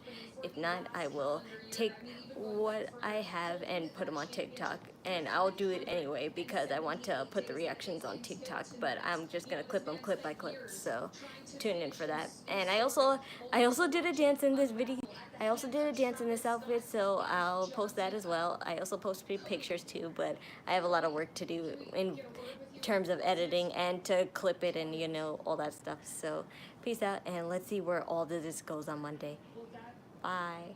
if not, I will take what I have and put them on TikTok, and I'll do it anyway because I want to put the reactions on TikTok. But I'm just gonna clip them clip by clip. So tune in for that. And I also did a dance in this video. I also did a dance in this outfit, so I'll post that as well. I also posted pictures too, but I have a lot of work to do in terms of editing and to clip it and all that stuff. So peace out, and let's see where all of this goes on Monday. Bye.